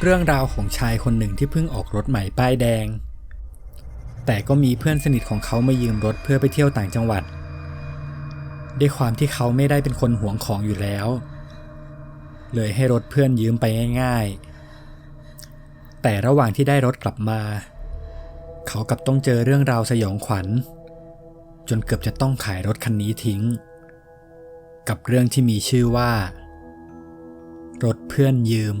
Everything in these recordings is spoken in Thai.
เรื่องราวของชายคนหนึ่งที่เพิ่งออกรถใหม่ป้ายแดงแต่ก็มีเพื่อนสนิทของเขามายืมรถเพื่อไปเที่ยวต่างจังหวัดด้วยความที่เขาไม่ได้เป็นคนหวงของอยู่แล้วเลยให้รถเพื่อนยืมไปง่ายๆแต่ระหว่างที่ได้รถกลับมาเขากลับต้องเจอเรื่องราวสยองขวัญจนเกือบจะต้องขายรถคันนี้ทิ้งกับเรื่องที่มีชื่อว่ารถเพื่อนยืม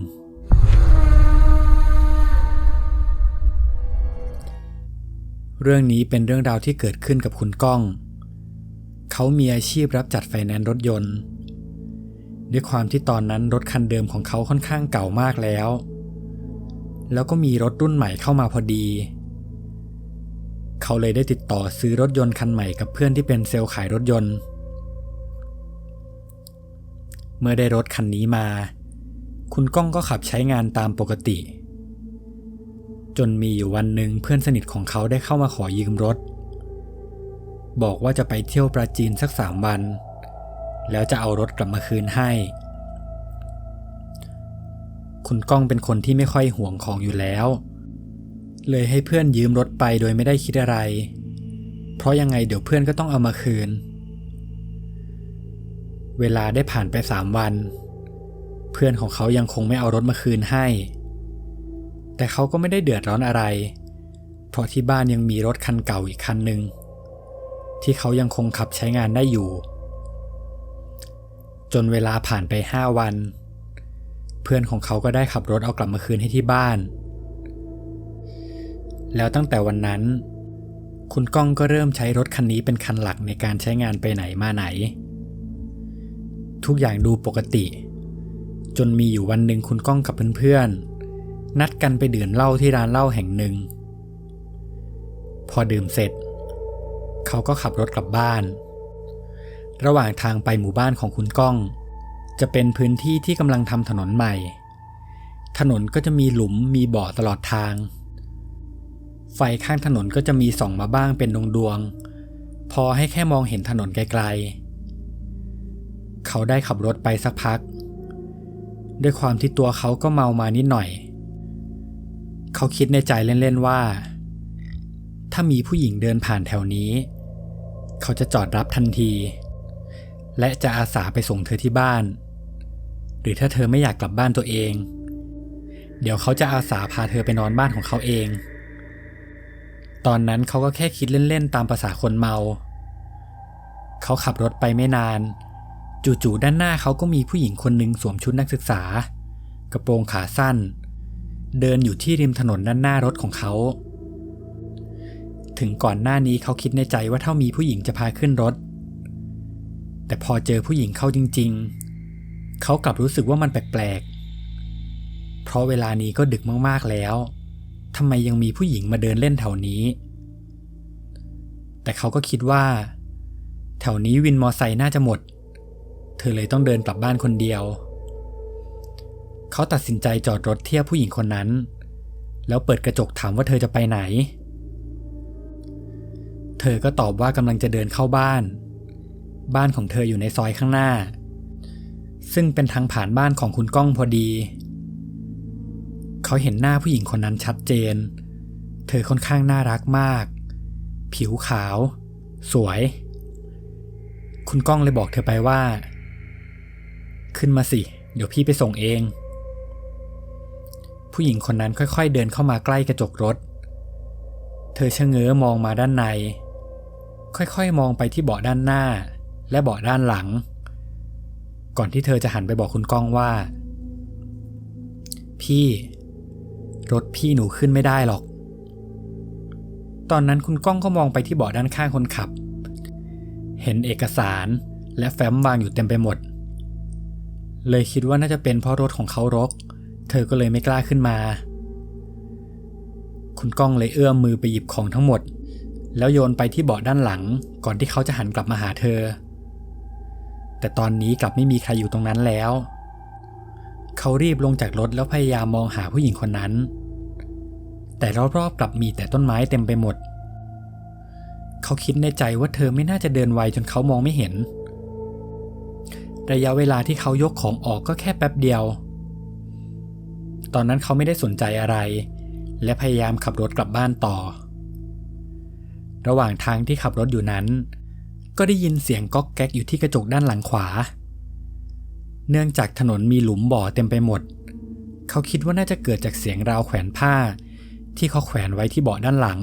เรื่องนี้เป็นเรื่องราวที่เกิดขึ้นกับคุณก้องเขามีอาชีพรับจัดไฟแนนซ์รถยนต์ด้วยความที่ตอนนั้นรถคันเดิมของเขาค่อนข้างเก่ามากแล้วก็มีรถรุ่นใหม่เข้ามาพอดีเขาเลยได้ติดต่อซื้อรถยนต์คันใหม่กับเพื่อนที่เป็นเซลล์ขายรถยนต์เมื่อได้รถคันนี้มาคุณก้องก็ขับใช้งานตามปกติจนมีอยู่วันหนึ่งเพื่อนสนิทของเขาได้เข้ามาขอยืมรถบอกว่าจะไปเที่ยวปราจีนสัก3 วันแล้วจะเอารถกลับมาคืนให้คุณก้องเป็นคนที่ไม่ค่อยห่วงของอยู่แล้วเลยให้เพื่อนยืมรถไปโดยไม่ได้คิดอะไรเพราะยังไงเดี๋ยวเพื่อนก็ต้องเอามาคืนเวลาได้ผ่านไป3 วันเพื่อนของเขายังคงไม่เอารถมาคืนให้แต่เขาก็ไม่ได้เดือดร้อนอะไรเพราะที่บ้านยังมีรถคันเก่าอีกคันหนึ่งที่เขายังคงขับใช้งานได้อยู่จนเวลาผ่านไป5 วันเพื่อนของเขาก็ได้ขับรถเอากลับมาคืนให้ที่บ้านแล้วตั้งแต่วันนั้นคุณก้องก็เริ่มใช้รถคันนี้เป็นคันหลักในการใช้งานไปไหนมาไหนทุกอย่างดูปกติจนมีอยู่วันหนึ่งคุณก้องกับเพื่อนๆนัดกันไปดื่มเหล้าที่ร้านเหล้าแห่งหนึ่งพอดื่มเสร็จเขาก็ขับรถกลับบ้านระหว่างทางไปหมู่บ้านของคุณก้องจะเป็นพื้นที่ที่กำลังทำถนนใหม่ถนนก็จะมีหลุมมีบ่อตลอดทางไฟข้างถนนก็จะมีส่องมาบ้างเป็นดวงๆพอให้แค่มองเห็นถนนไกลๆเขาได้ขับรถไปสักพักด้วยความที่ตัวเขาก็เมามานิดหน่อยเขาคิดในใจเล่นๆว่าถ้ามีผู้หญิงเดินผ่านแถวนี้เขาจะจอดรับทันทีและจะอาสาไปส่งเธอที่บ้านหรือถ้าเธอไม่อยากกลับบ้านตัวเองเดี๋ยวเขาจะอาสาพาเธอไปนอนบ้านของเขาเองตอนนั้นเขาก็แค่คิดเล่นๆตามภาษาคนเมาเขาขับรถไปไม่นานจู่ๆด้านหน้าเขาก็มีผู้หญิงคนหนึ่งสวมชุดนักศึกษากระโปรงขาสั้นเดินอยู่ที่ริมถนนด้านหน้ารถของเขาถึงก่อนหน้านี้เขาคิดในใจว่าถ้ามีผู้หญิงจะพาขึ้นรถแต่พอเจอผู้หญิงเข้าจริงๆเขากลับรู้สึกว่ามันแปลกๆเพราะเวลานี้ก็ดึกมากๆแล้วทำไมยังมีผู้หญิงมาเดินเล่นแถวนี้แต่เขาก็คิดว่าแถวนี้วินมอไซค์น่าจะหมดเธอเลยต้องเดินกลับบ้านคนเดียวเขาตัดสินใจจอดรถเทียบผู้หญิงคนนั้นแล้วเปิดกระจกถามว่าเธอจะไปไหนเธอก็ตอบว่ากำลังจะเดินเข้าบ้านของเธออยู่ในซอยข้างหน้าซึ่งเป็นทางผ่านบ้านของคุณก้องพอดีเขาเห็นหน้าผู้หญิงคนนั้นชัดเจนเธอค่อนข้างน่ารักมากผิวขาวสวยคุณก้องเลยบอกเธอไปว่าขึ้นมาสิเดี๋ยวพี่ไปส่งเองผู้หญิงคนนั้นค่อยๆเดินเข้ามาใกล้กระจกรถเธอชะเง้อมองมาด้านในค่อยๆมองไปที่เบาะด้านหน้าและเบาะด้านหลังก่อนที่เธอจะหันไปบอกคุณก้องว่าพี่รถพี่หนูขึ้นไม่ได้หรอกตอนนั้นคุณก้องก็มองไปที่เบาะด้านข้างคนขับเห็นเอกสารและแฟ้มวางอยู่เต็มไปหมดเลยคิดว่าน่าจะเป็นเพราะรถของเขารกเธอก็เลยไม่กล้าขึ้นมาคุณก้องเลยเอื้อมมือไปหยิบของทั้งหมดแล้วโยนไปที่เบาะด้านหลังก่อนที่เขาจะหันกลับมาหาเธอแต่ตอนนี้กลับไม่มีใครอยู่ตรงนั้นแล้วเขารีบลงจากรถแล้วพยายามมองหาผู้หญิงคนนั้นแต่รอบๆกลับมีแต่ต้นไม้เต็มไปหมดเขาคิดในใจว่าเธอไม่น่าจะเดินไวจนเขามองไม่เห็นระยะเวลาที่เขายกของออกก็แค่แป๊บเดียว ตอนนั้นเขาไม่ได้สนใจอะไรและพยายามขับรถกลับบ้านต่อระหว่างทางที่ขับรถอยู่นั้นก็ได้ยินเสียงก๊อกแก๊กอยู่ที่กระจกด้านหลังขวาเนื่องจากถนนมีหลุมบ่อเต็มไปหมดเขาคิดว่าน่าจะเกิดจากเสียงราวแขวนผ้าที่เขาแขวนไว้ที่เบาะด้านหลัง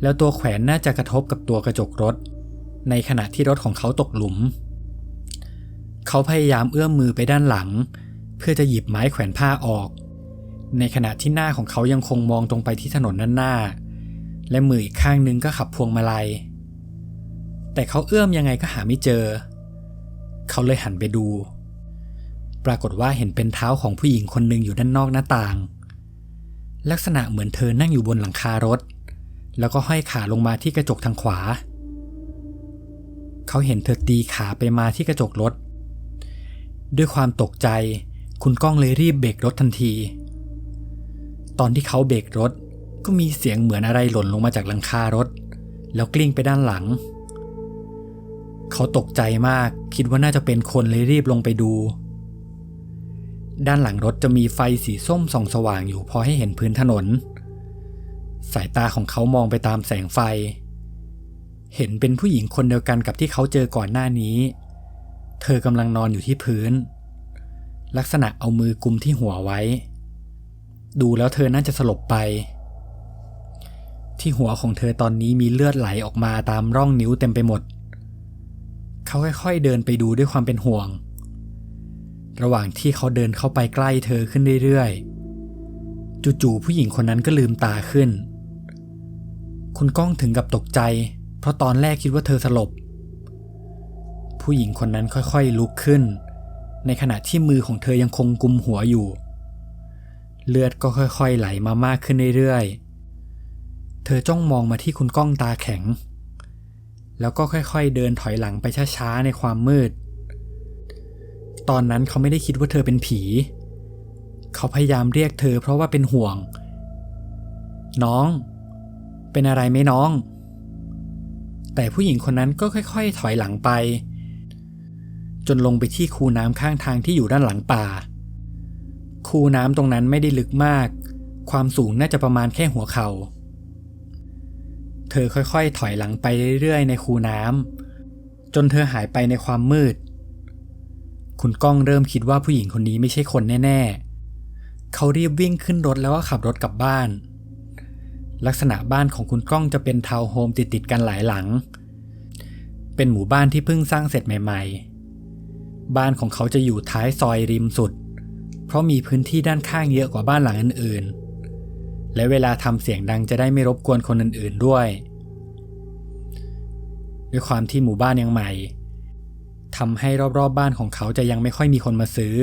แล้วตัวแขวนน่าจะกระทบกับตัวกระจกรถในขณะที่รถของเขาตกหลุมเขาพยายามเอื้อมมือไปด้านหลังเพื่อจะหยิบไม้แขวนผ้าออกในขณะที่หน้าของเขายังคงมองตรงไปที่ถนนด้านหน้าและมืออีกข้างนึงก็ขับพวงมาลัยแต่เขาเอื้อมยังไงก็หาไม่เจอเขาเลยหันไปดูปรากฏว่าเห็นเป็นเท้าของผู้หญิงคนหนึ่งอยู่ด้านนอกหน้าต่างลักษณะเหมือนเธอนั่งอยู่บนหลังคารถแล้วก็ห้อยขาลงมาที่กระจกทางขวาเขาเห็นเธอตีขาไปมาที่กระจกรถด้วยความตกใจคุณก้องเลยรีบเบรกรถทันทีตอนที่เขาเบรกรถก็มีเสียงเหมือนอะไรหล่นลงมาจากหลังคารถแล้วกลิ้งไปด้านหลังเขาตกใจมากคิดว่าน่าจะเป็นคนเลยรีบลงไปดูด้านหลังรถจะมีไฟสีส้มส่องสว่างอยู่พอให้เห็นพื้นถนนสายตาของเขามองไปตามแสงไฟเห็นเป็นผู้หญิงคนเดียวกันกับที่เขาเจอก่อนหน้านี้เธอกำลังนอนอยู่ที่พื้นลักษณะเอามือกุมที่หัวไว้ดูแล้วเธอน่าจะสลบไปที่หัวของเธอตอนนี้มีเลือดไหลออกมาตามร่องนิ้วเต็มไปหมดเขาค่อยๆเดินไปดูด้วยความเป็นห่วงระหว่างที่เขาเดินเข้าไปใกล้เธอขึ้นเรื่อยๆจู่ๆผู้หญิงคนนั้นก็ลืมตาขึ้นคุณก้องถึงกับตกใจเพราะตอนแรกคิดว่าเธอสลบผู้หญิงคนนั้นค่อยๆลุกขึ้นในขณะที่มือของเธอยังคงกุมหัวอยู่เลือดก็ค่อยๆไหลมามากขึ้นเรื่อยๆเธอจ้องมองมาที่คุณก้องตาแข็งแล้วก็ค่อยๆเดินถอยหลังไปช้าๆในความมืดตอนนั้นเขาไม่ได้คิดว่าเธอเป็นผีเขาพยายามเรียกเธอเพราะว่าเป็นห่วงน้องเป็นอะไรไหมน้องแต่ผู้หญิงคนนั้นก็ค่อยๆถอยหลังไปจนลงไปที่คูน้ำข้างทางที่อยู่ด้านหลังป่าคูน้ำตรงนั้นไม่ได้ลึกมากความสูงน่าจะประมาณแค่หัวเข่าเธอค่อยๆถอยหลังไปเรื่อยๆในคูน้ำจนเธอหายไปในความมืดคุณก้องเริ่มคิดว่าผู้หญิงคนนี้ไม่ใช่คนแน่ๆเขารีบวิ่งขึ้นรถแล้วก็ขับรถกลับบ้านลักษณะบ้านของคุณก้องจะเป็นทาวน์โฮมติดๆกันหลายหลังเป็นหมู่บ้านที่เพิ่งสร้างเสร็จใหม่ๆบ้านของเขาจะอยู่ท้ายซอยริมสุดเพราะมีพื้นที่ด้านข้างเยอะกว่าบ้านหลังอื่นๆและเวลาทำเสียงดังจะได้ไม่รบกวนคนอื่นๆด้วยความที่หมู่บ้านยังใหม่ทำให้รอบๆบ้านของเขาจะยังไม่ค่อยมีคนมาซื้อ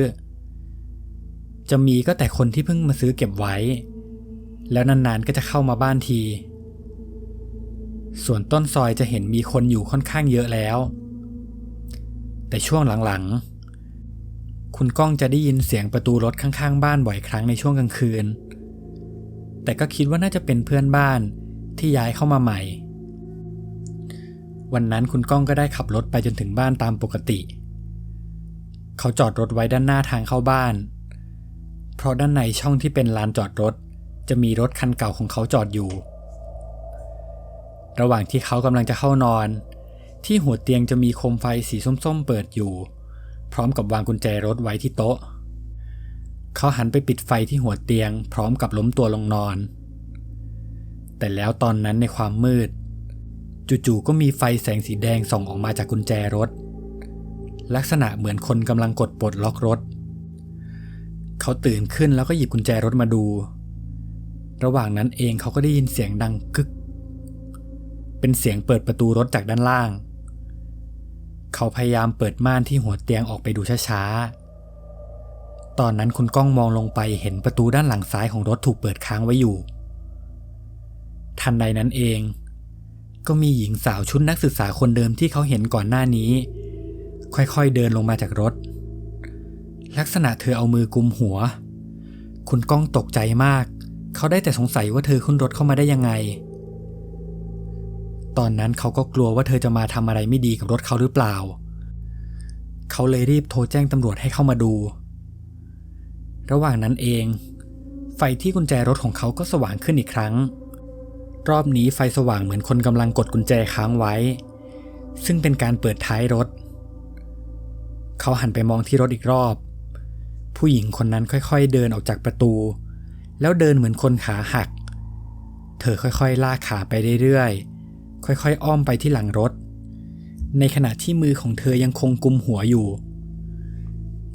จะมีก็แต่คนที่เพิ่งมาซื้อเก็บไว้แล้วนานๆก็จะเข้ามาบ้านทีส่วนต้นซอยจะเห็นมีคนอยู่ค่อนข้างเยอะแล้วแต่ช่วงหลังๆคุณก้องจะได้ยินเสียงประตูรถข้างๆบ้านบ่อยครั้งในช่วงกลางคืนแต่ก็คิดว่าน่าจะเป็นเพื่อนบ้านที่ย้ายเข้ามาใหม่วันนั้นคุณก้องก็ได้ขับรถไปจนถึงบ้านตามปกติเขาจอดรถไว้ด้านหน้าทางเข้าบ้านเพราะด้านในช่องที่เป็นลานจอดรถจะมีรถคันเก่าของเขาจอดอยู่ระหว่างที่เขากำลังจะเข้านอนที่หัวเตียงจะมีโคมไฟสีส้มๆเปิดอยู่พร้อมกับวางกุญแจรถไว้ที่โต๊ะเขาหันไปปิดไฟที่หัวเตียงพร้อมกับล้มตัวลงนอนแต่แล้วตอนนั้นในความมืดจู่ๆก็มีไฟแสงสีแดงส่องออกมาจากกุญแจรถลักษณะเหมือนคนกำลังกดปลดล็อกรถเขาตื่นขึ้นแล้วก็หยิบกุญแจรถมาดูระหว่างนั้นเองเขาก็ได้ยินเสียงดังกึกเป็นเสียงเปิดประตูรถจากด้านล่างเขาพยายามเปิดม่านที่หัวเตียงออกไปดูช้าๆตอนนั้นคุณก้องมองลงไปเห็นประตูด้านหลังซ้ายของรถถูกเปิดค้างไว้อยู่ทันใดนั้นเองก็มีหญิงสาวชุดนักศึกษาคนเดิมที่เขาเห็นก่อนหน้านี้ค่อยๆเดินลงมาจากรถลักษณะเธอเอามือกุมหัวคุณก้องตกใจมากเขาได้แต่สงสัยว่าเธอขึ้นรถเข้ามาได้ยังไงตอนนั้นเขาก็กลัวว่าเธอจะมาทำอะไรไม่ดีกับรถเขาหรือเปล่าเขาเลยรีบโทรแจ้งตำรวจให้เข้ามาดูระหว่างนั้นเอง ไฟที่กุญแจรถของเขาก็สว่างขึ้นอีกครั้งรอบนี้ไฟสว่างเหมือนคนกำลังกดกุญแจค้างไว้ซึ่งเป็นการเปิดท้ายรถเขาหันไปมองที่รถอีกรอบผู้หญิงคนนั้นค่อยๆเดินออกจากประตูแล้วเดินเหมือนคนขาหักเธอค่อยๆลากขาไปเรื่อยๆค่อยๆอ้อมไปที่หลังรถในขณะที่มือของเธอยังคงกุมหัวอยู่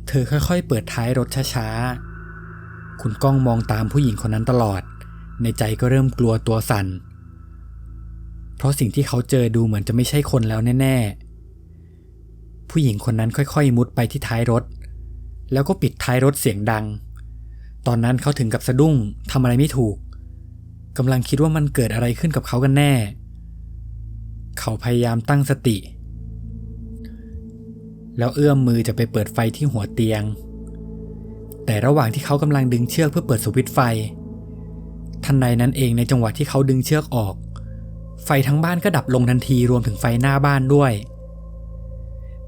เธอค่อยๆเปิดท้ายรถช้าๆคุณก้องมองตามผู้หญิงคนนั้นตลอดในใจก็เริ่มกลัวตัวสั่นเพราะสิ่งที่เขาเจอดูเหมือนจะไม่ใช่คนแล้วแน่ๆผู้หญิงคนนั้นค่อยๆมุดไปที่ท้ายรถแล้วก็ปิดท้ายรถเสียงดังตอนนั้นเขาถึงกับสะดุ้งทำอะไรไม่ถูกกำลังคิดว่ามันเกิดอะไรขึ้นกับเขากันแน่เขาพยายามตั้งสติแล้วเอื้อมมือจะไปเปิดไฟที่หัวเตียงแต่ระหว่างที่เขากำลังดึงเชือกเพื่อเปิดสวิตช์ไฟทันใดนั้นเองในจังหวะที่เขาดึงเชือกออกไฟทั้งบ้านก็ดับลงทันทีรวมถึงไฟหน้าบ้านด้วย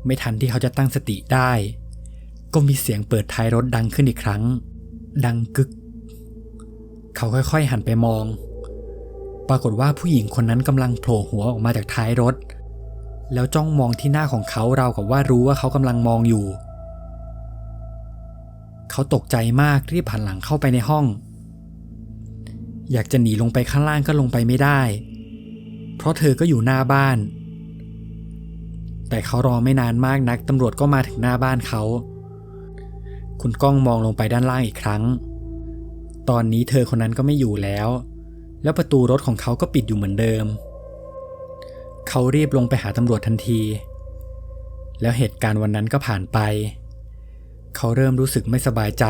ไม่ทันที่เขาจะตั้งสติได้ก็มีเสียงเปิดท้ายรถดังขึ้นอีกครั้งดังกึกเขาค่อยๆหันไปมองปรากฏว่าผู้หญิงคนนั้นกำลังโผล่หัวออกมาจากท้ายรถแล้วจ้องมองที่หน้าของเขาราวกับว่ารู้ว่าเขากำลังมองอยู่เขาตกใจมากรีบหันหลังเข้าไปในห้องอยากจะหนีลงไปข้างล่างก็ลงไปไม่ได้เพราะเธอก็อยู่หน้าบ้านแต่เขารอไม่นานมากนักตำรวจก็มาถึงหน้าบ้านเขาคุณก้องมองลงไปด้านล่างอีกครั้งตอนนี้เธอคนนั้นก็ไม่อยู่แล้วประตูรถของเขาก็ปิดอยู่เหมือนเดิมเขารีบลงไปหาตำรวจทันทีแล้วเหตุการณ์วันนั้นก็ผ่านไปเขาเริ่มรู้สึกไม่สบายใจ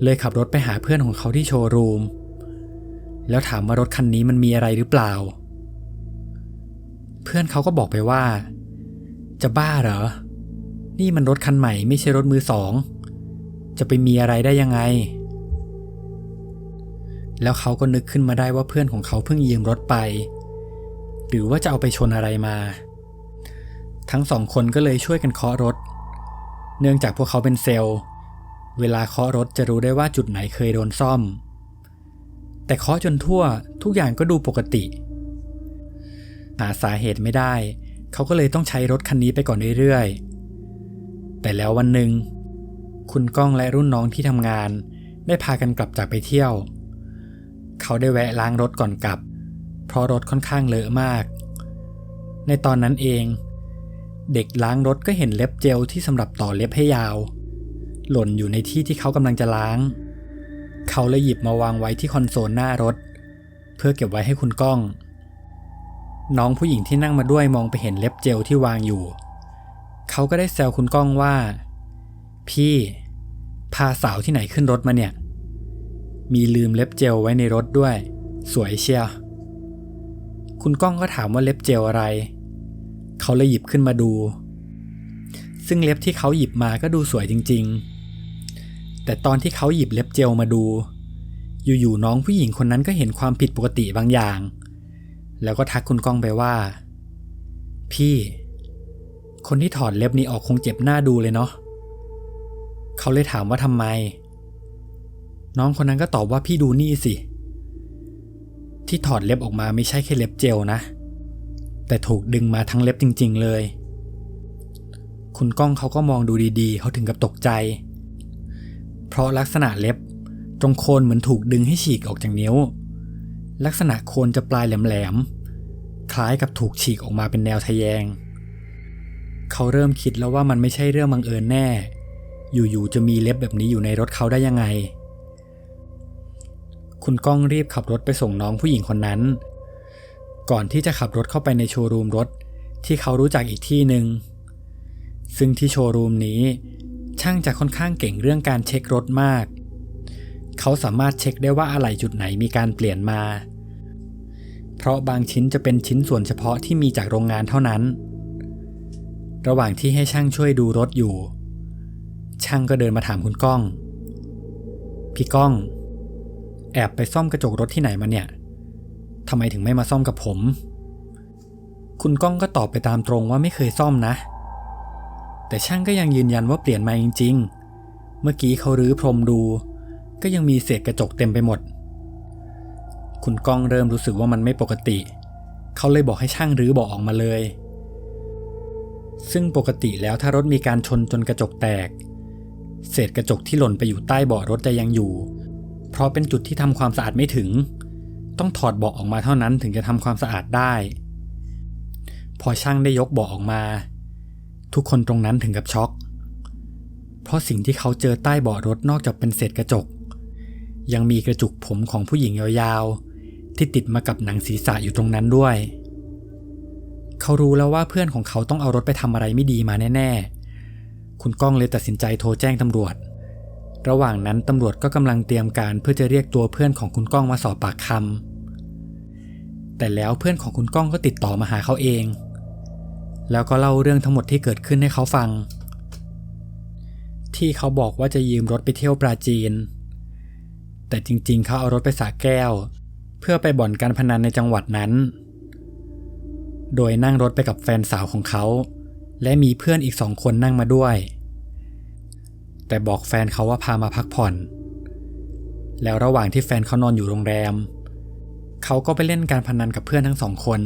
เลยขับรถไปหาเพื่อนของเขาที่โชว์รูมแล้วถามว่ารถคันนี้มันมีอะไรหรือเปล่าเพื่อนเขาก็บอกไปว่าจะบ้าเหรอนี่มันรถคันใหม่ไม่ใช่รถมือสองจะไปมีอะไรได้ยังไงแล้วเขาก็นึกขึ้นมาได้ว่าเพื่อนของเขาเพิ่งยืมรถไปหรือว่าจะเอาไปชนอะไรมาทั้งสองคนก็เลยช่วยกันเคาะรถเนื่องจากพวกเขาเป็นเซลล์เวลาเคาะรถจะรู้ได้ว่าจุดไหนเคยโดนซ่อมแต่เคาะจนทั่วทุกอย่างก็ดูปกติหาสาเหตุไม่ได้เขาก็เลยต้องใช้รถคันนี้ไปก่อนเรื่อยๆแต่แล้ววันหนึ่งคุณก้องและรุ่นน้องที่ทำงานได้พากันกลับจากไปเที่ยวเขาได้แวะล้างรถก่อนกลับเพราะรถค่อนข้างเลอะมากในตอนนั้นเองเด็กล้างรถก็เห็นเล็บเจลที่สำหรับต่อเล็บให้ยาวหล่นอยู่ในที่ที่เขากำลังจะล้างเขาเลยหยิบมาวางไว้ที่คอนโซลหน้ารถเพื่อเก็บไว้ให้คุณก้องน้องผู้หญิงที่นั่งมาด้วยมองไปเห็นเล็บเจลที่วางอยู่เขาก็ได้แซวคุณก้องว่าพี่พาสาวที่ไหนขึ้นรถมาเนี่ยมีลืมเล็บเจลไว้ในรถด้วยสวยเชียวคุณก้องก็ถามว่าเล็บเจลอะไรเขาเลยหยิบขึ้นมาดูซึ่งเล็บที่เขาหยิบมาก็ดูสวยจริงๆแต่ตอนที่เขาหยิบเล็บเจลมาดูอยู่ๆน้องผู้หญิงคนนั้นก็เห็นความผิดปกติบางอย่างแล้วก็ทักคุณก้องไปว่าพี่คนที่ถอดเล็บนี้ออกคงเจ็บหน้าดูเลยเนาะเขาเลยถามว่าทำไมน้องคนนั้นก็ตอบว่าพี่ดูนี่สิที่ถอดเล็บออกมาไม่ใช่แค่เล็บเจลนะแต่ถูกดึงมาทั้งเล็บจริงๆเลยคุณก้องเขาก็มองดูดีๆเขาถึงกับตกใจเพราะลักษณะเล็บตรงโคนเหมือนถูกดึงให้ฉีกออกจากนิ้วลักษณะโคนจะปลายแหลมๆคล้ายกับถูกฉีกออกมาเป็นแนวทะแยงเขาเริ่มคิดแล้วว่ามันไม่ใช่เรื่องบังเอิญแน่อยู่ๆจะมีเล็บแบบนี้อยู่ในรถเขาได้ยังไงคุณก้องรีบขับรถไปส่งน้องผู้หญิงคนนั้นก่อนที่จะขับรถเข้าไปในโชว์รูมรถที่เขารู้จักอีกที่หนึ่งซึ่งที่โชว์รูมนี้ช่างจะค่อนข้างเก่งเรื่องการเช็ครถมากเขาสามารถเช็คได้ว่าอะไหล่จุดไหนมีการเปลี่ยนมาเพราะบางชิ้นจะเป็นชิ้นส่วนเฉพาะที่มีจากโรงงานเท่านั้นระหว่างที่ให้ช่างช่วยดูรถอยู่ช่างก็เดินมาถามคุณก้องพี่ก้องแอบไปซ่อมกระจกรถที่ไหนมาเนี่ยทำไมถึงไม่มาซ่อมกับผมคุณก้องก็ตอบไปตามตรงว่าไม่เคยซ่อมนะแต่ช่างก็ยังยืนยันว่าเปลี่ยนมาจริงๆเมื่อกี้เขารื้อพรมดู ก็ยังมีเศษกระจกเต็มไปหมดคุณก้องเริ่มรู้สึกว่ามันไม่ปกติเขาเลยบอกให้ช่างรื้อเบาะออกมาเลยซึ่งปกติแล้วถ้ารถมีการชนจนกระจกแตกเศษกระจกที่หล่นไปอยู่ใต้เบาะรถจะยังอยู่เพราะเป็นจุดที่ทำความสะอาดไม่ถึงต้องถอดเบาะออกมาเท่านั้นถึงจะทำความสะอาดได้พอช่างได้ยกเบาะออกมาทุกคนตรงนั้นถึงกับช็อกเพราะสิ่งที่เขาเจอใต้เบาะรถนอกจากเป็นเศษกระจกยังมีกระจุกผมของผู้หญิงยาวๆที่ติดมากับหนังศีรษะอยู่ตรงนั้นด้วยเขารู้แล้วว่าเพื่อนของเขาต้องเอารถไปทำอะไรไม่ดีมาแน่ๆคุณก้องเลยตัดสินใจโทรแจ้งตำรวจระหว่างนั้นตำรวจก็กำลังเตรียมการเพื่อจะเรียกตัวเพื่อนของคุณก้องมาสอบปากคำแต่แล้วเพื่อนของคุณก้องก็ติดต่อมาหาเขาเองแล้วก็เล่าเรื่องทั้งหมดที่เกิดขึ้นให้เขาฟังที่เขาบอกว่าจะยืมรถไปเที่ยวปราจีนแต่จริงๆเขาเอารถไปสระแก้วเพื่อไปบ่อนการพนันในจังหวัดนั้นโดยนั่งรถไปกับแฟนสาวของเขาและมีเพื่อนอีก2 คนนั่งมาด้วยแต่บอกแฟนเขาว่าพามาพักผ่อนแล้วระหว่างที่แฟนเขานอนอยู่โรงแรมเขาก็ไปเล่นการพนันกับเพื่อนทั้ง2 คน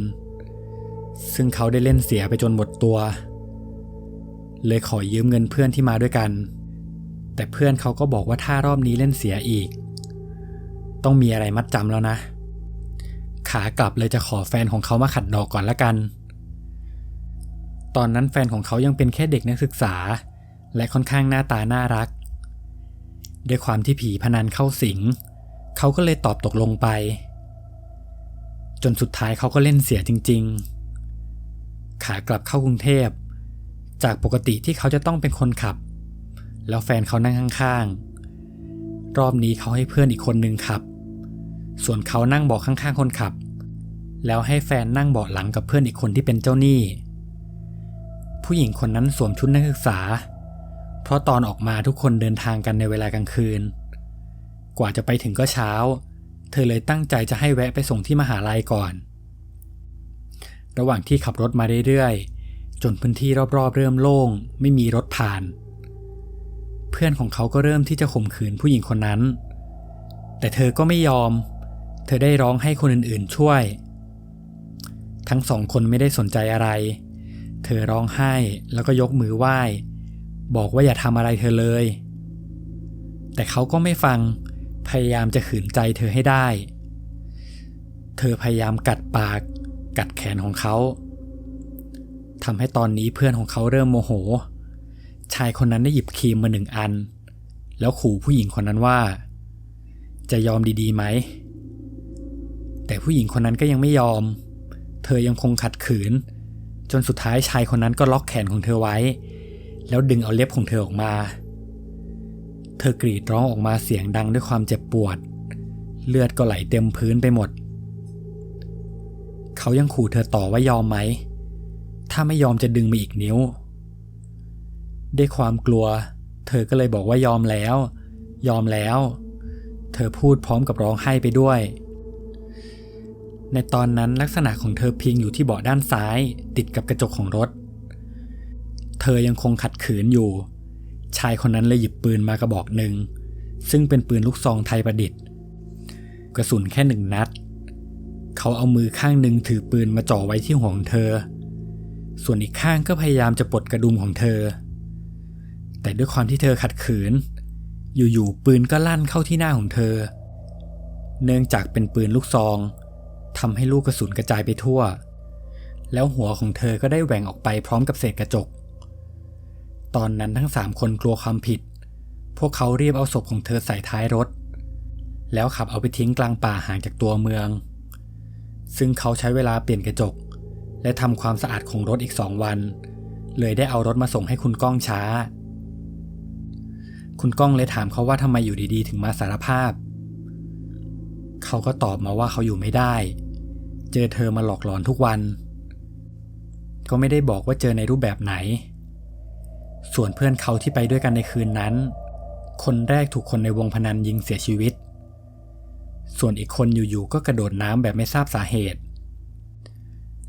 ซึ่งเขาได้เล่นเสียไปจนหมดตัวเลยขอยืมเงินเพื่อนที่มาด้วยกันแต่เพื่อนเขาก็บอกว่าถ้ารอบนี้เล่นเสียอีกต้องมีอะไรมัดจำแล้วนะขากลับเลยจะขอแฟนของเขามาขัดดอกก่อนละกันตอนนั้นแฟนของเขายังเป็นแค่เด็กนักศึกษาและค่อนข้างหน้าตาน่ารักด้วยความที่ผีพนันเข้าสิงเขาก็เลยตอบตกลงไปจนสุดท้ายเขาก็เล่นเสียจริงๆขากลับเข้ากรุงเทพจากปกติที่เขาจะต้องเป็นคนขับแล้วแฟนเขานั่งข้างๆรอบนี้เขาให้เพื่อนอีกคนนึงขับส่วนเขานั่งเบาะข้างๆคนขับแล้วให้แฟนนั่งเบาะหลังกับเพื่อนอีกคนที่เป็นเจ้าหนี้ผู้หญิงคนนั้นสวมชุดนักศึกษาเพราะตอนออกมาทุกคนเดินทางกันในเวลากลางคืนกว่าจะไปถึงก็เช้าเธอเลยตั้งใจจะให้แวะไปส่งที่มหาลัยก่อนระหว่างที่ขับรถมาเรื่อยๆจนพื้นที่รอบๆเริ่มโล่งไม่มีรถผ่านเพื่อนของเขาก็เริ่มที่จะข่มขืนผู้หญิงคนนั้นแต่เธอก็ไม่ยอมเธอได้ร้องให้คนอื่นๆช่วยทั้ง2 คนไม่ได้สนใจอะไรเธอร้องไห้แล้วก็ยกมือไหว้บอกว่าอย่าทำอะไรเธอเลยแต่เขาก็ไม่ฟังพยายามจะขืนใจเธอให้ได้เธอพยายามกัดปากกัดแขนของเขาทำให้ตอนนี้เพื่อนของเขาเริ่มโมโหชายคนนั้นได้หยิบครีมมา1 อันแล้วขู่ผู้หญิงคนนั้นว่าจะยอมดีๆไหมแต่ผู้หญิงคนนั้นก็ยังไม่ยอมเธอยังคงขัดขืนจนสุดท้ายชายคนนั้นก็ล็อกแขนของเธอไว้แล้วดึงเอาเล็บของเธอออกมาเธอกรีดร้องออกมาเสียงดังด้วยความเจ็บปวดเลือดก็ไหลเต็มพื้นไปหมดเขายังขู่เธอต่อว่ายอมไหมถ้าไม่ยอมจะดึงมาอีกนิ้วด้วยความกลัวเธอก็เลยบอกว่ายอมแล้วยอมแล้วเธอพูดพร้อมกับร้องไห้ไปด้วยในตอนนั้นลักษณะของเธอพิงอยู่ที่เบาะด้านซ้ายติดกับกระจกของรถเธอยังคงขัดขืนอยู่ชายคนนั้นเลยหยิบปืนมากระบอกหนึ่งซึ่งเป็นปืนลูกซองไทยประดิษฐ์กระสุนแค่1 นัดเขาเอามือข้างหนึ่งถือปืนมาจ่อไว้ที่หัวของเธอส่วนอีกข้างก็พยายามจะปลดกระดุมของเธอแต่ด้วยความที่เธอขัดขืนอยู่ๆปืนก็ลั่นเข้าที่หน้าของเธอเนื่องจากเป็นปืนลูกซองทำให้ลูกกระสุนกระจายไปทั่วแล้วหัวของเธอก็ได้แหว่งออกไปพร้อมกับเศษกระจกตอนนั้นทั้ง3 คนกลัวความผิดพวกเขารีบเอาศพของเธอใส่ท้ายรถแล้วขับเอาไปทิ้งกลางป่าห่างจากตัวเมืองซึ่งเขาใช้เวลาเปลี่ยนกระจกและทำความสะอาดของรถอีก2 วันเลยได้เอารถมาส่งให้คุณก้องช้าคุณก้องเลยถามเขาว่าทำไมอยู่ดีๆถึงมาสารภาพเขาก็ตอบมาว่าเขาอยู่ไม่ได้เจอเธอมาหลอกหลอนทุกวันก็ไม่ได้บอกว่าเจอในรูปแบบไหนส่วนเพื่อนเขาที่ไปด้วยกันในคืนนั้นคนแรกถูกคนในวงพนันยิงเสียชีวิตส่วนอีกคนอยู่ๆก็กระโดดน้ำแบบไม่ทราบสาเหตุ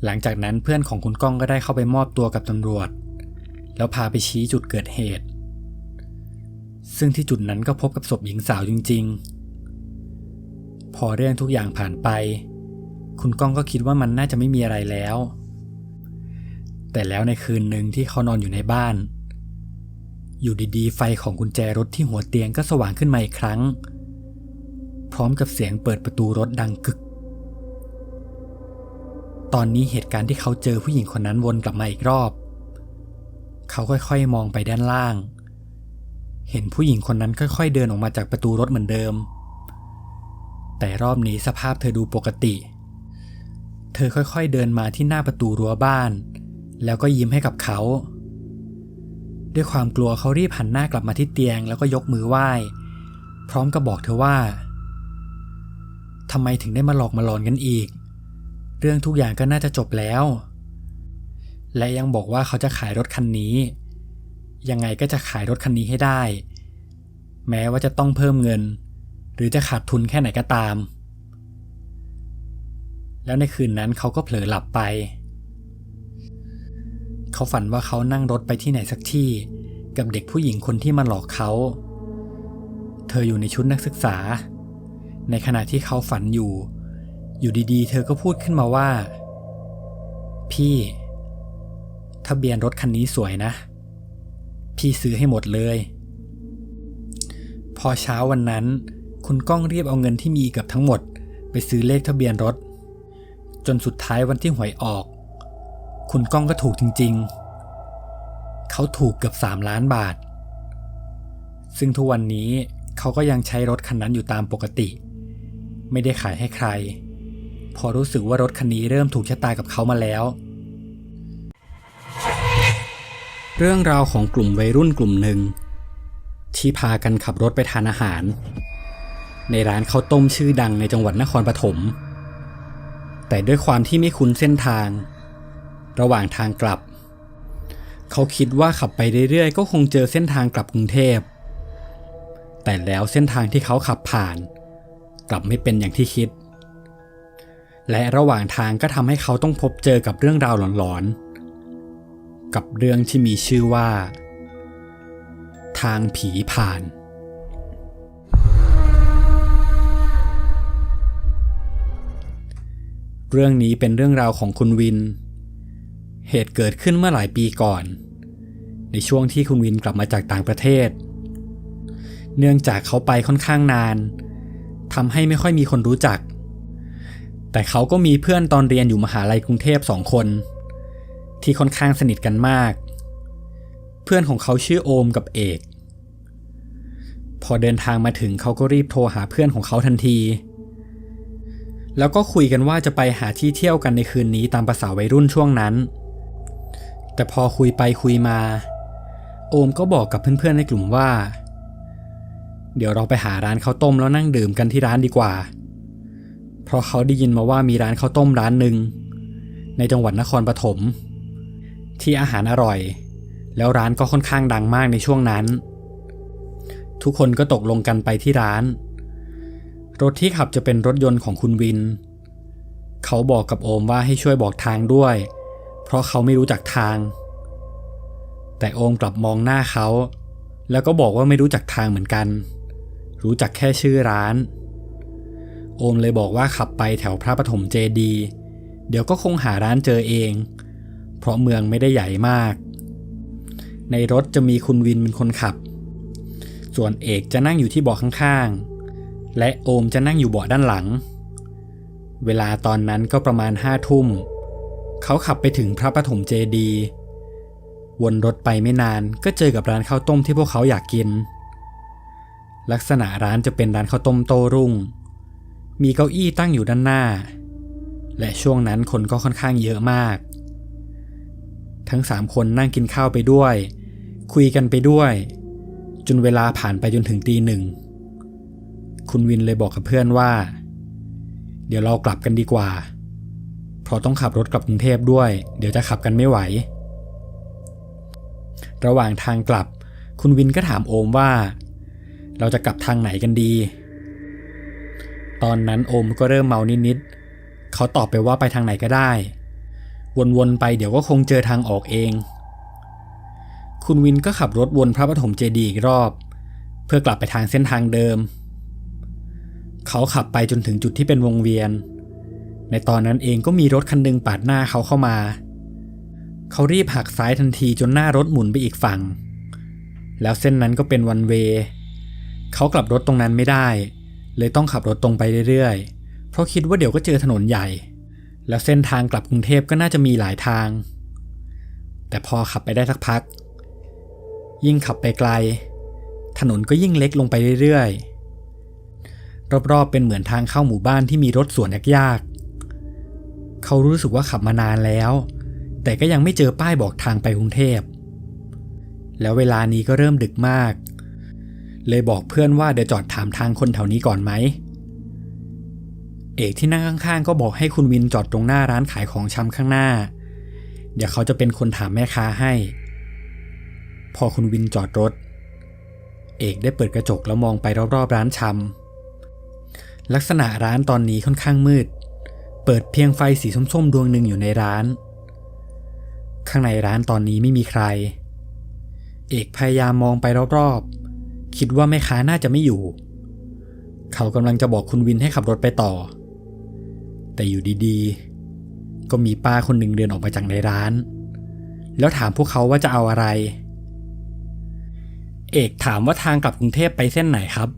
หลังจากนั้นเพื่อนของคุณก้องก็ได้เข้าไปมอบตัวกับตำรวจแล้วพาไปชี้จุดเกิดเหตุ ซึ่งที่จุดนั้นก็พบกับศพหญิงสาวจริงๆพอเรื่องทุกอย่างผ่านไปคุณก้องก็คิดว่ามันน่าจะไม่มีอะไรแล้วแต่แล้วในคืนหนึ่งที่เขานอนอยู่ในบ้านอยู่ดีๆไฟของกุญแจรถที่หัวเตียงก็สว่างขึ้นมาอีกครั้งพร้อมกับเสียงเปิดประตูรถดังกึกตอนนี้เหตุการณ์ที่เขาเจอผู้หญิงคนนั้นวนกลับมาอีกรอบเขาค่อยๆมองไปด้านล่างเห็นผู้หญิงคนนั้นค่อยๆเดินออกมาจากประตูรถเหมือนเดิมแต่รอบนี้สภาพเธอดูปกติเธอค่อยๆเดินมาที่หน้าประตูรั้วบ้านแล้วก็ยิ้มให้กับเขาด้วยความกลัวเขารีบหันหน้ากลับมาที่เตียงแล้วก็ยกมือไหว้พร้อมกับบอกเธอว่าทำไมถึงได้มาหลอกมาหลอนกันอีกเรื่องทุกอย่างก็น่าจะจบแล้วและยังบอกว่าเขาจะขายรถคันนี้ยังไงก็จะขายรถคันนี้ให้ได้แม้ว่าจะต้องเพิ่มเงินหรือจะขาดทุนแค่ไหนก็ตามแล้วในคืนนั้นเขาก็เผลอหลับไปเขาฝันว่าเขานั่งรถไปที่ไหนสักที่กับเด็กผู้หญิงคนที่มาหลอกเขาเธออยู่ในชุดนักศึกษาในขณะที่เขาฝันอยู่ดีๆเธอก็พูดขึ้นมาว่าพี่ทะเบียนรถคันนี้สวยนะพี่ซื้อให้หมดเลยพอเช้าวันนั้นคุณก้องรีบเอาเงินที่มีเกือบทั้งหมดไปซื้อเลขทะเบียนรถจนสุดท้ายวันที่หวยออกคุณก้องก็ถูกจริงๆเขาถูกเกือบ3 ล้านบาทซึ่งทุกวันนี้เขาก็ยังใช้รถคันนั้นอยู่ตามปกติไม่ได้ขายให้ใครพอรู้สึกว่ารถคันนี้เริ่มถูกชะตากับเขามาแล้วเรื่องราวของกลุ่มวัยรุ่นกลุ่มหนึ่งที่พากันขับรถไปทานอาหารในร้านข้าวต้มชื่อดังในจังหวัดนครปฐมแต่ด้วยความที่ไม่คุ้นเส้นทางระหว่างทางกลับเขาคิดว่าขับไปเรื่อยๆก็คงเจอเส้นทางกลับกรุงเทพแต่แล้วเส้นทางที่เขาขับผ่านกลับไม่เป็นอย่างที่คิดและระหว่างทางก็ทำให้เขาต้องพบเจอกับเรื่องราวหลอนๆกับเรื่องที่มีชื่อว่าทางผีผ่านเรื่องนี้เป็นเรื่องราวของคุณวินเหตุเกิดขึ้นเมื่อหลายปีก่อนในช่วงที่คุณวินกลับมาจากต่างประเทศเนื่องจากเขาไปค่อนข้างนานทำให้ไม่ค่อยมีคนรู้จักแต่เขาก็มีเพื่อนตอนเรียนอยู่มหาลัยกรุงเทพ2 คนที่ค่อนข้างสนิทกันมากเพื่อนของเขาชื่อโอมกับเอกพอเดินทางมาถึงเขาก็รีบโทรหาเพื่อนของเขาทันทีแล้วก็คุยกันว่าจะไปหาที่เที่ยวกันในคืนนี้ตามประสาวัยรุ่นช่วงนั้นแต่พอคุยไปคุยมาโอมก็บอกกับเพื่อนๆในกลุ่มว่าเดี๋ยวเราไปหาร้านข้าวต้มแล้วนั่งดื่มกันที่ร้านดีกว่าเพราะเขาได้ยินมาว่ามีร้านข้าวต้มร้านหนึ่งในจังหวัดนครปฐมที่อาหารอร่อยแล้วร้านก็ค่อนข้างดังมากในช่วงนั้นทุกคนก็ตกลงกันไปที่ร้านรถที่ขับจะเป็นรถยนต์ของคุณวินเขาบอกกับโอมว่าให้ช่วยบอกทางด้วยเพราะเขาไม่รู้จักทางแต่โอมกลับมองหน้าเขาแล้วก็บอกว่าไม่รู้จักทางเหมือนกันรู้จักแค่ชื่อร้านโอมเลยบอกว่าขับไปแถวพระปฐมเจดีย์เดี๋ยวก็คงหาร้านเจอเองเพราะเมืองไม่ได้ใหญ่มากในรถจะมีคุณวินเป็นคนขับส่วนเอกจะนั่งอยู่ที่เบาะข้างๆและโอมจะนั่งอยู่เบาะด้านหลังเวลาตอนนั้นก็ประมาณ5 ทุ่มเขาขับไปถึงพระปฐมเจดีย์วนรถไปไม่นานก็เจอกับร้านข้าวต้มที่พวกเขาอยากกินลักษณะร้านจะเป็นร้านข้าวต้มโต้รุ่งมีเก้าอี้ตั้งอยู่ด้านหน้าและช่วงนั้นคนก็ค่อนข้างเยอะมากทั้ง3 คนนั่งกินข้าวไปด้วยคุยกันไปด้วยจนเวลาผ่านไปจนถึงตี 1คุณวินเลยบอกกับเพื่อนว่าเดี๋ยวเรากลับกันดีกว่าเพราะต้องขับรถกลับกรุงเทพด้วยเดี๋ยวจะขับกันไม่ไหวระหว่างทางกลับคุณวินก็ถามโอมว่าเราจะกลับทางไหนกันดีตอนนั้นโอมก็เริ่มเมานิดๆเขาตอบไปว่าไปทางไหนก็ได้วนๆไปเดี๋ยวก็คงเจอทางออกเองคุณวินก็ขับรถวนพระปฐมเจดีย์อีกรอบ เพื่อกลับไปทางเส้นทางเดิมเขาขับไปจนถึงจุดที่เป็นวงเวียนในตอนนั้นเองก็มีรถคันหนึ่งปาดหน้าเขาเข้ามาเขารีบหักซ้ายทันทีจนหน้ารถหมุนไปอีกฝั่งแล้วเส้นนั้นก็เป็นวันเวย์เขากลับรถตรงนั้นไม่ได้เลยต้องขับรถตรงไปเรื่อยๆเพราะคิดว่าเดี๋ยวก็เจอถนนใหญ่แล้วเส้นทางกลับกรุงเทพก็น่าจะมีหลายทางแต่พอขับไปได้สักพักยิ่งขับไปไกลถนนก็ยิ่งเล็กลงไปเรื่อยๆรอบๆเป็นเหมือนทางเข้าหมู่บ้านที่มีรถสวนยากๆเขารู้สึกว่าขับมานานแล้วแต่ก็ยังไม่เจอป้ายบอกทางไปกรุงเทพแล้วเวลานี้ก็เริ่มดึกมากเลยบอกเพื่อนว่าเดี๋ยวจอดถามทางคนแถวนี้ก่อนไหมเอกที่นั่งข้างๆก็บอกให้คุณวินจอดตรงหน้าร้านขายของชำข้างหน้าเดี๋ยวเขาจะเป็นคนถามแม่ค้าให้พอคุณวินจอดรถเอกได้เปิดกระจกแล้วมองไปรอบๆร้านชำลักษณะร้านตอนนี้ค่อนข้างมืดเปิดเพียงไฟสีส้มๆดวงหนึ่งอยู่ในร้านข้างในร้านตอนนี้ไม่มีใครเอกพยายามมองไปรอบๆคิดว่าแม่ค้าน่าจะไม่อยู่เขากำลังจะบอกคุณวินให้ขับรถไปต่อแต่อยู่ดีๆก็มีป้าคนหนึ่งเดินออกมาจากในร้านแล้วถามพวกเขาว่าจะเอาอะไรเอกถามว่าทางกลับกรุงเทพไปเส้นไหนครับ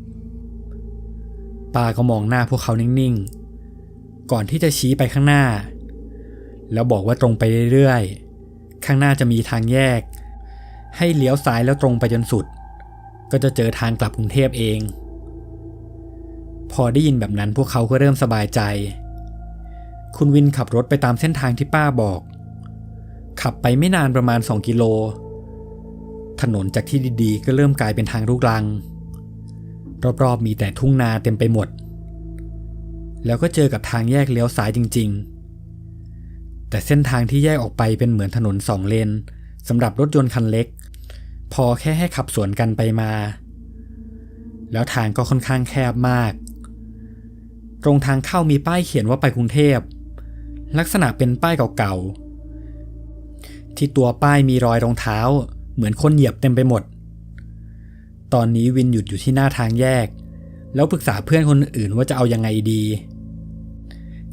ป้าก็มองหน้าพวกเขานิ่งๆก่อนที่จะชี้ไปข้างหน้าแล้วบอกว่าตรงไปเรื่อยๆข้างหน้าจะมีทางแยกให้เลี้ยวซ้ายแล้วตรงไปจนสุดก็จะเจอทางกลับกรุงเทพเองพอได้ยินแบบนั้นพวกเขาก็เริ่มสบายใจคุณวินขับรถไปตามเส้นทางที่ป้าบอกขับไปไม่นานประมาณ2 กิโลถนนจากที่ดีๆก็เริ่มกลายเป็นทางลูกรังรอบๆมีแต่ทุ่งนาเต็มไปหมดแล้วก็เจอกับทางแยกเลี้ยวซ้ายจริงๆแต่เส้นทางที่แยกออกไปเป็นเหมือนถนน2 เลนสำหรับรถยนต์คันเล็กพอแค่ให้ขับสวนกันไปมาแล้วทางก็ค่อนข้างแคบมากตรงทางเข้ามีป้ายเขียนว่าไปกรุงเทพลักษณะเป็นป้ายเก่าๆที่ตัวป้ายมีรอยรองเท้าเหมือนคนเหยียบเต็มไปหมดตอนนี้วินหยุดอยู่ที่หน้าทางแยกแล้วปรึกษาเพื่อนคนอื่นว่าจะเอายังไงดี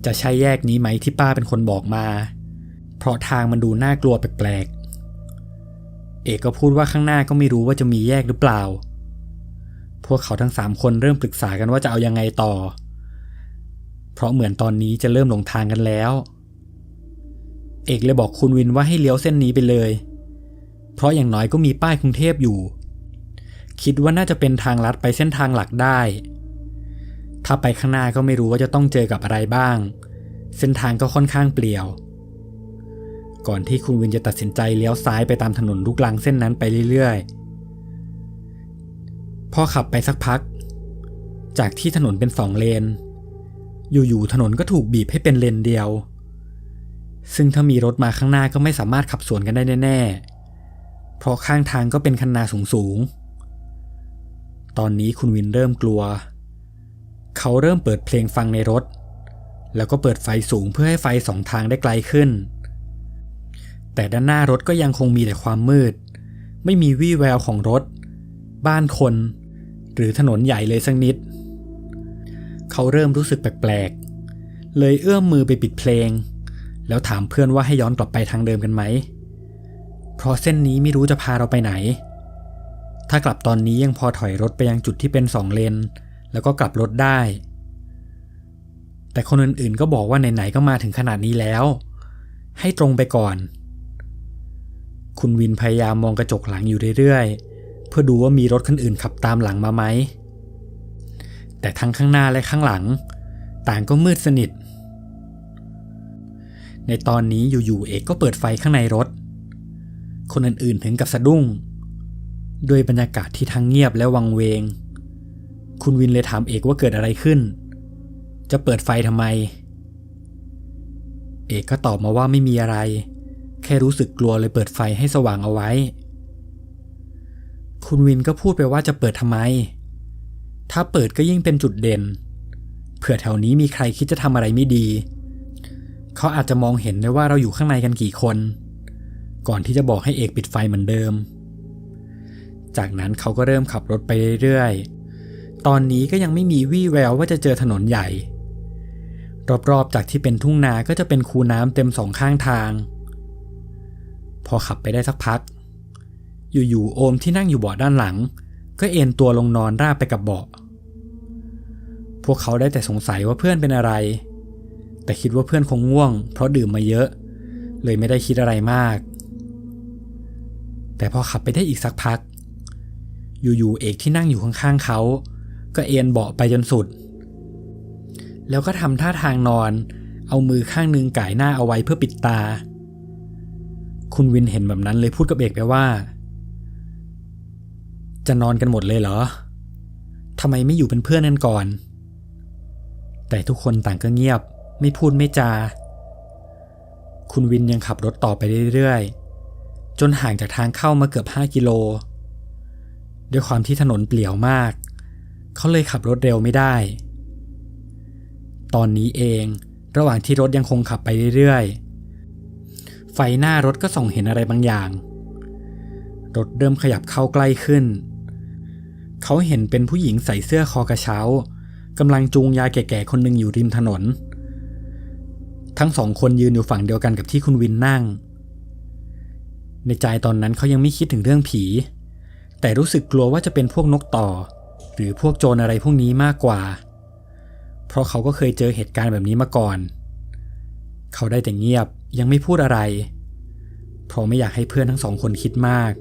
จะใช่แยกนี้ไหมที่ป้าเป็นคนบอกมาเพราะทางมันดูน่ากลัวแปลกๆเอกก็พูดว่าข้างหน้าก็ไม่รู้ว่าจะมีแยกหรือเปล่าพวกเขาทั้ง3 คนเริ่มปรึกษากันว่าจะเอายังไงต่อเพราะเหมือนตอนนี้จะเริ่มหลงทางกันแล้วเอกเลยบอกคุณวินว่าให้เลี้ยวเส้นนี้ไปเลยเพราะอย่างน้อยก็มีป้ายกรุงเทพอยู่คิดว่าน่าจะเป็นทางลัดไปเส้นทางหลักได้ถ้าไปข้างหน้าก็ไม่รู้ว่าจะต้องเจอกับอะไรบ้างเส้นทางก็ค่อนข้างเปลี่ยวก่อนที่คุณวินจะตัดสินใจเลี้ยวซ้ายไปตามถนนลูกรังเส้นนั้นไปเรื่อยๆพอขับไปสักพักจากที่ถนนเป็น2 เลนอยู่ๆถนนก็ถูกบีบให้เป็นเลนเดียวซึ่งถ้ามีรถมาข้างหน้าก็ไม่สามารถขับสวนกันได้แน่ๆเพราะข้างทางก็เป็นคันนาสูงๆตอนนี้คุณวินเริ่มกลัวเขาเริ่มเปิดเพลงฟังในรถแล้วก็เปิดไฟสูงเพื่อให้ไฟ2 ทางได้ไกลขึ้นแต่ด้านหน้ารถก็ยังคงมีแต่ความมืดไม่มีวี่แววของรถบ้านคนหรือถนนใหญ่เลยสักนิดเขาเริ่มรู้สึกแปลกๆเลยเอื้อมมือไปปิดเพลงแล้วถามเพื่อนว่าให้ย้อนกลับไปทางเดิมกันไหมเพราะเส้นนี้ไม่รู้จะพาเราไปไหนถ้ากลับตอนนี้ยังพอถอยรถไปยังจุดที่เป็น2 เลนแล้วก็กลับรถได้แต่คนอื่นๆก็บอกว่าไหนๆก็มาถึงขนาดนี้แล้วให้ตรงไปก่อนคุณวินพยายามมองกระจกหลังอยู่เรื่อยๆเพื่อดูว่ามีรถคันอื่นขับตามหลังมาไหมแต่ทั้งข้างหน้าและข้างหลังต่างก็มืดสนิทในตอนนี้อยู่ๆเอกก็เปิดไฟข้างในรถคนอื่นๆถึงกับสะดุ้งด้วยบรรยากาศที่ทั้งเงียบและวังเวงคุณวินเลยถามเอกว่าเกิดอะไรขึ้นจะเปิดไฟทำไมเอกก็ตอบมาว่าไม่มีอะไรแค่รู้สึกกลัวเลยเปิดไฟให้สว่างเอาไว้คุณวินก็พูดไปว่าจะเปิดทำไมถ้าเปิดก็ยิ่งเป็นจุดเด่นเผื่อแถวนี้มีใครคิดจะทำอะไรไม่ดีเขาอาจจะมองเห็นได้ว่าเราอยู่ข้างในกันกี่คนก่อนที่จะบอกให้เอกปิดไฟเหมือนเดิม จากนั้นเขาก็เริ่มขับรถไปเรื่อยๆตอนนี้ก็ยังไม่มีวี่แววว่าจะเจอถนนใหญ่รอบๆจากที่เป็นทุ่งนาก็จะเป็นคูน้ำเต็มสองข้างทางพอขับไปได้สักพักอยู่ๆโอมที่นั่งอยู่เบาะด้านหลังก็เอนตัวลงนอนราบไปกับเบาะพวกเขาได้แต่สงสัยว่าเพื่อนเป็นอะไรแต่คิดว่าเพื่อนคงง่วงเพราะดื่มมาเยอะเลยไม่ได้คิดอะไรมากแต่พอขับไปได้อีกสักพักอยู่ๆเอกที่นั่งอยู่ข้างๆเขาก็เอนเบาะไปจนสุดแล้วก็ทำท่าทางนอนเอามือข้างนึงก่ายหน้าเอาไว้เพื่อปิดตาคุณวินเห็นแบบนั้นเลยพูดกับเอกไปว่าจะนอนกันหมดเลยเหรอทำไมไม่อยู่เป็นเพื่อนกันก่อนแต่ทุกคนต่างก็เงียบไม่พูดไม่จาคุณวินยังขับรถต่อไปเรื่อยๆจนห่างจากทางเข้ามาเกือบ5 กิโลด้วยความที่ถนนเปลี่ยวมากเขาเลยขับรถเร็วไม่ได้ตอนนี้เองระหว่างที่รถยังคงขับไปเรื่อยๆไฟหน้ารถก็ส่องเห็นอะไรบางอย่างรถเริ่มขยับเข้าใกล้ขึ้นเขาเห็นเป็นผู้หญิงใส่เสื้อคอกระเช้ากำลังจูงยายแก่ๆคนหนึ่งอยู่ริมถนนทั้ง2 คนยืนอยู่ฝั่งเดียวกันกับที่คุณวินนั่งในใจตอนนั้นเขายังไม่คิดถึงเรื่องผีแต่รู้สึกกลัวว่าจะเป็นพวกนกต่อหรือพวกโจรอะไรพวกนี้มากกว่าเพราะเขาก็เคยเจอเหตุการณ์แบบนี้มาก่อนเขาได้แต่เงียบยังไม่พูดอะไรเพราะไม่อยากให้เพื่อนทั้ง2 คนคิดมาก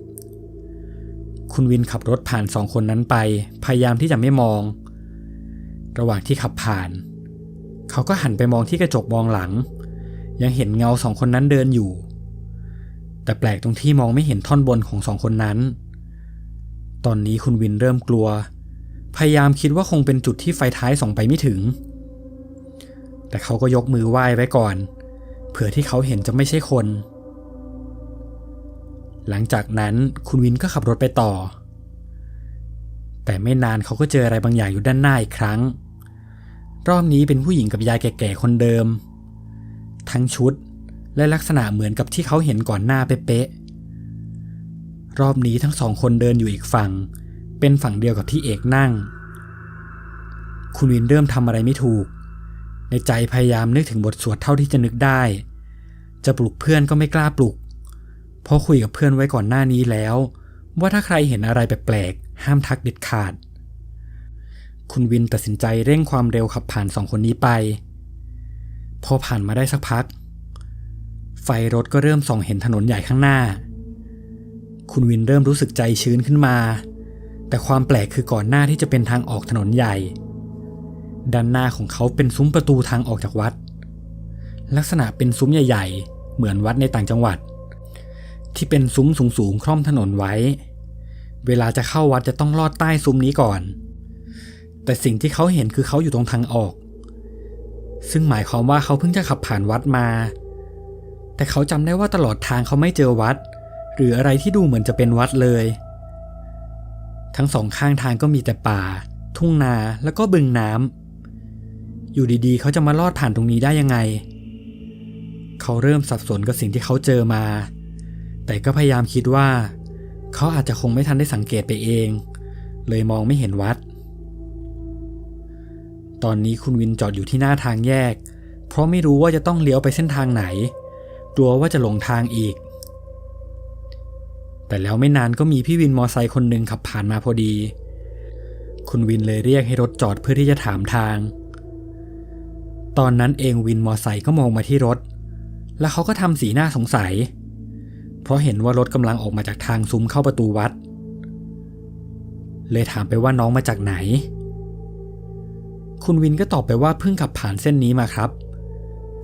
คุณวินขับรถผ่าน2 คนนั้นไปพยายามที่จะไม่มองระหว่างที่ขับผ่านเขาก็หันไปมองที่กระจกมองหลังยังเห็นเงา2 คนนั้นเดินอยู่แต่แปลกตรงที่มองไม่เห็นท่อนบนของ2 คนนั้นตอนนี้คุณวินเริ่มกลัวพยายามคิดว่าคงเป็นจุดที่ไฟท้ายส่องไปไม่ถึงแต่เขาก็ยกมือไหว้ไว้ก่อนเผื่อที่เขาเห็นจะไม่ใช่คนหลังจากนั้นคุณวินก็ขับรถไปต่อแต่ไม่นานเขาก็เจออะไรบางอย่างอยู่ด้านหน้าอีกครั้งรอบนี้เป็นผู้หญิงกับยายแก่ๆคนเดิมทั้งชุดและลักษณะเหมือนกับที่เขาเห็นก่อนหน้าเป๊ะๆรอบนี้ทั้ง2 คนเดินอยู่อีกฝั่งเป็นฝั่งเดียวกับที่เอกนั่งคุณวินเริ่มทำอะไรไม่ถูกในใจพยายามนึกถึงบทสวดเท่าที่จะนึกได้จะปลุกเพื่อนก็ไม่กล้าปลุกเพราะคุยกับเพื่อนไว้ก่อนหน้านี้แล้วว่าถ้าใครเห็นอะไรแปลกๆห้ามทักเด็ดขาดคุณวินตัดสินใจเร่งความเร็วขับผ่าน2 คนนี้ไปพอผ่านมาได้สักพักไฟรถก็เริ่มส่องเห็นถนนใหญ่ข้างหน้าคุณวินเริ่มรู้สึกใจชื้นขึ้นมาแต่ความแปลกคือก่อนหน้าที่จะเป็นทางออกถนนใหญ่ด้านหน้าของเขาเป็นซุ้มประตูทางออกจากวัดลักษณะเป็นซุ้มใหญ่ๆเหมือนวัดในต่างจังหวัดที่เป็นซุ้มสูงๆคล่อมถนนไว้เวลาจะเข้าวัดจะต้องลอดใต้ซุ้มนี้ก่อนแต่สิ่งที่เขาเห็นคือเขาอยู่ตรงทางออกซึ่งหมายความว่าเขาเพิ่งจะขับผ่านวัดมาแต่เขาจำได้ว่าตลอดทางเขาไม่เจอวัดหรืออะไรที่ดูเหมือนจะเป็นวัดเลยทั้ง2 ข้างทางก็มีแต่ป่าทุ่งนาแล้วก็บึงน้ำอยู่ดีๆเขาจะมาลอดผ่านตรงนี้ได้ยังไงเขาเริ่มสับสนกับสิ่งที่เขาเจอมาแต่ก็พยายามคิดว่าเขาอาจจะคงไม่ทันได้สังเกตไปเองเลยมองไม่เห็นวัดตอนนี้คุณวินจอดอยู่ที่หน้าทางแยกเพราะไม่รู้ว่าจะต้องเลี้ยวไปเส้นทางไหนกลัวว่าจะหลงทางอีกแต่แล้วไม่นานก็มีพี่วินมอไซค์คนหนึ่งขับผ่านมาพอดีคุณวินเลยเรียกให้รถจอดเพื่อที่จะถามทางตอนนั้นเองวินมอไซค์ก็มองมาที่รถแล้วเขาก็ทำสีหน้าสงสัยเพราะเห็นว่ารถกำลังออกมาจากทางซุ้มเข้าประตูวัดเลยถามไปว่าน้องมาจากไหนคุณวินก็ตอบไปว่าเพิ่งขับผ่านเส้นนี้มาครับ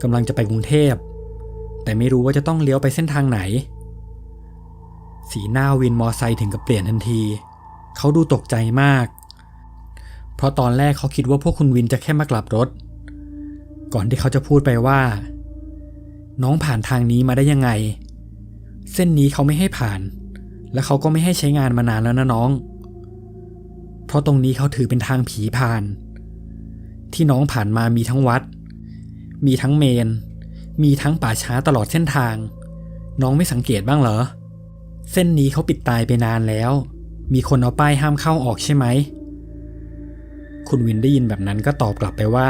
กำลังจะไปกรุงเทพแต่ไม่รู้ว่าจะต้องเลี้ยวไปเส้นทางไหนสีหน้าวินมอไซค์ถึงกับเปลี่ยนทันทีเขาดูตกใจมากเพราะตอนแรกเขาคิดว่าพวกคุณวินจะแค่มากลับรถก่อนที่เขาจะพูดไปว่าน้องผ่านทางนี้มาได้ยังไงเส้นนี้เขาไม่ให้ผ่านและเขาก็ไม่ให้ใช้งานมานานแล้วนะน้องเพราะตรงนี้เขาถือเป็นทางผีผ่านที่น้องผ่านมามีทั้งวัดมีทั้งเมนมีทั้งป่าช้าตลอดเส้นทางน้องไม่สังเกตบ้างเหรอเส้นนี้เขาปิดตายไปนานแล้ว มีคนเอาป้ายห้ามเข้าออกใช่ไหมคุณวินได้ยินแบบนั้นก็ตอบกลับไปว่า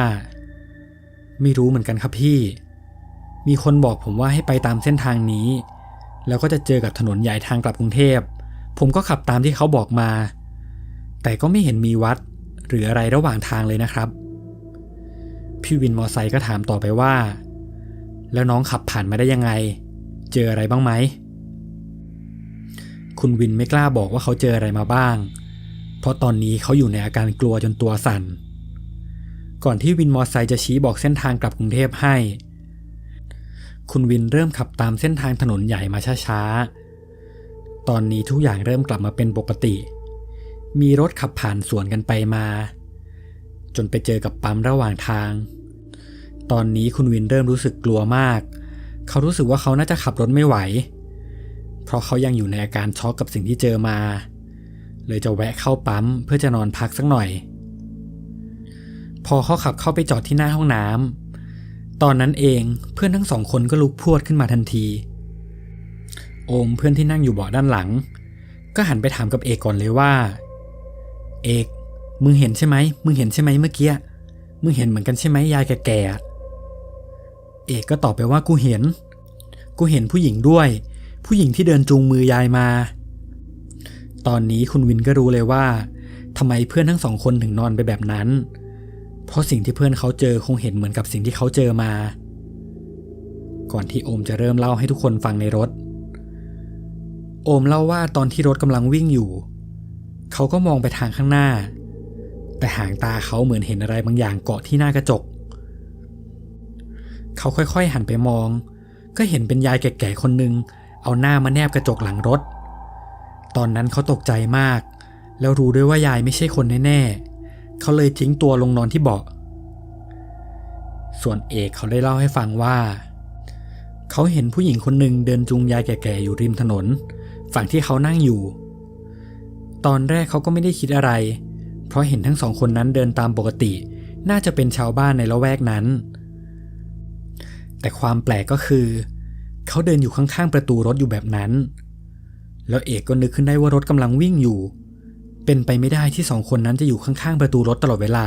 ไม่รู้เหมือนกันครับพี่มีคนบอกผมว่าให้ไปตามเส้นทางนี้แล้วก็จะเจอกับถนนใหญ่ทางกลับกรุงเทพผมก็ขับตามที่เขาบอกมาแต่ก็ไม่เห็นมีวัดหรืออะไรระหว่างทางเลยนะครับพี่วินมอไซค์ก็ถามต่อไปว่าแล้วน้องขับผ่านมาได้ยังไงเจออะไรบ้างไหมคุณวินไม่กล้าบอกว่าเขาเจออะไรมาบ้างเพราะตอนนี้เขาอยู่ในอาการกลัวจนตัวสั่นก่อนที่วินมอไซค์จะชี้บอกเส้นทางกลับกรุงเทพให้คุณวินเริ่มขับตามเส้นทางถนนใหญ่มาช้าๆตอนนี้ทุกอย่างเริ่มกลับมาเป็นปกติมีรถขับผ่านสวนกันไปมาจนไปเจอกับปั๊มระหว่างทางตอนนี้คุณวินเริ่มรู้สึกกลัวมากเขารู้สึกว่าเขาน่าจะขับรถไม่ไหวเพราะเขายังอยู่ในอาการช็อกกับสิ่งที่เจอมาเลยจะแวะเข้าปั๊มเพื่อจะนอนพักสักหน่อยพอเขาขับเข้าไปจอดที่หน้าห้องน้ำตอนนั้นเองเพื่อนทั้งสองคนก็ลุกพรวดขึ้นมาทันทีโอมเพื่อนที่นั่งอยู่เบาะด้านหลังก็หันไปถามกับเอกก่อนเลยว่าเอกมึงเห็นใช่ไหมเมื่อกี้มึงเห็นเหมือนกันใช่ไหมยายแก่ๆเอกก็ตอบไปว่ากูเห็นผู้หญิงด้วยผู้หญิงที่เดินจูงมือยายมาตอนนี้คุณวินก็รู้เลยว่าทำไมเพื่อนทั้งสองคนถึงนอนไปแบบนั้นเพราะสิ่งที่เพื่อนเขาเจอคงเห็นเหมือนกับสิ่งที่เขาเจอมาก่อนที่โอมจะเริ่มเล่าให้ทุกคนฟังในรถโอมเล่าว่าตอนที่รถกำลังวิ่งอยู่เขาก็มองไปทางข้างหน้าแต่หางตาเขาเหมือนเห็นอะไรบางอย่างเกาะที่หน้ากระจกเขาค่อยๆหันไปมองก็เห็นเป็นยายแก่ๆคนหนึ่งเอาหน้ามาแนบกระจกหลังรถตอนนั้นเขาตกใจมากแล้วรู้ด้วยว่ายายไม่ใช่คนแน่ๆเขาเลยทิ้งตัวลงนอนที่เบาะส่วนเอกเขาได้เล่าให้ฟังว่าเขาเห็นผู้หญิงคนหนึ่งเดินจูงยายแก่ๆอยู่ริมถนนฝั่งที่เขานั่งอยู่ตอนแรกเขาก็ไม่ได้คิดอะไรเพราะเห็นทั้งสองคนนั้นเดินตามปกติน่าจะเป็นชาวบ้านในละแวกนั้นแต่ความแปลกก็คือเขาเดินอยู่ข้างๆประตูรถอยู่แบบนั้นแล้วเอกก็นึกขึ้นได้ว่ารถกำลังวิ่งอยู่เป็นไปไม่ได้ที่สองคนนั้นจะอยู่ข้างๆประตูรถตลอดเวลา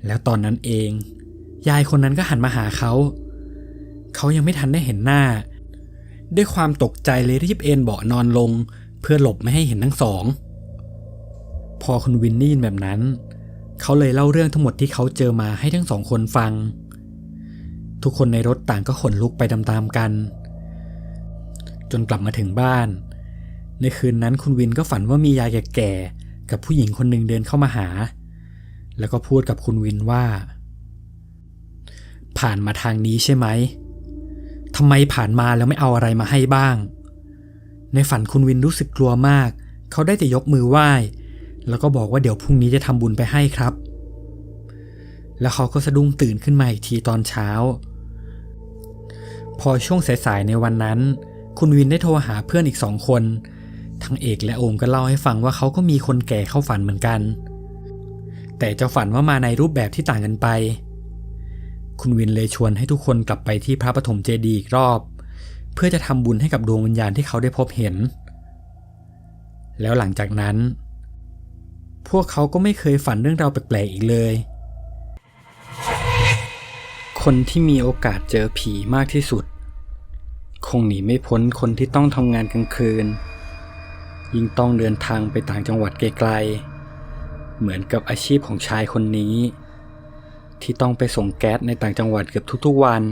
แล้วตอนนั้นเองยายคนนั้นก็หันมาหาเขายังไม่ทันได้เห็นหน้าด้วยความตกใจเลยรีบเอนเบาะนอนลงเพื่อหลบไม่ให้เห็นทั้งสองพอคุณวินได้ยินแบบนั้นเขาเลยเล่าเรื่องทั้งหมดที่เขาเจอมาให้ทั้งสองคนฟังทุกคนในรถต่างก็ขนลุกไปตามๆกันจนกลับมาถึงบ้านในคืนนั้นคุณวินก็ฝันว่ามียายแก่ๆกับผู้หญิงคนหนึ่งเดินเข้ามาหาแล้วก็พูดกับคุณวินว่าผ่านมาทางนี้ใช่ไหมทำไมผ่านมาแล้วไม่เอาอะไรมาให้บ้างในฝันคุณวินรู้สึกกลัวมากเขาได้แต่ยกมือไหว้แล้วก็บอกว่าเดี๋ยวพรุ่งนี้จะทำบุญไปให้ครับแล้วเขาก็สะดุ้งตื่นขึ้นมาอีกทีตอนเช้าพอช่วงสายๆในวันนั้นคุณวินได้โทรหาเพื่อนอีก2 คนทั้งเอกและโอมก็เล่าให้ฟังว่าเขาก็มีคนแก่เข้าฝันเหมือนกันแต่จะฝันว่ามาในรูปแบบที่ต่างกันไปคุณวินเลยชวนให้ทุกคนกลับไปที่พระปฐมเจดีย์อีกรอบเพื่อจะทำบุญให้กับดวงวิญญาณที่เขาได้พบเห็นแล้วหลังจากนั้นพวกเขาก็ไม่เคยฝันเรื่องราวแปลกๆอีกเลยคนที่มีโอกาสเจอผีมากที่สุดคงหนีไม่พ้นคนที่ต้องทำงานกลางคืนยิ่งต้องเดินทางไปต่างจังหวัดไกลๆเหมือนกับอาชีพของชายคนนี้ที่ต้องไปส่งแก๊สในต่างจังหวัดเกือบทุกๆวัน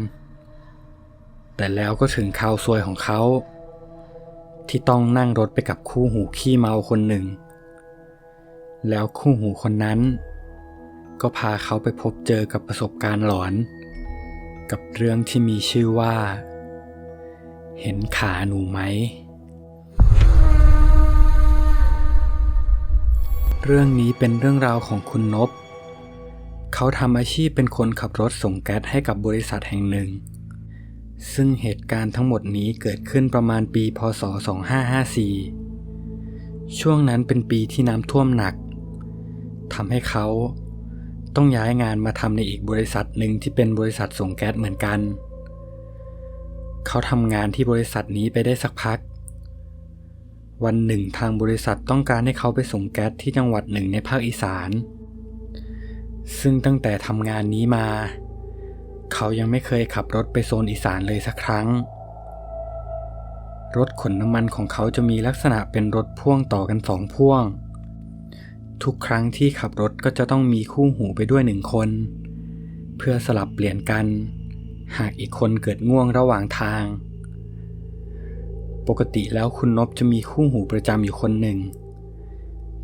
แต่แล้วก็ถึงคราวซวยของเขาที่ต้องนั่งรถไปกับคู่หูขี้เมาคนหนึ่งแล้วคู่หูคนนั้นก็พาเขาไปพบเจอกับประสบการณ์หลอนกับเรื่องที่มีชื่อว่าเห็นขาหนูไหมเรื่องนี้เป็นเรื่องราวของคุณนพเขาทำอาชีพเป็นคนขับรถส่งแก๊สให้กับบริษัทแห่งหนึ่งซึ่งเหตุการณ์ทั้งหมดนี้เกิดขึ้นประมาณปีพ.ศ. 2554ช่วงนั้นเป็นปีที่น้ำท่วมหนักทำให้เขาต้องย้ายงานมาทำในอีกบริษัทหนึ่งที่เป็นบริษัทส่งแก๊สเหมือนกันเขาทำงานที่บริษัทนี้ไปได้สักพัก วันหนึ่งทางบริษัทต้องการให้เขาไปส่งแก๊สที่จังหวัดหนึ่งในภาคอีสานซึ่งตั้งแต่ทำงานนี้มาเขายังไม่เคยขับรถไปโซนอีสานเลยสักครั้งรถขนน้ำมันของเขาจะมีลักษณะเป็นรถพ่วงต่อกัน2พ่วงทุกครั้งที่ขับรถก็จะต้องมีคู่หูไปด้วย1คนเพื่อสลับเปลี่ยนกันหากอีกคนเกิดง่วงระหว่างทางปกติแล้วคุณนพจะมีคู่หูประจำอยู่คนหนึ่ง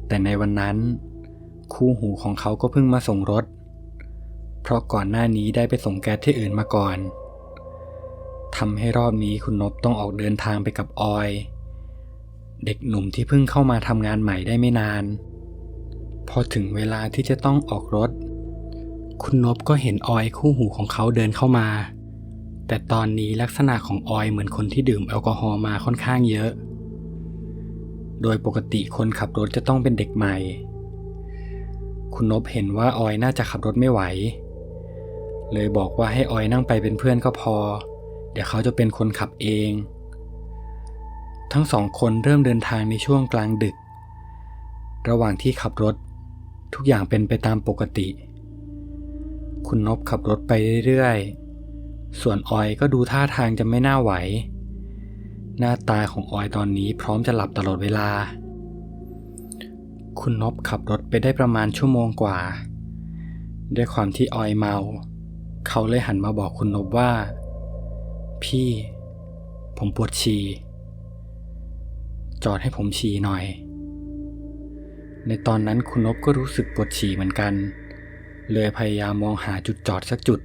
แต่ในวันนั้นคู่หูของเขาก็เพิ่งมาส่งรถเพราะก่อนหน้านี้ได้ไปส่งแก๊สที่อื่นมาก่อนทำให้รอบนี้คุณนพต้องออกเดินทางไปกับออยเด็กหนุ่มที่เพิ่งเข้ามาทำงานใหม่ได้ไม่นานพอถึงเวลาที่จะต้องออกรถคุณนพก็เห็นออยคู่หูของเขาเดินเข้ามาแต่ตอนนี้ลักษณะของออยเหมือนคนที่ดื่มแอลกอฮอล์มาค่อนข้างเยอะโดยปกติคนขับรถจะต้องเป็นเด็กใหม่คุณนพเห็นว่าออยน่าจะขับรถไม่ไหวเลยบอกว่าให้ออยนั่งไปเป็นเพื่อนก็พอเดี๋ยวเขาจะเป็นคนขับเองทั้งสองคนเริ่มเดินทางในช่วงกลางดึกระหว่างที่ขับรถทุกอย่างเป็นไปตามปกติคุณนพขับรถไปเรื่อยๆส่วนออยก็ดูท่าทางจะไม่น่าไหวหน้าตาของออยตอนนี้พร้อมจะหลับตลอดเวลาคุณนพขับรถไปได้ประมาณชั่วโมงกว่าด้วยความที่ออยเมาเขาเลยหันมาบอกคุณนพว่าพี่ผมปวดฉี่จอดให้ผมฉี่หน่อยในตอนนั้นคุณนพก็รู้สึกปวดฉี่เหมือนกันเลยพยายามมองหาจุดจอดสักจุด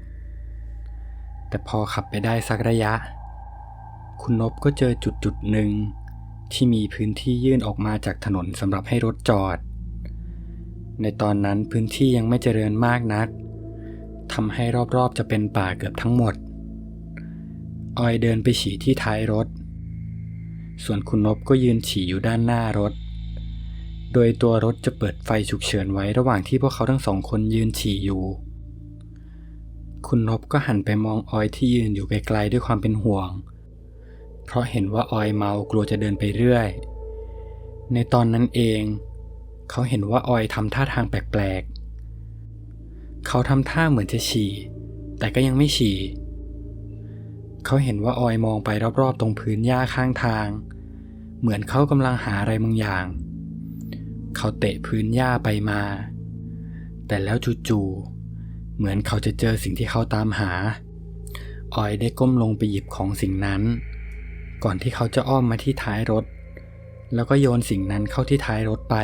แต่พอขับไปได้สักระยะคุณนพก็เจอจุดหนึ่งที่มีพื้นที่ยื่นออกมาจากถนนสำหรับให้รถจอดในตอนนั้นพื้นที่ยังไม่เจริญมากนักทำให้รอบๆจะเป็นป่าเกือบทั้งหมดออยเดินไปฉี่ที่ท้ายรถส่วนคุณนพก็ยืนฉี่อยู่ด้านหน้ารถโดยตัวรถจะเปิดไฟฉุกเฉินไว้ระหว่างที่พวกเขาทั้งสองคนยืนฉี่อยู่คุณนพก็หันไปมองออยที่ยืนอยู่ไกลๆด้วยความเป็นห่วงเพราะเห็นว่าออยเมากลัวจะเดินไปเรื่อยในตอนนั้นเองเขาเห็นว่าออยทำท่าทางแปลกๆเขาทำท่าเหมือนจะฉี่แต่ก็ยังไม่ฉี่เขาเห็นว่าออยมองไปรอบๆตรงพื้นหญ้าข้างทางเหมือนเขากำลังหาอะไรบางอย่างเขาเตะพื้นหญ้าไปมาแต่แล้วจู่ๆเหมือนเขาจะเจอสิ่งที่เขาตามหาออยได้ก้มลงไปหยิบของสิ่งนั้นก่อนที่เขาจะอ้อมมาที่ท้ายรถแล้วก็โยนสิ่งนั้นเข้าที่ท้ายรถไป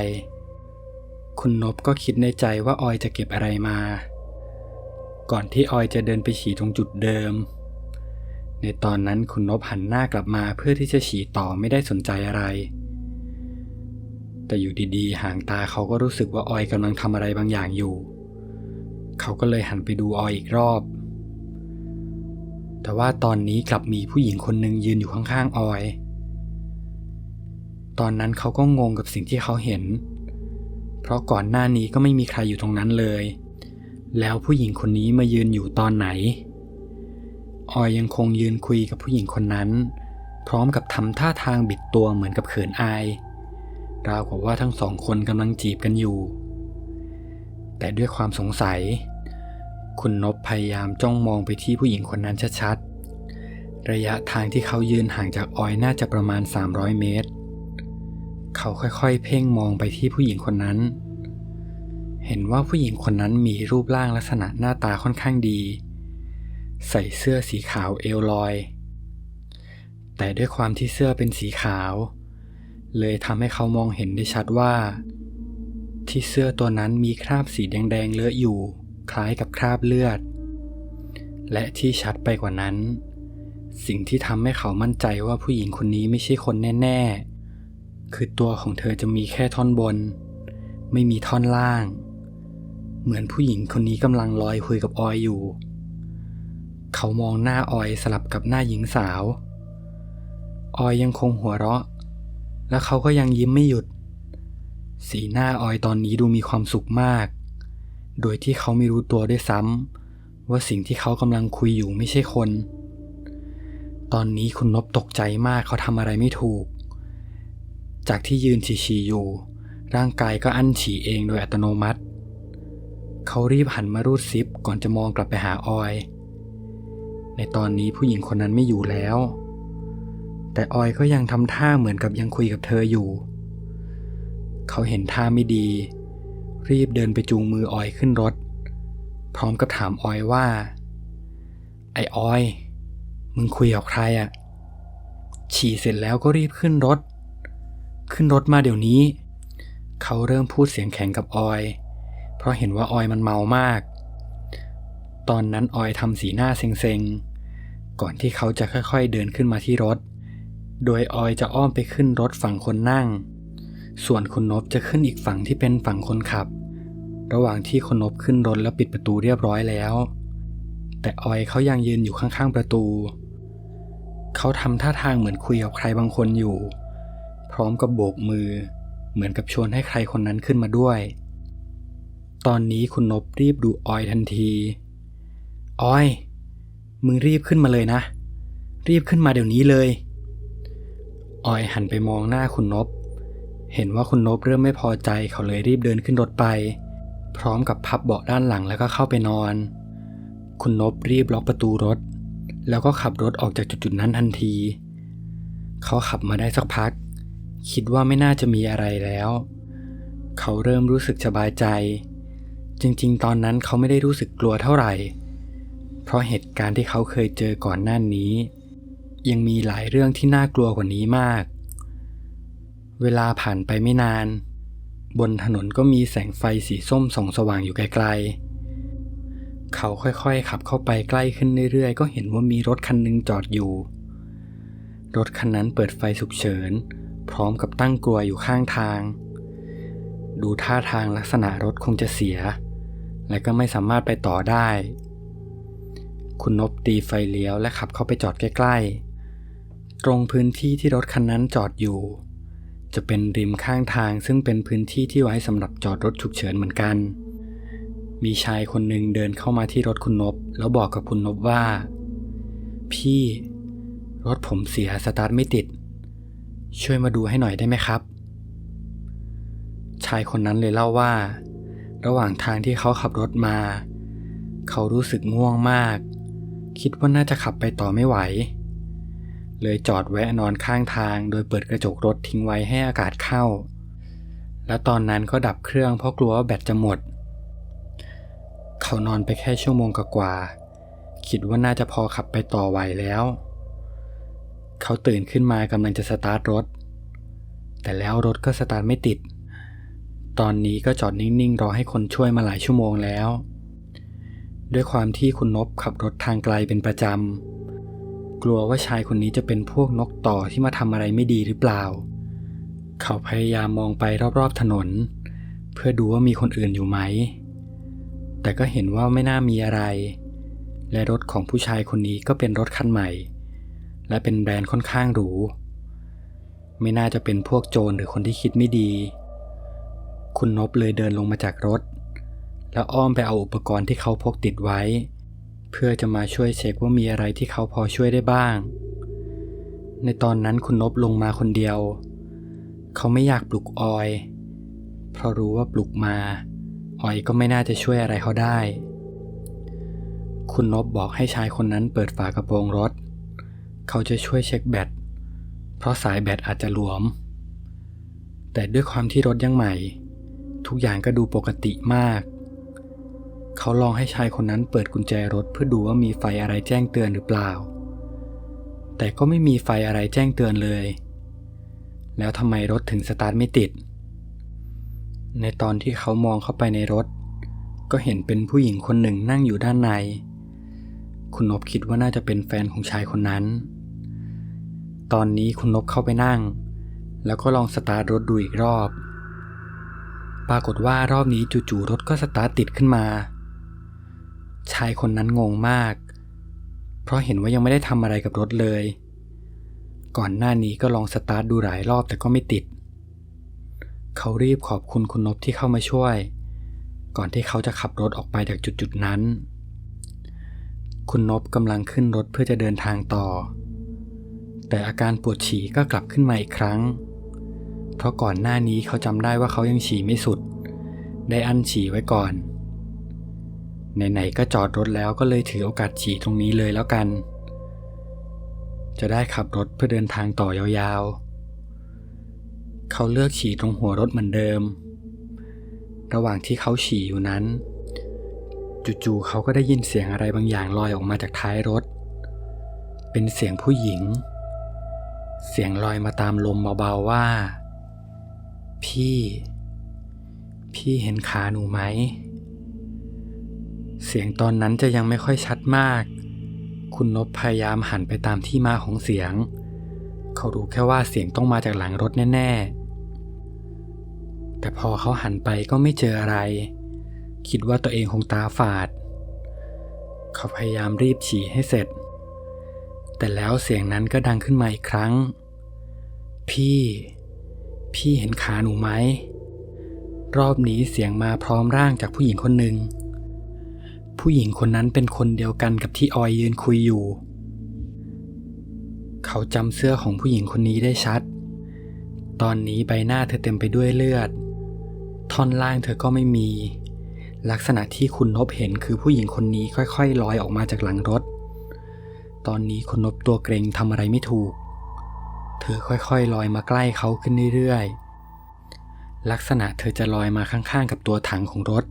คุณนพก็คิดในใจว่าออยจะเก็บอะไรมาก่อนที่ออยจะเดินไปฉี่ตรงจุดเดิมในตอนนั้นคุณนพหันหน้ากลับมาเพื่อที่จะฉี่ต่อไม่ได้สนใจอะไรแต่อยู่ดีๆห่างตาเขาก็รู้สึกว่าออยกำลังทำอะไรบางอย่างอยู่เขาก็เลยหันไปดูออยอีกรอบแต่ว่าตอนนี้กลับมีผู้หญิงคนหนึ่งยืนอยู่ข้างๆออยตอนนั้นเขาก็งงกับสิ่งที่เขาเห็นเพราะก่อนหน้านี้ก็ไม่มีใครอยู่ตรงนั้นเลยแล้วผู้หญิงคนนี้มายืนอยู่ตอนไหนออยยังคงยืนคุยกับผู้หญิงคนนั้นพร้อมกับทำท่าทางบิดตัวเหมือนกับเขินอายราวกับว่าทั้งสองคนกำลังจีบกันอยู่แต่ด้วยความสงสัยคุณนพพยายามจ้องมองไปที่ผู้หญิงคนนั้นชัดๆระยะทางที่เขายืนห่างจากออยน่าจะประมาณ300เมตรเขาค่อยๆเพ่งมองไปที่ผู้หญิงคนนั้นเห็นว่าผู้หญิงคนนั้นมีรูปร่างลักษณะหน้าตาค่อนข้างดีใส่เสื้อสีขาวเอวลอยแต่ด้วยความที่เสื้อเป็นสีขาวเลยทำให้เขามองเห็นได้ชัดว่าที่เสื้อตัวนั้นมีคราบสีแดงๆเลอะอยู่คล้ายกับคราบเลือดและที่ชัดไปกว่านั้นสิ่งที่ทำให้เขามั่นใจว่าผู้หญิงคนนี้ไม่ใช่คนแน่ๆคือตัวของเธอจะมีแค่ท่อนบนไม่มีท่อนล่างเหมือนผู้หญิงคนนี้กำลังลอยคุยกับออยอยู่เขามองหน้าออยสลับกับหน้าหญิงสาวออยยังคงหัวเราะและเขาก็ยังยิ้มไม่หยุดสีหน้าออยตอนนี้ดูมีความสุขมากโดยที่เขาไม่รู้ตัวด้วยซ้ำว่าสิ่งที่เขากำลังคุยอยู่ไม่ใช่คนตอนนี้คุณนพตกใจมากเขาทำอะไรไม่ถูก จากที่ยืนฉี่ๆอยู่ร่างกายก็อั้นฉี่เองโดยอัตโนมัติเขารีบหันมารูดซิปก่อนจะมองกลับไปหาออยในตอนนี้ผู้หญิงคนนั้นไม่อยู่แล้วแต่ออยก็ยังทำท่าเหมือนกับยังคุยกับเธออยู่เขาเห็นท่าไม่ดีรีบเดินไปจูงมือออยขึ้นรถพร้อมกับถามออยว่าไอ้ออยมึงคุยกับใครอ่ะฉี่เสร็จแล้วก็รีบขึ้นรถมาเดี๋ยวนี้เขาเริ่มพูดเสียงแข็งกับออยเพราะเห็นว่าออยมันเมามากตอนนั้นออยทำสีหน้าเซ็งๆก่อนที่เขาจะค่อยๆเดินขึ้นมาที่รถโดยออยจะอ้อมไปขึ้นรถฝั่งคนนั่งส่วนคุณนพจะขึ้นอีกฝั่งที่เป็นฝั่งคนขับระหว่างที่คุณนพขึ้นรถแล้วปิดประตูเรียบร้อยแล้วแต่ออยเขายังยืนอยู่ข้างๆประตูเขาทำท่าทางเหมือนคุยกับใครบางคนอยู่พร้อมกับโบกมือเหมือนกับชวนให้ใครคนนั้นขึ้นมาด้วยตอนนี้คุณนพรีบดูออยทันทีออยมึงรีบขึ้นมาเลยนะรีบขึ้นมาเดี๋ยวนี้เลยออยหันไปมองหน้าคุณนพเห็นว่าคุณนพเริ่มไม่พอใจเขาเลยรีบเดินขึ้นรถไปพร้อมกับพับเบาะด้านหลังแล้วก็เข้าไปนอนคุณนพรีบล็อกประตูรถแล้วก็ขับรถออกจากจุดๆนั้นทันทีเขาขับมาได้สักพักคิดว่าไม่น่าจะมีอะไรแล้วเขาเริ่มรู้สึกสบายใจจริงๆตอนนั้นเขาไม่ได้รู้สึกกลัวเท่าไหร่เพราะเหตุการณ์ที่เขาเคยเจอก่อนหน้านี้ยังมีหลายเรื่องที่น่ากลัวกว่านี้มากเวลาผ่านไปไม่นานบนถนนก็มีแสงไฟสีส้มส่องสว่างอยู่ไกลๆเขาค่อยๆขับเข้าไปใกล้ขึ้นเรื่อยๆก็เห็นว่ามีรถคันหนึ่งจอดอยู่รถคันนั้นเปิดไฟฉุกเฉินพร้อมกับตั้งกลวยอยู่ข้างทางดูท่าทางลักษณะรถคงจะเสียและก็ไม่สามารถไปต่อได้คุณนพตีไฟเลี้ยวและขับเข้าไปจอดใกล้ๆตรงพื้นที่ที่รถคันนั้นจอดอยู่จะเป็นริมข้างทางซึ่งเป็นพื้นที่ที่ไว้สำหรับจอดรถฉุกเฉินเหมือนกันมีชายคนหนึ่งเดินเข้ามาที่รถคุณนพแล้วบอกกับคุณนพว่าพี่รถผมเสียสตาร์ทไม่ติดช่วยมาดูให้หน่อยได้ไหมครับชายคนนั้นเลยเล่าว่าระหว่างทางที่เขาขับรถมาเขารู้สึกง่วงมากคิดว่าน่าจะขับไปต่อไม่ไหวเลยจอดแวะนอนข้างทางโดยเปิดกระจกรถทิ้งไว้ให้อากาศเข้าและตอนนั้นก็ดับเครื่องเพราะกลัวว่าแบตจะหมดเขานอนไปแค่ชั่วโมงกว่าคิดว่าน่าจะพอขับไปต่อไหวแล้วเขาตื่นขึ้นมากำลังจะสตาร์ทรถแต่แล้วรถก็สตาร์ทไม่ติดตอนนี้ก็จอดนิ่งๆรอให้คนช่วยมาหลายชั่วโมงแล้วด้วยความที่คุณนพขับรถทางไกลเป็นประจำกลัวว่าชายคนนี้จะเป็นพวกนกต่อที่มาทำอะไรไม่ดีหรือเปล่าเขาพยายามมองไปรอบๆถนนเพื่อดูว่ามีคนอื่นอยู่ไหมแต่ก็เห็นว่าไม่น่ามีอะไรและรถของผู้ชายคนนี้ก็เป็นรถคันใหม่และเป็นแบรนด์ค่อนข้างหรูไม่น่าจะเป็นพวกโจรหรือคนที่คิดไม่ดีคุณนพเลยเดินลงมาจากรถแล้วอ้อมไปเอาอุปกรณ์ที่เขาพกติดไว้เพื่อจะมาช่วยเช็คว่ามีอะไรที่เขาพอช่วยได้บ้างในตอนนั้นคุณนพลงมาคนเดียวเขาไม่อยากปลุกออยเพราะรู้ว่าปลุกมาออยก็ไม่น่าจะช่วยอะไรเขาได้คุณนพบอกให้ชายคนนั้นเปิดฝากระโปรงรถเขาจะช่วยเช็คแบตเพราะสายแบตอาจจะหลวมแต่ด้วยความที่รถยังใหม่ทุกอย่างก็ดูปกติมากเขาลองให้ชายคนนั้นเปิดกุญแจรถเพื่อดูว่ามีไฟอะไรแจ้งเตือนหรือเปล่าแต่ก็ไม่มีไฟอะไรแจ้งเตือนเลยแล้วทำไมรถถึงสตาร์ทไม่ติดในตอนที่เขามองเข้าไปในรถก็เห็นเป็นผู้หญิงคนหนึ่งนั่งอยู่ด้านในคุณนพคิดว่าน่าจะเป็นแฟนของชายคนนั้นตอนนี้คุณนพเข้าไปนั่งแล้วก็ลองสตาร์ทรถดูอีกรอบปรากฏว่ารอบนี้จู่ๆรถก็สตาร์ทติดขึ้นมาชายคนนั้นงงมากเพราะเห็นว่ายังไม่ได้ทำอะไรกับรถเลยก่อนหน้านี้ก็ลองสตาร์ทดูหลายรอบแต่ก็ไม่ติดเขารีบขอบคุณคุณนพที่เข้ามาช่วยก่อนที่เขาจะขับรถออกไปจากจุดๆนั้นคุณนพกำลังขึ้นรถเพื่อจะเดินทางต่อแต่อาการปวดฉี่ก็กลับขึ้นมาอีกครั้ง เพราะก่อนหน้านี้เขาจำได้ว่าเขายังฉี่ไม่สุดได้อั้นฉี่ไว้ก่อนไหนๆก็จอดรถแล้วก็เลยถือโอกาสฉี่ตรงนี้เลยแล้วกันจะได้ขับรถเพื่อเดินทางต่อยาวๆเขาเลือกฉี่ตรงหัวรถเหมือนเดิมระหว่างที่เขาฉี่อยู่นั้นจู่ๆเขาก็ได้ยินเสียงอะไรบางอย่างลอยออกมาจากท้ายรถเป็นเสียงผู้หญิงเสียงลอยมาตามลมเบาๆว่าพี่เห็นขาหนูไหมเสียงตอนนั้นจะยังไม่ค่อยชัดมากคุณนพพยายามหันไปตามที่มาของเสียงเขารู้แค่ว่าเสียงต้องมาจากหลังรถแน่ๆแต่พอเขาหันไปก็ไม่เจออะไรคิดว่าตัวเองคงตาฝาดเขาพยายามรีบฉี่ให้เสร็จแต่แล้วเสียงนั้นก็ดังขึ้นมาอีกครั้งพี่เห็นขาหนูไหมรอบนี้เสียงมาพร้อมร่างจากผู้หญิงคนหนึ่งผู้หญิงคนนั้นเป็นคนเดียวกันกับที่ออยยืนคุยอยู่เขาจำเสื้อของผู้หญิงคนนี้ได้ชัดตอนนี้ใบหน้าเธอเต็มไปด้วยเลือดท่อนล่างเธอก็ไม่มีลักษณะที่คุณนพเห็นคือผู้หญิงคนนี้ค่อยๆลอยออกมาจากหลังรถตอนนี้คุณนพตัวเกรงทำอะไรไม่ถูกเธอค่อยๆลอยมาใกล้เขาขึ้นเรื่อยๆลักษณะเธอจะลอยมาข้างๆกับตัวถังของรถ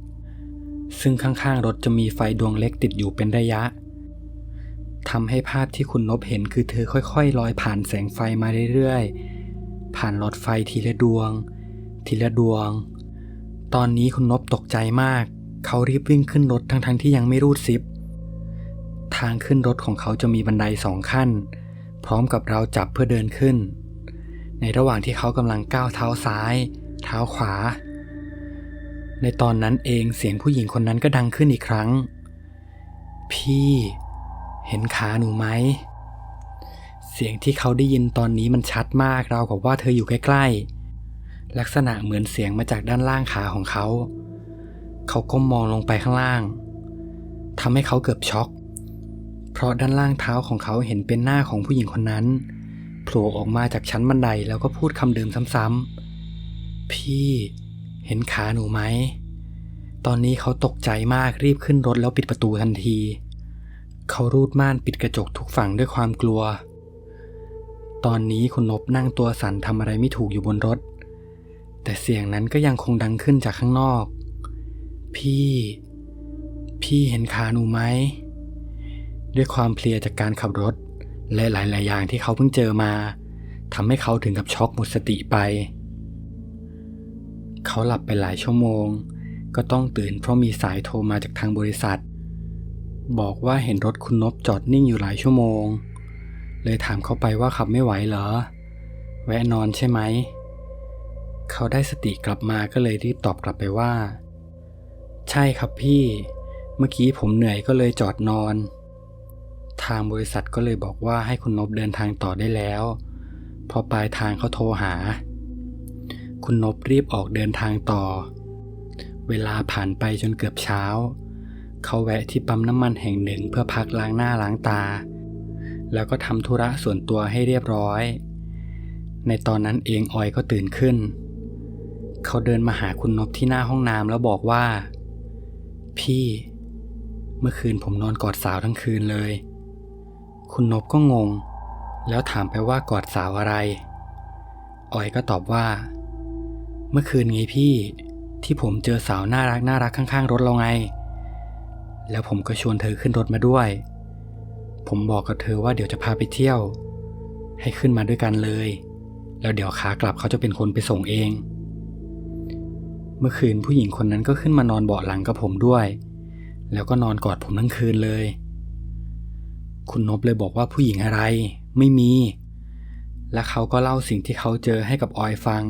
ซึ่งข้างๆรถจะมีไฟดวงเล็กติดอยู่เป็นระยะทำให้ภาพที่คุณนพเห็นคือเธอค่อยๆลอยผ่านแสงไฟมาเรื่อยๆผ่านหลอดไฟทีละดวงทีละดวงตอนนี้คุณนพตกใจมากเขารีบวิ่งขึ้นรถทั้งๆที่ยังไม่รูดซิปทางขึ้นรถของเขาจะมีบันได2 ขั้นพร้อมกับราวจับเพื่อเดินขึ้นในระหว่างที่เขากำลังก้าวเท้าซ้ายเท้าขวาในตอนนั้นเองเสียงผู้หญิงคนนั้นก็ดังขึ้นอีกครั้งพี่เห็นขาหนูไหมเสียงที่เขาได้ยินตอนนี้มันชัดมากราวกับว่าเธออยู่ใกล้ๆลักษณะเหมือนเสียงมาจากด้านล่างขาของเขาก้มมองลงไปข้างล่างทำให้เขาเกือบช็อกเพราะด้านล่างเท้าของเขาเห็นเป็นหน้าของผู้หญิงคนนั้นโผล่ออกมาจากชั้นบันไดแล้วก็พูดคำเดิมซ้ำๆพี่เห็นขาหนูไหมตอนนี้เขาตกใจมากรีบขึ้นรถแล้วปิดประตูทันทีเขารูดม่านปิดกระจกทุกฝั่งด้วยความกลัวตอนนี้คุณนพนั่งตัวสั่นทำอะไรไม่ถูกอยู่บนรถแต่เสียงนั้นก็ยังคงดังขึ้นจากข้างนอกพี่เห็นขาหนูไหมด้วยความเพลียจากการขับรถและหลายๆอย่างที่เขาเพิ่งเจอมาทำให้เขาถึงกับช็อกหมดสติไปเขาหลับไปหลายชั่วโมงก็ต้องตื่นเพราะมีสายโทรมาจากทางบริษัทบอกว่าเห็นรถคุณนพจอดนิ่งอยู่หลายชั่วโมงเลยถามเขาไปว่าขับไม่ไหวเหรอแวะนอนใช่ไหมเขาได้สติกลับมาก็เลยรีบตอบกลับไปว่าใช่ครับพี่เมื่อกี้ผมเหนื่อยก็เลยจอดนอนทางบริษัทก็เลยบอกว่าให้คุณนพเดินทางต่อได้แล้วพอปลายทางเขาโทรหาคุณนพรีบออกเดินทางต่อเวลาผ่านไปจนเกือบเช้าเขาแวะที่ปั๊มน้ำมันแห่งหนึ่งเพื่อพักล้างหน้าล้างตาแล้วก็ทำธุระส่วนตัวให้เรียบร้อยในตอนนั้นเองออยก็ตื่นขึ้นเขาเดินมาหาคุณนพที่หน้าห้องน้ำแล้วบอกว่าพี่เมื่อคืนผมนอนกอดสาวทั้งคืนเลยคุณนพก็งงแล้วถามไปว่ากอดสาวอะไรออยก็ตอบว่าเมื่อคืนไงพี่ที่ผมเจอสาวน่ารักข้างๆรถเราไงแล้วผมก็ชวนเธอขึ้นรถมาด้วยผมบอกกับเธอว่าเดี๋ยวจะพาไปเที่ยวให้ขึ้นมาด้วยกันเลยแล้วเดี๋ยวขากลับเขาจะเป็นคนไปส่งเองเมื่อคืนผู้หญิงคนนั้นก็ขึ้นมานอนเบาะหลังกับผมด้วยแล้วก็นอนกอดผมทั้งคืนเลยคุณนพเลยบอกว่าผู้หญิงอะไรไม่มีและเขาก็เล่าสิ่งที่เขาเจอให้กับออยฟัง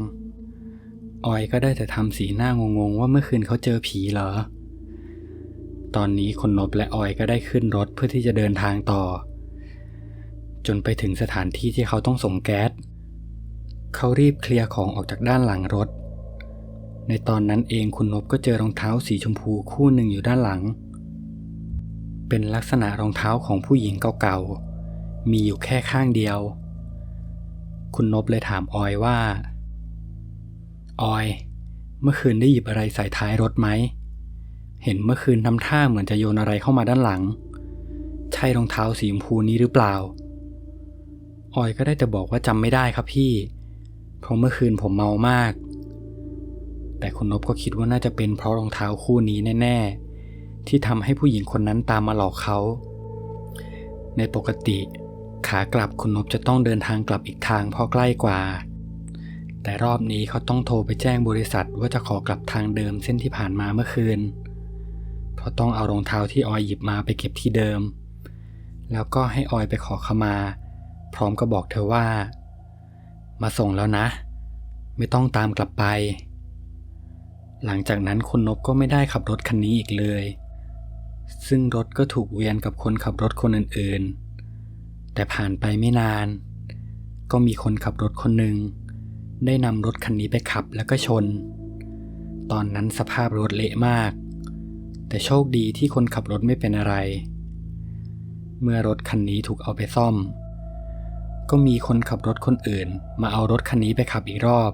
ออยก็ได้แต่ทำสีหน้างงๆว่าเมื่อคืนเขาเจอผีเหรอตอนนี้คุณนพและออยก็ได้ขึ้นรถเพื่อที่จะเดินทางต่อจนไปถึงสถานที่ที่เขาต้องส่งแก๊สเขารีบเคลียร์ของออกจากด้านหลังรถในตอนนั้นเองคุณนพก็เจอรองเท้าสีชมพูคู่หนึ่งอยู่ด้านหลังเป็นลักษณะรองเท้าของผู้หญิงเก่าๆมีอยู่แค่ข้างเดียวคุณนพเลยถามออยว่า ออยเมื่อคืนได้หยิบอะไรใส่ท้ายรถไหมเห็นเมื่อคืนทำท่าเหมือนจะโยนอะไรเข้ามาด้านหลังใช่รองเท้าสีชมพูนี้หรือเปล่าออยก็ได้แต่บอกว่าจำไม่ได้ครับพี่เพราะเมื่อคืนผมเมามากแต่คุณนพก็คิดว่าน่าจะเป็นเพราะรองเท้าคู่นี้แน่ๆที่ทำให้ผู้หญิงคนนั้นตามมาหลอกเขาในปกติขากลับคุณนพจะต้องเดินทางกลับอีกทางเพราะใกล้กว่าแต่รอบนี้เขาต้องโทรไปแจ้งบริษัทว่าจะขอกลับทางเดิมเส้นที่ผ่านมาเมื่อคืนเพราะต้องเอารองเท้าที่ออยหยิบมาไปเก็บที่เดิมแล้วก็ให้ออยไปขอขมาพร้อมกับบอกเธอว่ามาส่งแล้วนะไม่ต้องตามกลับไปหลังจากนั้นคุณนพก็ไม่ได้ขับรถคันนี้อีกเลยซึ่งรถก็ถูกเวียนกับคนขับรถคนอื่นๆแต่ผ่านไปไม่นานก็มีคนขับรถคนหนึ่งได้นำรถคันนี้ไปขับแล้วก็ชนตอนนั้นสภาพรถเละมากแต่โชคดีที่คนขับรถไม่เป็นอะไรเมื่อรถคันนี้ถูกเอาไปซ่อมก็มีคนขับรถคนอื่นมาเอารถคันนี้ไปขับอีกรอบ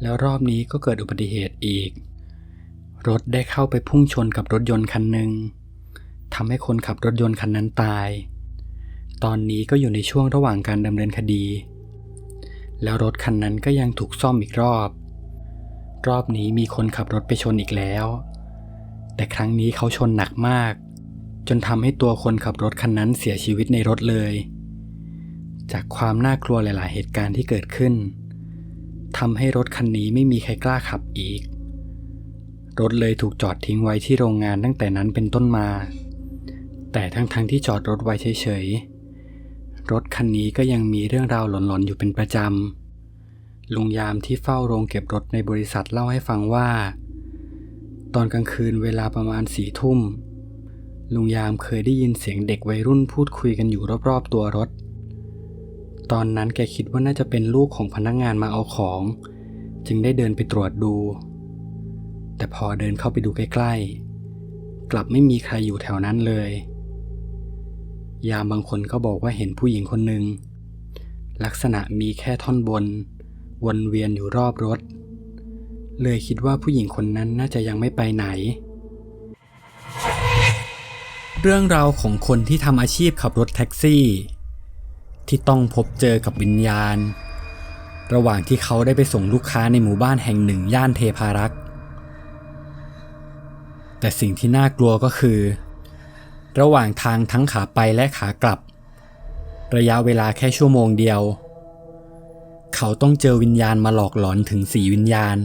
แล้วรอบนี้ก็เกิดอุบัติเหตุอีกรถได้เข้าไปพุ่งชนกับรถยนต์คันหนึ่งทำให้คนขับรถยนต์คันนั้นตายตอนนี้ก็อยู่ในช่วงระหว่างการดำเนินคดีแล้วรถคันนั้นก็ยังถูกซ่อมอีกรอบนี้มีคนขับรถไปชนอีกแล้วแต่ครั้งนี้เขาชนหนักมากจนทำให้ตัวคนขับรถคันนั้นเสียชีวิตในรถเลยจากความน่ากลัวหลายๆเหตุการณ์ที่เกิดขึ้นทำให้รถคันนี้ไม่มีใครกล้าขับอีกรถเลยถูกจอดทิ้งไว้ที่โรงงานตั้งแต่นั้นเป็นต้นมาแต่ทั้งที่จอดรถไว้เฉยๆรถคันนี้ก็ยังมีเรื่องราวหลอนๆอยู่เป็นประจำลุงยามที่เฝ้าโรงเก็บรถในบริษัทเล่าให้ฟังว่าตอนกลางคืนเวลาประมาณ4 ทุ่มลุงยามเคยได้ยินเสียงเด็กวัยรุ่นพูดคุยกันอยู่รอบๆตัวรถตอนนั้นแกคิดว่าน่าจะเป็นลูกของพนักงานมาเอาของจึงได้เดินไปตรวจดูแต่พอเดินเข้าไปดูใกล้ๆกลับไม่มีใครอยู่แถวนั้นเลยยามบางคนก็บอกว่าเห็นผู้หญิงคนหนึ่งลักษณะมีแค่ท่อนบนวนเวียนอยู่รอบรถเลยคิดว่าผู้หญิงคนนั้นน่าจะยังไม่ไปไหนเรื่องราวของคนที่ทำอาชีพขับรถแท็กซี่ที่ต้องพบเจอกับวิญญาณระหว่างที่เขาได้ไปส่งลูกค้าในหมู่บ้านแห่งหนึ่งย่านเทพารักษ์แต่สิ่งที่น่ากลัวก็คือระหว่างทางทั้งขาไปและขากลับระยะเวลาแค่ชั่วโมงเดียวเขาต้องเจอวิญญาณมาหลอกหลอนถึง4 วิญญาณ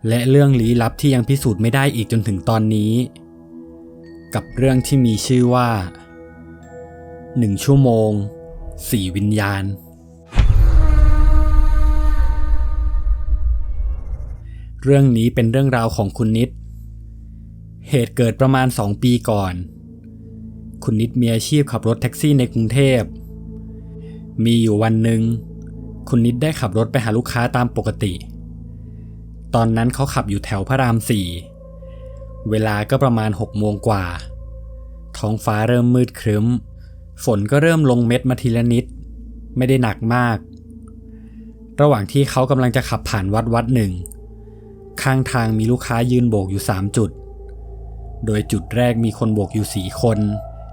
และเรื่องลี้ลับที่ยังพิสูจน์ไม่ได้อีกจนถึงตอนนี้กับเรื่องที่มีชื่อว่า1 ชั่วโมง 4 วิญญาณเรื่องนี้เป็นเรื่องราวของคุณนิดเหตุเกิดประมาณ2 ปีก่อนคุณนิดมีอาชีพขับรถแท็กซี่ในกรุงเทพมีอยู่วันหนึ่งคุณนิดได้ขับรถไปหาลูกค้าตามปกติตอนนั้นเขาขับอยู่แถวพระราม4เวลาก็ประมาณ6 โมงกว่าท้องฟ้าเริ่มมืดครึ้มฝนก็เริ่มลงเม็ดมาทีละนิดไม่ได้หนักมากระหว่างที่เขากำลังจะขับผ่านวัดหนึ่งข้างทางมีลูกค้ายืนโบกอยู่3 จุดโดยจุดแรกมีคนโบกอยู่4 คน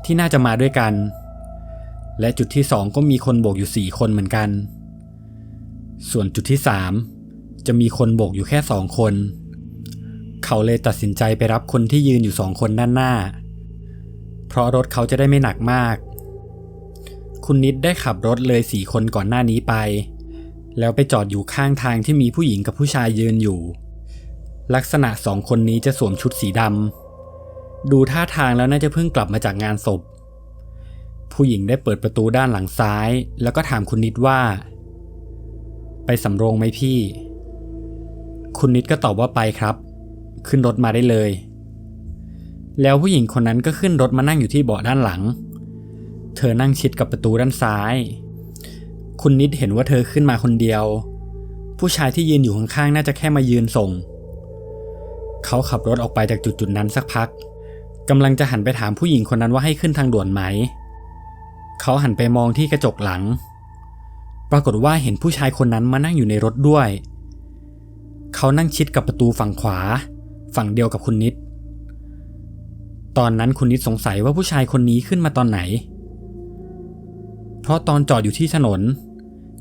ที่น่าจะมาด้วยกันและจุดที่2ก็มีคนโบกอยู่4 คนเหมือนกันส่วนจุดที่3จะมีคนโบกอยู่แค่2 คนเขาเลยตัดสินใจไปรับคนที่ยืนอยู่2 คนด้านหน้าเพราะรถเขาจะได้ไม่หนักมากคุณนิดได้ขับรถเลย4 คนก่อนหน้านี้ไปแล้วไปจอดอยู่ข้างทางที่มีผู้หญิงกับผู้ชายยืนอยู่ลักษณะ2 คนนี้จะสวมชุดสีดำดูท่าทางแล้วน่าจะเพิ่งกลับมาจากงานศพผู้หญิงได้เปิดประตูด้านหลังซ้ายแล้วก็ถามคุณนิดว่าไปสำโรงไหมพี่คุณนิดก็ตอบว่าไปครับขึ้นรถมาได้เลยแล้วผู้หญิงคนนั้นก็ขึ้นรถมานั่งอยู่ที่เบาะด้านหลังเธอนั่งชิดกับประตูด้านซ้ายคุณนิดเห็นว่าเธอขึ้นมาคนเดียวผู้ชายที่ยืนอยู่ข้างๆน่าจะแค่มายืนส่งเขาขับรถออกไปจากจุดนั้นสักพักกำลังจะหันไปถามผู้หญิงคนนั้นว่าให้ขึ้นทางด่วนไหมเขาหันไปมองที่กระจกหลังปรากฏว่าเห็นผู้ชายคนนั้นมานั่งอยู่ในรถด้วย เขานั่งชิดกับประตูฝั่งขวาฝั่งเดียวกับคุณนิดตอนนั้นคุณนิดสงสัยว่าผู้ชายคนนี้ขึ้นมาตอนไหนเพราะตอนจอดอยู่ที่ถนน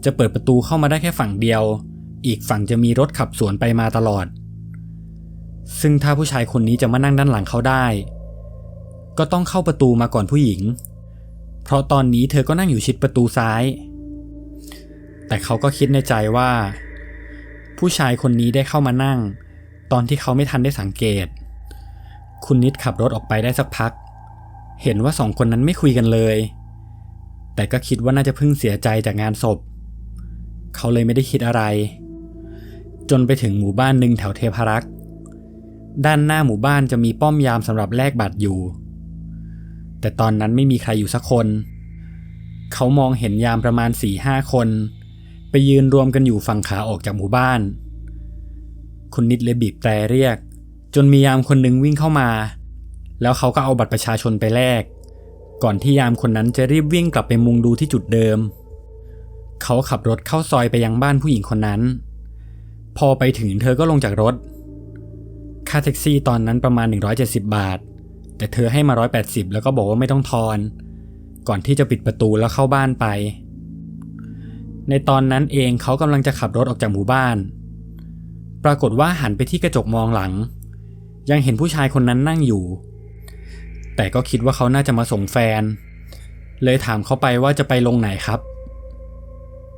จะเปิดประตูเข้ามาได้แค่ฝั่งเดียวอีกฝั่งจะมีรถขับสวนไปมาตลอดซึ่งถ้าผู้ชายคนนี้จะมานั่งด้านหลังเขาได้ก็ต้องเข้าประตูมาก่อนผู้หญิงเพราะตอนนี้เธอก็นั่งอยู่ชิดประตูซ้ายแต่เขาก็คิดในใจว่าผู้ชายคนนี้ได้เข้ามานั่งตอนที่เขาไม่ทันได้สังเกตคุณนิดขับรถออกไปได้สักพักเห็นว่าสองคนนั้นไม่คุยกันเลยแต่ก็คิดว่าน่าจะเพิ่งเสียใจจากงานศพเขาเลยไม่ได้คิดอะไรจนไปถึงหมู่บ้านหนึ่งแถวเทพารักษ์ด้านหน้าหมู่บ้านจะมีป้อมยามสำหรับแลกบัตรอยู่แต่ตอนนั้นไม่มีใครอยู่สักคนเขามองเห็นยามประมาณ 4-5 คนไปยืนรวมกันอยู่ฝั่งขาออกจากหมู่บ้านคุณนิดเลยบีบแตรเรียกจนมียามคนหนึ่งวิ่งเข้ามาแล้วเขาก็เอาบัตรประชาชนไปแลกก่อนที่ยามคนนั้นจะรีบวิ่งกลับไปมุงดูที่จุดเดิมเขาขับรถเข้าซอยไปยังบ้านผู้หญิงคนนั้นพอไปถึงเธอก็ลงจากรถค่าแท็กซี่ตอนนั้นประมาณ170 บาทแต่เธอให้มา180แล้วก็บอกว่าไม่ต้องทอนก่อนที่จะปิดประตูแล้วเข้าบ้านไปในตอนนั้นเองเขากำลังจะขับรถออกจากหมู่บ้านปรากฏว่าหันไปที่กระจกมองหลังยังเห็นผู้ชายคนนั้นนั่งอยู่แต่ก็คิดว่าเขาน่าจะมาส่งแฟนเลยถามเขาไปว่าจะไปลงไหนครับ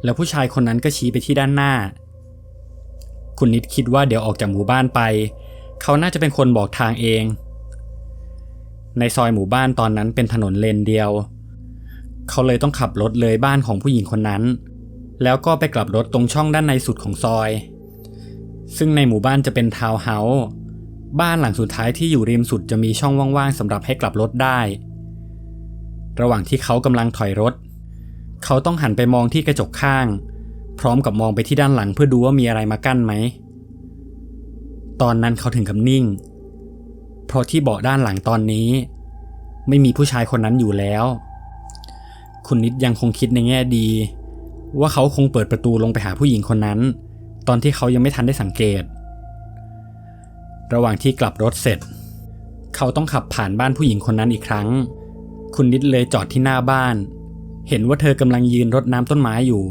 แล้วผู้ชายคนนั้นก็ชี้ไปที่ด้านหน้าคุณนิดคิดว่าเดี๋ยวออกจากหมู่บ้านไปเขาน่าจะเป็นคนบอกทางเองในซอยหมู่บ้านตอนนั้นเป็นถนนเลนเดียวเขาเลยต้องขับรถเลยบ้านของผู้หญิงคนนั้นแล้วก็ไปกลับรถตรงช่องด้านในสุดของซอยซึ่งในหมู่บ้านจะเป็นทาวน์เฮาส์บ้านหลังสุดท้ายที่อยู่ริมสุดจะมีช่องว่างๆสำหรับให้กลับรถได้ระหว่างที่เขากำลังถอยรถเขาต้องหันไปมองที่กระจกข้างพร้อมกับมองไปที่ด้านหลังเพื่อดูว่ามีอะไรมากั้นไหมตอนนั้นเขาถึงกับนิ่งเพราะที่เบาะด้านหลังตอนนี้ไม่มีผู้ชายคนนั้นอยู่แล้วคุณนิดยังคงคิดในแง่ดีว่าเขาคงเปิดประตูลงไปหาผู้หญิงคนนั้นตอนที่เขายังไม่ทันได้สังเกตระหว่างที่กลับรถเสร็จเขาต้องขับผ่านบ้านผู้หญิงคนนั้นอีกครั้งคุณนิดเลยจอดที่หน้าบ้านเห็นว่าเธอกำลังยืนรดน้ำต้นไม้อยู่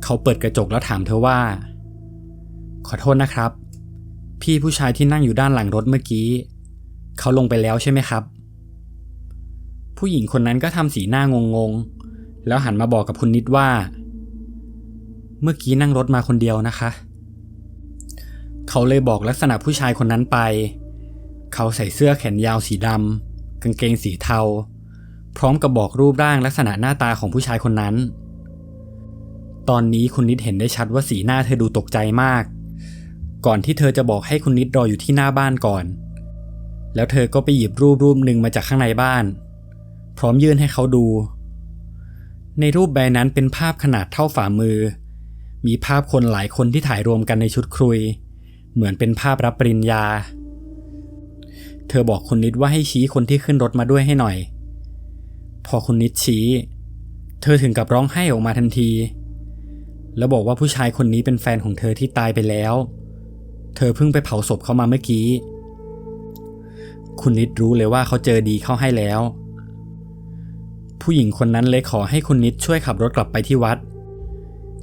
เขาเปิดกระจกแล้วถามเธอว่าขอโทษนะครับพี่ผู้ชายที่นั่งอยู่ด้านหลังรถเมื่อกี้เขาลงไปแล้วใช่ไหมครับผู้หญิงคนนั้นก็ทำสีหน้างงๆแล้วหันมาบอกกับคุณนิดว่าเมื่อกี้นั่งรถมาคนเดียวนะคะเขาเลยบอกลักษณะผู้ชายคนนั้นไปเขาใส่เสื้อแขนยาวสีดำกางเกงสีเทาพร้อมกับบอกรูปร่างลักษณะหน้าตาของผู้ชายคนนั้นตอนนี้คุณนิดเห็นได้ชัดว่าสีหน้าเธอดูตกใจมากก่อนที่เธอจะบอกให้คุณนิดรออยู่ที่หน้าบ้านก่อนแล้วเธอก็ไปหยิบรูปหนึ่งมาจากข้างในบ้านพร้อมยื่นให้เขาดูในรูปใบนั้นเป็นภาพขนาดเท่าฝ่ามือมีภาพคนหลายคนที่ถ่ายรวมกันในชุดครุยเหมือนเป็นภาพรับปริญญาเธอบอกคุณนิดว่าให้ชี้คนที่ขึ้นรถมาด้วยให้หน่อยพอคุณนิดชี้เธอถึงกับร้องไห้ออกมาทันทีแล้วบอกว่าผู้ชายคนนี้เป็นแฟนของเธอที่ตายไปแล้วเธอเพิ่งไปเผาศพเขามาเมื่อกี้คุณนิดรู้เลยว่าเขาเจอดีเข้าให้แล้วผู้หญิงคนนั้นเลยขอให้คุณนิดช่วยขับรถกลับไปที่วัด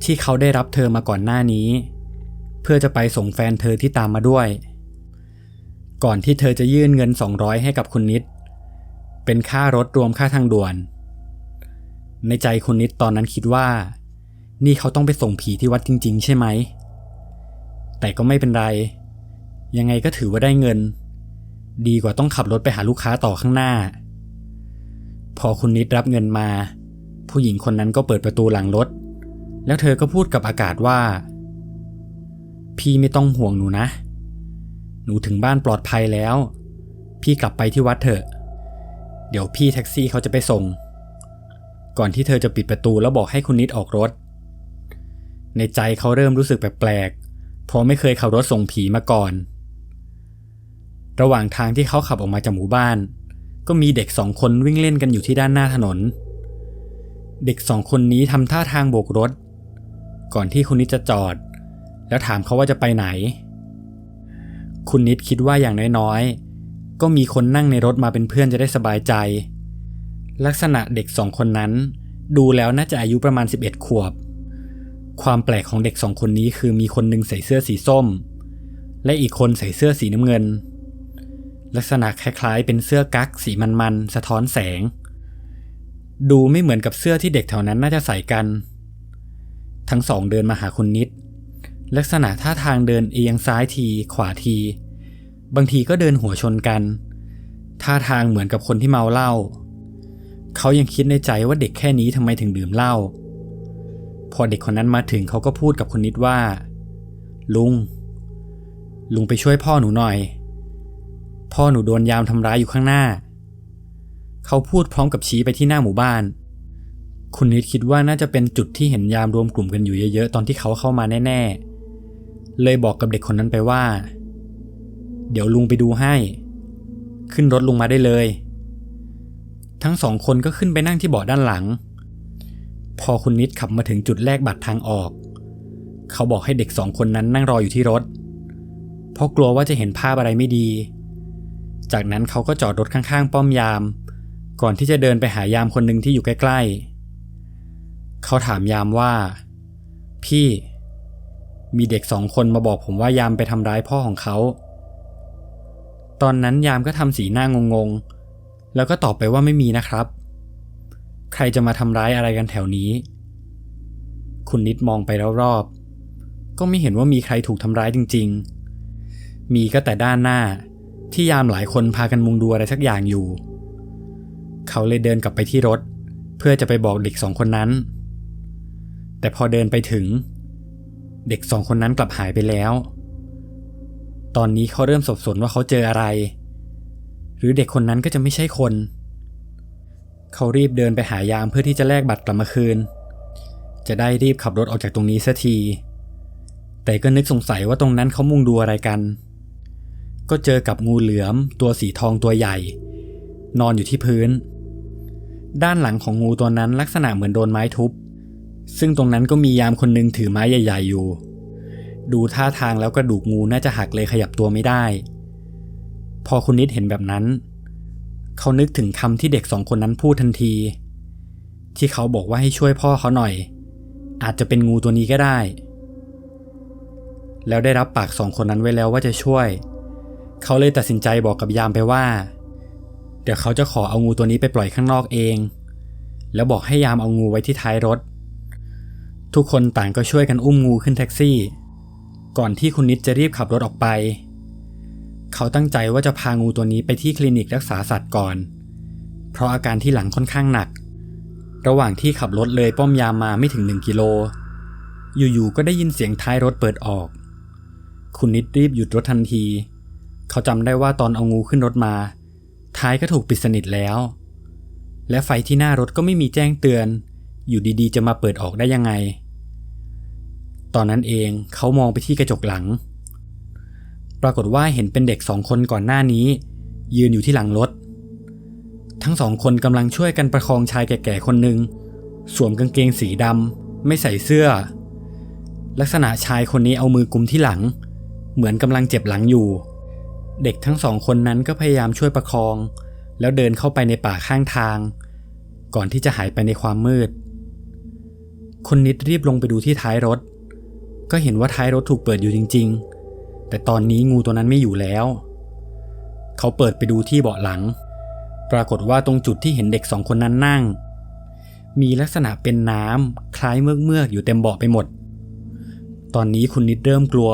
ที่เขาได้รับเธอมาก่อนหน้านี้เพื่อจะไปส่งแฟนเธอที่ตามมาด้วยก่อนที่เธอจะยื่นเงิน200ให้กับคุณนิดเป็นค่ารถรวมค่าทางด่วนในใจคุณนิดตอนนั้นคิดว่านี่เขาต้องไปส่งผีที่วัดจริงๆใช่ไหมแต่ก็ไม่เป็นไรยังไงก็ถือว่าได้เงินดีกว่าต้องขับรถไปหาลูกค้าต่อข้างหน้าพอคุณนิดรับเงินมาผู้หญิงคนนั้นก็เปิดประตูหลังรถแล้วเธอก็พูดกับอากาศว่าพี่ไม่ต้องห่วงหนูนะหนูถึงบ้านปลอดภัยแล้วพี่กลับไปที่วัดเถอะเดี๋ยวพี่แท็กซี่เขาจะไปส่งก่อนที่เธอจะปิดประตูแล้วบอกให้คุณนิดออกรถในใจเขาเริ่มรู้สึกแปลกๆเพราะไม่เคยขับรถส่งผีมาก่อนระหว่างทางที่เขาขับออกมาจากหมู่บ้านก็มีเด็ก2 คนวิ่งเล่นกันอยู่ที่ด้านหน้าถนนเด็ก2 คนนี้ทำท่าทางโบกรถก่อนที่คุณนิดจะจอด แล้วถามเขาว่าจะไปไหนคุณนิดคิดว่าอย่างน้อยๆก็มีคนนั่งในรถมาเป็นเพื่อนจะได้สบายใจลักษณะเด็ก2 คนนั้นดูแล้วน่าจะอายุประมาณ11 ขวบความแปลกของเด็ก2 คนนี้คือมีคนหนึ่งใส่เสื้อสีส้มและอีกคนใส่เสื้อสีน้ำเงินลักษณะคล้ายๆเป็นเสื้อกั๊กสีมันๆสะท้อนแสงดูไม่เหมือนกับเสื้อที่เด็กแถวนั้นน่าจะใส่กันทั้งสองเดินมาหาคุณนิดลักษณะท่าทางเดินเอียงซ้ายทีขวาทีบางทีก็เดินหัวชนกันท่าทางเหมือนกับคนที่เมาเหล้าเขายังคิดในใจว่าเด็กแค่นี้ทำไมถึงดื่มเหล้าพอเด็กคนนั้นมาถึงเขาก็พูดกับคุณนิดว่าลุงไปช่วยพ่อหนูหน่อยพ่อหนูโดนยามทำร้ายอยู่ข้างหน้าเขาพูดพร้อมกับชี้ไปที่หน้าหมู่บ้านคุณนิดคิดว่าน่าจะเป็นจุดที่เห็นยามรวมกลุ่มกันอยู่เยอะๆตอนที่เขาเข้ามาแน่ๆเลยบอกกับเด็กคนนั้นไปว่าเดี๋ยวลุงไปดูให้ขึ้นรถลุงมาได้เลยทั้ง2 คนก็ขึ้นไปนั่งที่เบาะด้านหลังพอคุณนิดขับมาถึงจุดแลกบัตรทางออกเขาบอกให้เด็ก2 คนนั้นนั่งรออยู่ที่รถเพราะกลัวว่าจะเห็นภาพอะไรไม่ดีจากนั้นเขาก็จอดรถข้างๆป้อมยามก่อนที่จะเดินไปหายามคนหนึ่งที่อยู่ใกล้ๆเขาถามยามว่าพี่มีเด็ก2 คนมาบอกผมว่ายามไปทำร้ายพ่อของเขาตอนนั้นยามก็ทำสีหน้างงๆแล้วก็ตอบไปว่าไม่มีนะครับใครจะมาทำร้ายอะไรกันแถวนี้คุณนิดมองไปรอบๆก็ไม่เห็นว่ามีใครถูกทำร้ายจริงๆมีก็แต่ด้านหน้าที่ยามหลายคนพากันมุงดูอะไรสักอย่างอยู่เขาเลยเดินกลับไปที่รถเพื่อจะไปบอกเด็ก2 คนนั้นแต่พอเดินไปถึงเด็ก2 คนนั้นกลับหายไปแล้วตอนนี้เขาเริ่มสับสนว่าเขาเจออะไรหรือเด็กคนนั้นก็จะไม่ใช่คนเขารีบเดินไปหายามเพื่อที่จะแลกบัตรกลับมาคืนจะได้รีบขับรถออกจากตรงนี้สักทีแต่ก็นึกสงสัยว่าตรงนั้นเขามุงดูอะไรกันก็เจอกับงูเหลือมตัวสีทองตัวใหญ่นอนอยู่ที่พื้นด้านหลังของงูตัวนั้นลักษณะเหมือนโดนไม้ทุบซึ่งตรงนั้นก็มียามคนนึงถือไม้ใหญ่ๆอยู่ดูท่าทางแล้วกระดูกงูน่าจะหักเลยขยับตัวไม่ได้พอคุณนิดเห็นแบบนั้นเขานึกถึงคำที่เด็ก2 คนนั้นพูดทันทีที่เขาบอกว่าให้ช่วยพ่อเขาหน่อยอาจจะเป็นงูตัวนี้ก็ได้แล้วได้รับปาก2 คนนั้นไว้แล้วว่าจะช่วยเขาเลยตัดสินใจบอกกับยามไปว่าเดี๋ยวเขาจะขอเอางูตัวนี้ไปปล่อยข้างนอกเองแล้วบอกให้ยามเอางูไว้ที่ท้ายรถทุกคนต่างก็ช่วยกันอุ้มงูขึ้นแท็กซี่ก่อนที่คุณนิดจะรีบขับรถออกไปเขาตั้งใจว่าจะพางูตัวนี้ไปที่คลินิกรักษาสัตว์ก่อนเพราะอาการที่หลังค่อนข้างหนักระหว่างที่ขับรถเลยป้อมยามมาไม่ถึง1 กิโลอยู่ๆก็ได้ยินเสียงท้ายรถเปิดออกคุณนิดรีบหยุดรถทันทีเขาจำได้ว่าตอนเอางูขึ้นรถมาท้ายก็ถูกปิดสนิทแล้วและไฟที่หน้ารถก็ไม่มีแจ้งเตือนอยู่ดีๆจะมาเปิดออกได้ยังไงตอนนั้นเองเขามองไปที่กระจกหลังปรากฏว่าเห็นเป็นเด็ก2 คนก่อนหน้านี้ยืนอยู่ที่หลังรถทั้ง2 คนกำลังช่วยกันประคองชายแก่ๆคนหนึ่งสวมกางเกงสีดำไม่ใส่เสื้อลักษณะชายคนนี้เอามือกุมที่หลังเหมือนกำลังเจ็บหลังอยู่เด็กทั้ง2 คนนั้นก็พยายามช่วยประคองแล้วเดินเข้าไปในป่าข้างทางก่อนที่จะหายไปในความมืดคุณนิดรีบลงไปดูที่ท้ายรถก็เห็นว่าท้ายรถถูกเปิดอยู่จริงๆแต่ตอนนี้งูตัวนั้นไม่อยู่แล้วเขาเปิดไปดูที่เบาะหลังปรากฏว่าตรงจุดที่เห็นเด็ก2 คนนั้นนั่งมีลักษณะเป็นน้ำคล้ายเมือกๆอยู่เต็มเบาะไปหมดตอนนี้คุณนิดเริ่มกลัว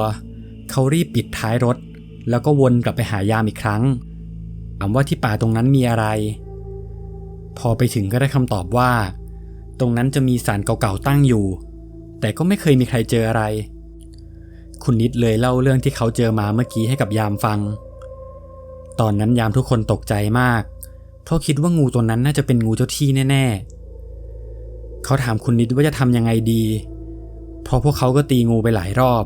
เขารีบปิดท้ายรถแล้วก็วนกลับไปหายามอีกครั้งถามว่าที่ป่าตรงนั้นมีอะไรพอไปถึงก็ได้คำตอบว่าตรงนั้นจะมีศาลเก่าๆตั้งอยู่แต่ก็ไม่เคยมีใครเจออะไรคุณนิดเลยเล่าเรื่องที่เขาเจอมาเมื่อกี้ให้กับยามฟังตอนนั้นยามทุกคนตกใจมากเพราะคิดว่างูตัวนั้นน่าจะเป็นงูเจ้าที่แน่ๆเขาถามคุณนิดว่าจะทำยังไงดีเพราะพวกเขาก็ตีงูไปหลายรอบ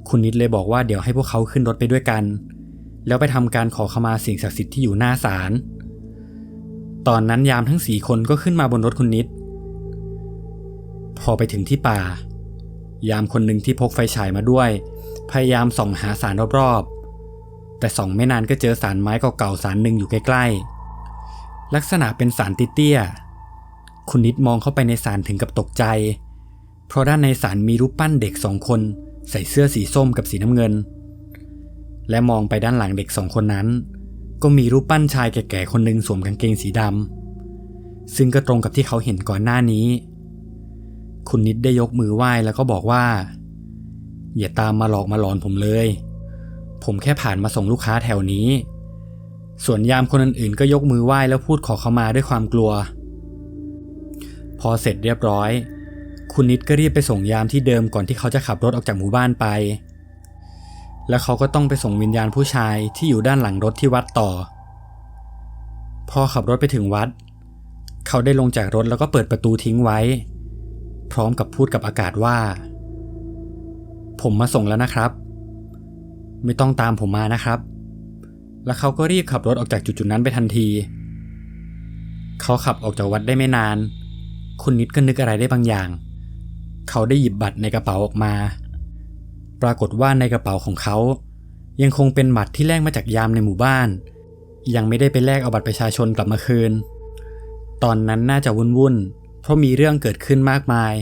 คุณนิดเลยบอกว่าเดี๋ยวให้พวกเขาขึ้นรถไปด้วยกันแล้วไปทำการขอขมาสิ่งศักดิ์สิทธิ์ที่อยู่หน้าศาลตอนนั้นยามทั้ง4 คนก็ขึ้นมาบนรถคุณนิดพอไปถึงที่ป่า ยามคนหนึ่งที่พกไฟฉายมาด้วยพยายามส่องหาสารรอบๆแต่ส่องไม่นานก็เจอสารไม้เก่าๆสารหนึ่งอยู่ใกล้ๆลักษณะเป็นสารเตี้ยๆคุณนิดมองเข้าไปในสารถึงกับตกใจเพราะด้านในสารมีรูปปั้นเด็ก2 คนใส่เสื้อสีส้มกับสีน้ำเงินและมองไปด้านหลังเด็ก2 คนนั้นก็มีรูปปั้นชายแก่ๆคนหนึ่งสวมกางเกงสีดำซึ่งก็ตรงกับที่เขาเห็นก่อนหน้านี้คุณนิดได้ยกมือไหว้แล้วก็บอกว่าอย่าตามมาหลอกมาหลอนผมเลยผมแค่ผ่านมาส่งลูกค้าแถวนี้ส่วนยามคนอื่นๆก็ยกมือไหว้แล้วพูดขอเข้ามาด้วยความกลัวพอเสร็จเรียบร้อยคุณนิดก็รีบไปส่งยามที่เดิมก่อนที่เขาจะขับรถออกจากหมู่บ้านไปแล้วเขาก็ต้องไปส่งวิญญาณผู้ชายที่อยู่ด้านหลังรถที่วัดต่อพอขับรถไปถึงวัดเขาได้ลงจากรถแล้วก็เปิดประตูทิ้งไว้พร้อมกับพูดกับอากาศว่าผมมาส่งแล้วนะครับไม่ต้องตามผมมานะครับแล้วเขาก็รีบขับรถออกจากจุดนั้นไปทันทีเขาขับออกจากวัดได้ไม่นานคุณนิดก็นึกอะไรได้บางอย่างเขาได้หยิบบัตรในกระเป๋าออกมาปรากฏว่าในกระเป๋าของเขายังคงเป็นบัตรที่แลกมาจากยามในหมู่บ้านยังไม่ได้ไปแลกเอาบัตรประชาชนกลับมาคืนตอนนั้นน่าจะวุ่นๆเพราะมีเรื่องเกิดขึ้นมากมาย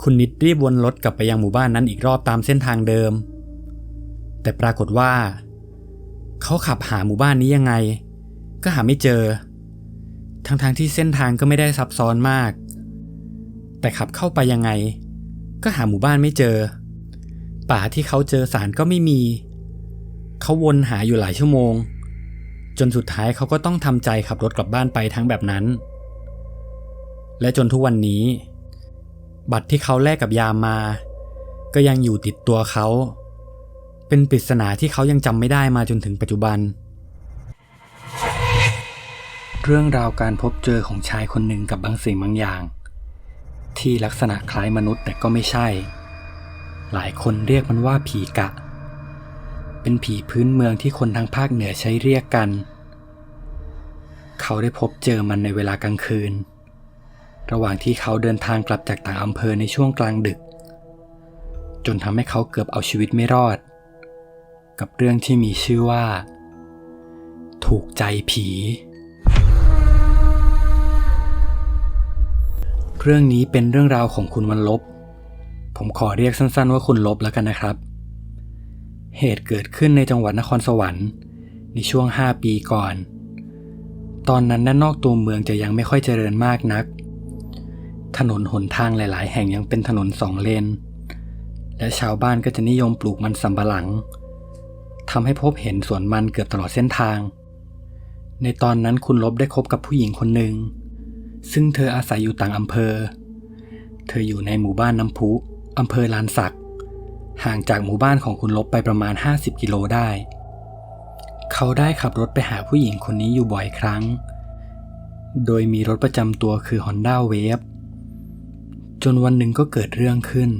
คุณนิดรีบวนรถกลับไปยังหมู่บ้านนั้นอีกรอบตามเส้นทางเดิมแต่ปรากฏว่าเขาขับหาหมู่บ้านนี้ยังไงก็หาไม่เจอทั้งที่เส้นทางก็ไม่ได้ซับซ้อนมากแต่ขับเข้าไปยังไงก็หาหมู่บ้านไม่เจอป่าที่เขาเจอสารก็ไม่มีเขาวนหาอยู่หลายชั่วโมงจนสุดท้ายเขาก็ต้องทำใจขับรถกลับบ้านไปทั้งแบบนั้นและจนทุกวันนี้บัตรที่เขาแลกกับยามมาก็ยังอยู่ติดตัวเขาเป็นปริศนาที่เขายังจำไม่ได้มาจนถึงปัจจุบันเรื่องราวการพบเจอของชายคนหนึ่งกับบางสิ่งบางอย่างที่ลักษณะคล้ายมนุษย์แต่ก็ไม่ใช่หลายคนเรียกมันว่าผีกะเป็นผีพื้นเมืองที่คนทางภาคเหนือใช้เรียกกันเขาได้พบเจอมันในเวลากลางคืนระหว่างที่เขาเดินทางกลับจากต่างอำเภอในช่วงกลางดึกจนทำให้เขาเกือบเอาชีวิตไม่รอดกับเรื่องที่มีชื่อว่าถูกใจผีเรื่องนี้เป็นเรื่องราวของคุณวันลบผมขอเรียกสั้นๆว่าคุณลบแล้วกันนะครับเหตุเกิดขึ้นในจังหวัดนครสวรรค์ในช่วง5 ปีก่อนตอนนั้นด้านนอกตัวเมืองจะยังไม่ค่อยเจริญมากนักถนนหนทางหลายๆแห่งยังเป็นถนน2 เลนและชาวบ้านก็จะนิยมปลูกมันสำปะหลังทำให้พบเห็นสวนมันเกือบตลอดเส้นทางในตอนนั้นคุณลบได้คบกับผู้หญิงคนหนึ่งซึ่งเธออาศัยอยู่ต่างอำเภอเธออยู่ในหมู่บ้านน้ำพุอำเภอลานสักห่างจากหมู่บ้านของคุณลบไปประมาณ50 กิโลได้เขาได้ขับรถไปหาผู้หญิงคนนี้อยู่บ่อยครั้งโดยมีรถประจำตัวคือ Honda Wave จนวันหนึ่งก็เกิดเรื่องขึ้น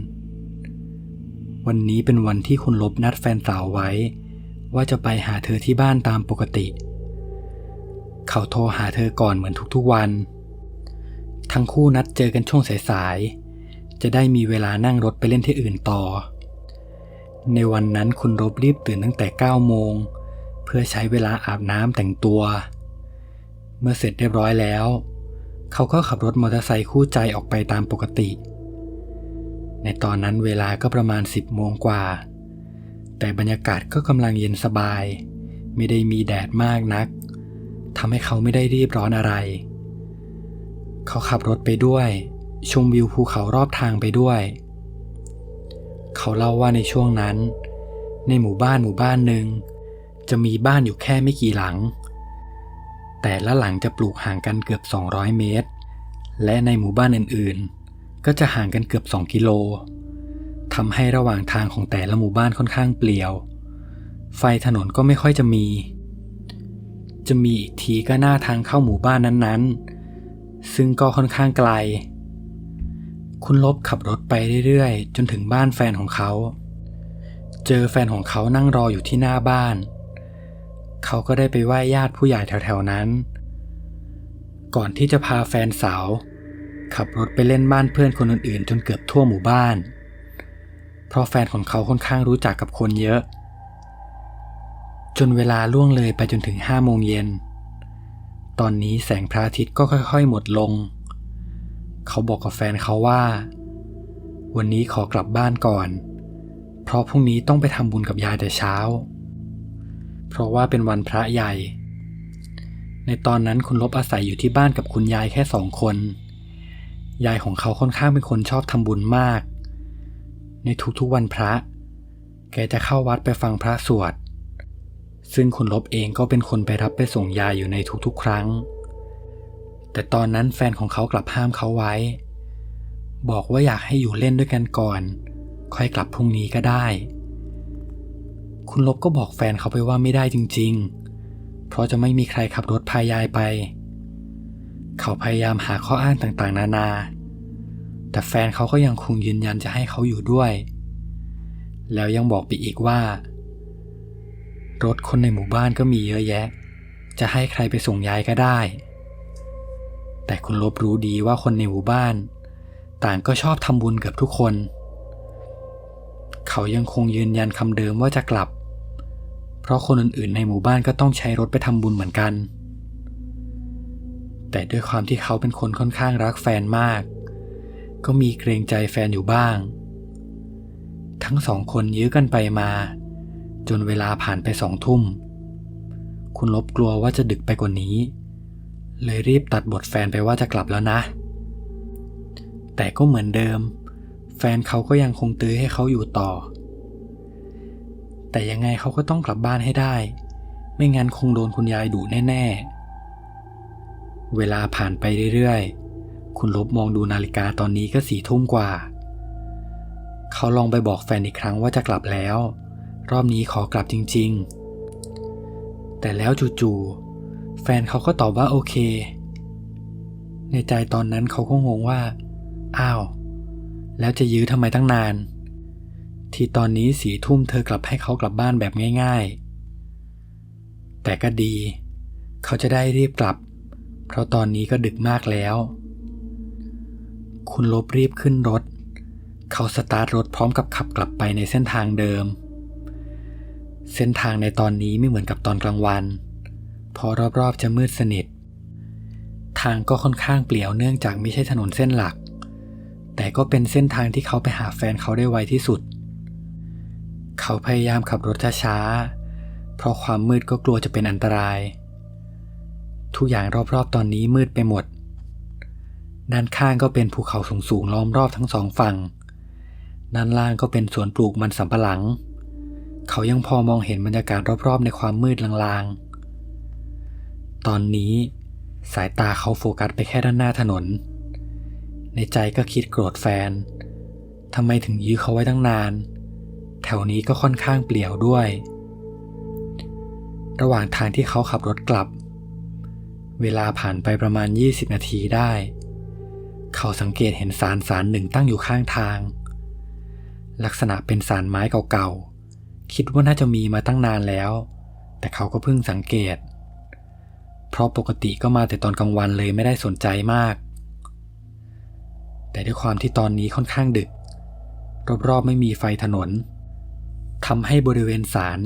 วันนี้เป็นวันที่คุณลบนัดแฟนสาวไว้ว่าจะไปหาเธอที่บ้านตามปกติเขาโทรหาเธอก่อนเหมือนทุกๆวันทั้งคู่นัดเจอกันช่วงสายๆจะได้มีเวลานั่งรถไปเล่นที่อื่นต่อในวันนั้นคุณลบรีบตื่นตั้งแต่9 โมงเพื่อใช้เวลาอาบน้ำแต่งตัวเมื่อเสร็จเรียบร้อยแล้วเขาก็ขับรถมอเตอร์ไซค์คู่ใจออกไปตามปกติในตอนนั้นเวลาก็ประมาณ10 โมงกว่าแต่บรรยากาศก็กำลังเย็นสบายไม่ได้มีแดดมากนักทำให้เขาไม่ได้รีบร้อนอะไรเขาขับรถไปด้วยชมวิวภูเขารอบทางไปด้วยเขาเล่าว่าในช่วงนั้นในหมู่บ้านหนึ่งจะมีบ้านอยู่แค่ไม่กี่หลังแต่ละหลังจะปลูกห่างกันเกือบ200 เมตรและในหมู่บ้านอื่นๆก็จะห่างกันเกือบ2 กิโลทำให้ระหว่างทางของแต่ละหมู่บ้านค่อนข้างเปลี่ยวไฟถนนก็ไม่ค่อยจะมีอีกทีก็หน้าทางเข้าหมู่บ้านนั้นๆซึ่งก็ค่อนข้างไกลคุณลบขับรถไปเรื่อยๆจนถึงบ้านแฟนของเขาเจอแฟนของเขานั่งรออยู่ที่หน้าบ้านเขาก็ได้ไปไหว้ญาติผู้ใหญ่แถวๆนั้นก่อนที่จะพาแฟนสาว ขับรถไปเล่นบ้านเพื่อนคนอื่นๆจนเกือบทั่วหมู่บ้านเพราะแฟนของเขาค่อนข้างรู้จักกับคนเยอะจนเวลาล่วงเลยไปจนถึง5 โมงเย็นตอนนี้แสงพระอาทิตย์ก็ค่อยๆหมดลงเขาบอกกับแฟนเขาว่าวันนี้ขอกลับบ้านก่อนเพราะพรุ่งนี้ต้องไปทำบุญกับยายแต่เช้าเพราะว่าเป็นวันพระใหญ่ในตอนนั้นคุณลบอาศัยอยู่ที่บ้านกับคุณยายแค่2 คนยายของเขาค่อนข้างเป็นคนชอบทำบุญมากในทุกๆวันพระแกจะเข้าวัดไปฟังพระสวดซึ่งคุณลบเองก็เป็นคนไปรับไปส่งยายอยู่ในทุกๆครั้งแต่ตอนนั้นแฟนของเขากลับห้ามเขาไว้บอกว่าอยากให้อยู่เล่นด้วยกันก่อนค่อยกลับพรุ่งนี้ก็ได้คุณลบก็บอกแฟนเขาไปว่าไม่ได้จริงๆเพราะจะไม่มีใครขับรถพายายไปเขาพยายามหาข้ออ้างต่างๆนานาแต่แฟนเขาก็ยังคงยืนยันจะให้เขาอยู่ด้วยแล้วยังบอกไปอีกว่ารถคนในหมู่บ้านก็มีเยอะแยะจะให้ใครไปส่งยายก็ได้แต่คุณลบรู้ดีว่าคนในหมู่บ้านต่างก็ชอบทำบุญเกือบทุกคนเขายังคงยืนยันคำเดิมว่าจะกลับเพราะคนอื่นๆในหมู่บ้านก็ต้องใช้รถไปทำบุญเหมือนกันแต่ด้วยความที่เขาเป็นคนค่อนข้างรักแฟนมากก็มีเกรงใจแฟนอยู่บ้างทั้ง2 คนยื้อกันไปมาจนเวลาผ่านไป2 ทุ่มคุณลบกลัวว่าจะดึกไปกว่านี้เลยรีบตัดบทแฟนไปว่าจะกลับแล้วนะแต่ก็เหมือนเดิมแฟนเขาก็ยังคงตื้อให้เขาอยู่ต่อแต่ยังไงเขาก็ต้องกลับบ้านให้ได้ไม่งั้นคงโดนคุณยายดุแน่ๆเวลาผ่านไปเรื่อยๆคุณลบมองดูนาฬิกาตอนนี้ก็4 ทุ่มกว่าเขาลองไปบอกแฟนอีกครั้งว่าจะกลับแล้วรอบนี้ขอกลับจริงๆแต่แล้วจู่ๆแฟนเขาก็ตอบว่าโอเคในใจตอนนั้นเขาก็งงว่าอ้าวแล้วจะยื้อทำไมตั้งนานที่ตอนนี้4 ทุ่มเธอกลับให้เขากลับบ้านแบบง่ายๆแต่ก็ดีเขาจะได้รีบกลับเพราะตอนนี้ก็ดึกมากแล้วคุณลบรีบขึ้นรถเขาสตาร์ทรถพร้อมกับขับกลับไปในเส้นทางเดิมเส้นทางในตอนนี้ไม่เหมือนกับตอนกลางวันเพราะรอบๆจะมืดสนิททางก็ค่อนข้างเปลี่ยวเนื่องจากไม่ใช่ถนนเส้นหลักแต่ก็เป็นเส้นทางที่เขาไปหาแฟนเขาได้ไวที่สุดเขาพยายามขับรถช้าๆเพราะความมืดก็กลัวจะเป็นอันตรายทุกอย่างรอบๆตอนนี้มืดไปหมดด้านข้างก็เป็นภูเขาสูงๆล้อมรอบทั้ง2 ฝั่งด้านล่างก็เป็นสวนปลูกมันสำปะหลังเขายังพอมองเห็นบรรยากาศรอบๆในความมืดลางๆตอนนี้สายตาเขาโฟกัสไปแค่ด้านหน้าถนนในใจก็คิดโกรธแฟนทำไมถึงยื้อเขาไว้ตั้งนานแถวนี้ก็ค่อนข้างเปลี่ยวด้วยระหว่างทางที่เขาขับรถกลับเวลาผ่านไปประมาณ20 นาทีได้เขาสังเกตเห็นศาลหนึ่งตั้งอยู่ข้างทางลักษณะเป็นศาลไม้เก่าๆคิดว่าน่าจะมีมาตั้งนานแล้วแต่เขาก็เพิ่งสังเกตเพราะปกติก็มาแต่ตอนกลางวันเลยไม่ได้สนใจมากแต่ด้วยความที่ตอนนี้ค่อนข้างดึกรอบๆไม่มีไฟถนนทำให้บริเวณศาล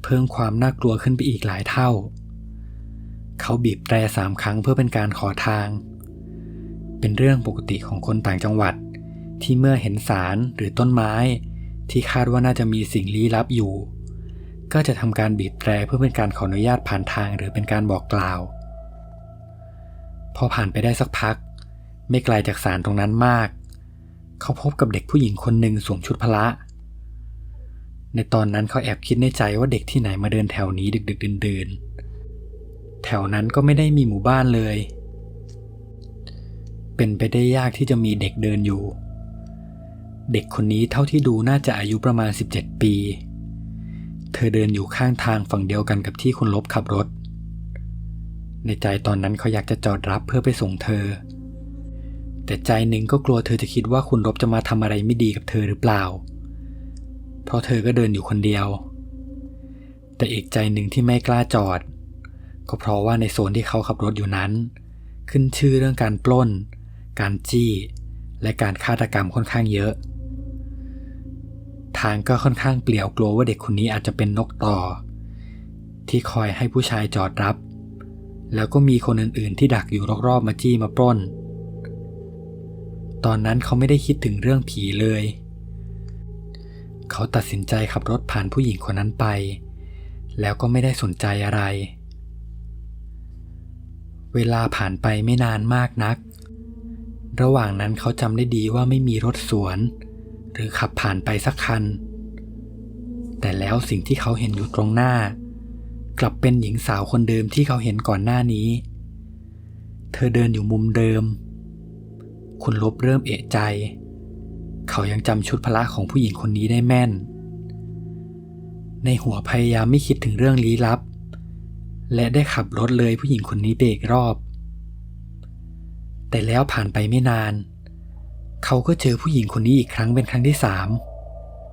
เพิ่มความน่ากลัวขึ้นไปอีกหลายเท่าเขาบีบแตร3 ครั้งเพื่อเป็นการขอทางเป็นเรื่องปกติของคนต่างจังหวัดที่เมื่อเห็นศาลหรือต้นไม้ที่คาดว่าน่าจะมีสิ่งลี้ลับอยู่ก็จะทำการบีบแตรเพื่อเป็นการขออนุญาตผ่านทางหรือเป็นการบอกกล่าวพอผ่านไปได้สักพักไม่ไกลจากศาลตรงนั้นมากเขาพบกับเด็กผู้หญิงคนหนึ่งสวมชุดพละในตอนนั้นเขาแอบคิดในใจว่าเด็กที่ไหนมาเดินแถวนี้ดึกๆดื่นๆแถวนั้นก็ไม่ได้มีหมู่บ้านเลยเป็นไปได้ยากที่จะมีเด็กเดินอยู่เด็กคนนี้เท่าที่ดูน่าจะอายุประมาณ17 ปีเธอเดินอยู่ข้างทางฝั่งเดียวกันกับที่คุณลบขับรถในใจตอนนั้นเขาอยากจะจอดรับเพื่อไปส่งเธอแต่ใจหนึ่งก็กลัวเธอจะคิดว่าคุณลบจะมาทำอะไรไม่ดีกับเธอหรือเปล่าเพราะเธอก็เดินอยู่คนเดียวแต่อีกใจหนึ่งที่ไม่กล้าจอดก็เพราะว่าในโซนที่เขาขับรถอยู่นั้นขึ้นชื่อเรื่องการปล้น การจี้และการฆาตกรรมค่อนข้างเยอะทางก็ค่อนข้างเปลี่ยวกลัวว่าเด็กคนนี้อาจจะเป็นนกต่อที่คอยให้ผู้ชายจอดรับแล้วก็มีคนอื่นๆที่ดักอยู่รอบๆมาจี้มาปล้นตอนนั้นเขาไม่ได้คิดถึงเรื่องผีเลยเขาตัดสินใจขับรถผ่านผู้หญิงคนนั้นไปแล้วก็ไม่ได้สนใจอะไรเวลาผ่านไปไม่นานมากนักระหว่างนั้นเขาจำได้ดีว่าไม่มีรถสวนหรือขับผ่านไปสักคันแต่แล้วสิ่งที่เขาเห็นอยู่ตรงหน้ากลับเป็นหญิงสาวคนเดิมที่เขาเห็นก่อนหน้านี้เธอเดินอยู่มุมเดิมคุณลบเริ่มเอะใจเขายังจำชุดพละของผู้หญิงคนนี้ได้แม่นในหัวพยายามไม่คิดถึงเรื่องลี้ลับและได้ขับรถเลยผู้หญิงคนนี้ไปอีกรอบแต่แล้วผ่านไปไม่นานเขาก็เจอผู้หญิงคนนี้อีกครั้งเป็นครั้งที่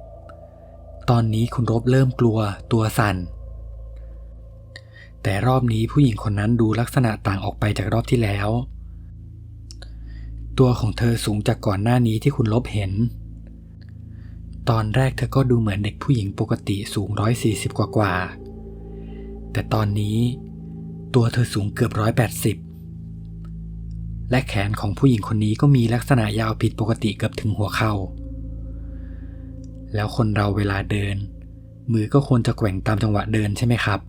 3ตอนนี้คุณลบเริ่มกลัวตัวสั่นแต่รอบนี้ผู้หญิงคนนั้นดูลักษณะต่างออกไปจากรอบที่แล้วตัวของเธอสูงจากก่อนหน้านี้ที่คุณลบเห็นตอนแรกเธอก็ดูเหมือนเด็กผู้หญิงปกติสูง140กว่าแต่ตอนนี้ตัวเธอสูงเกือบ180และแขนของผู้หญิงคนนี้ก็มีลักษณะยาวผิดปกติเกือบถึงหัวเข่าแล้วคนเราเวลาเดินมือก็ควรจะแกว่งตามจังหวะเดินใช่ไหมครับ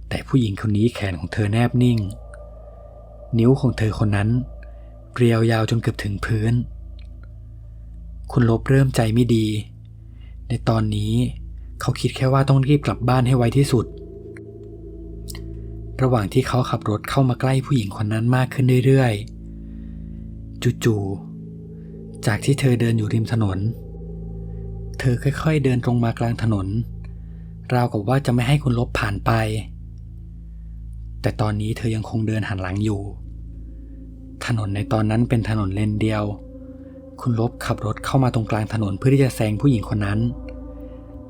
แต่ผู้หญิงคนนี้แขนของเธอแนบนิ่งนิ้วของเธอคนนั้นเรียวยาวจนเกือบถึงพื้นคุณลบเริ่มใจไม่ดีในตอนนี้เขาคิดแค่ว่าต้องรีบกลับบ้านให้ไวที่สุดระหว่างที่เขาขับรถเข้ามาใกล้ผู้หญิงคนนั้นมากขึ้นเรื่อยๆจู่ๆจากที่เธอเดินอยู่ริมถนนเธอค่อยๆเดินตรงมากลางถนนราวกับว่าจะไม่ให้คุณลบผ่านไปแต่ตอนนี้เธอยังคงเดินหันหลังอยู่ถนนในตอนนั้นเป็นถนนเลนเดียวคุณลบขับรถเข้ามาตรงกลางถนนเพื่อที่จะแซงผู้หญิงคนนั้น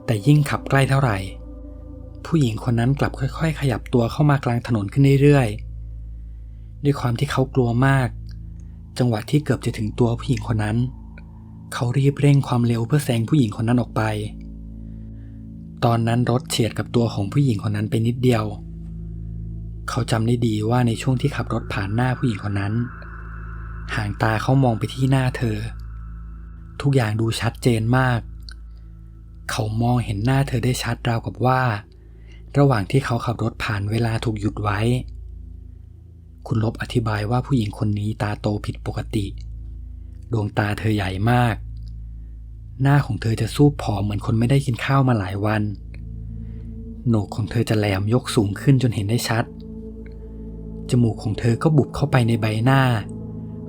แต่ยิ่งขับใกล้เท่าไหร่ผู้หญิงคนนั้นกลับค่อยๆขยับตัวเข้ามากลางถนนขึ้นเรื่อยๆด้วยความที่เขากลัวมากจังหวะที่เกือบจะถึงตัวผู้หญิงคนนั้นเขารีบเร่งความเร็วเพื่อแซงผู้หญิงคนนั้นออกไปตอนนั้นรถเฉียดกับตัวของผู้หญิงคนนั้นไปนิดเดียวเขาจำได้ดีว่าในช่วงที่ขับรถผ่านหน้าผู้หญิงคนนั้นหางตาเขามองไปที่หน้าเธอทุกอย่างดูชัดเจนมากเขามองเห็นหน้าเธอได้ชัดราวกับว่าระหว่างที่เขาขับรถผ่านเวลาถูกหยุดไว้คุณลบอธิบายว่าผู้หญิงคนนี้ตาโตผิดปกติดวงตาเธอใหญ่มากหน้าของเธอจะซูบผอมเหมือนคนไม่ได้กินข้าวมาหลายวันโหนกของเธอจะแหลมยกสูงขึ้นจนเห็นได้ชัดจมูกของเธอก็บุบเข้าไปในใบหน้า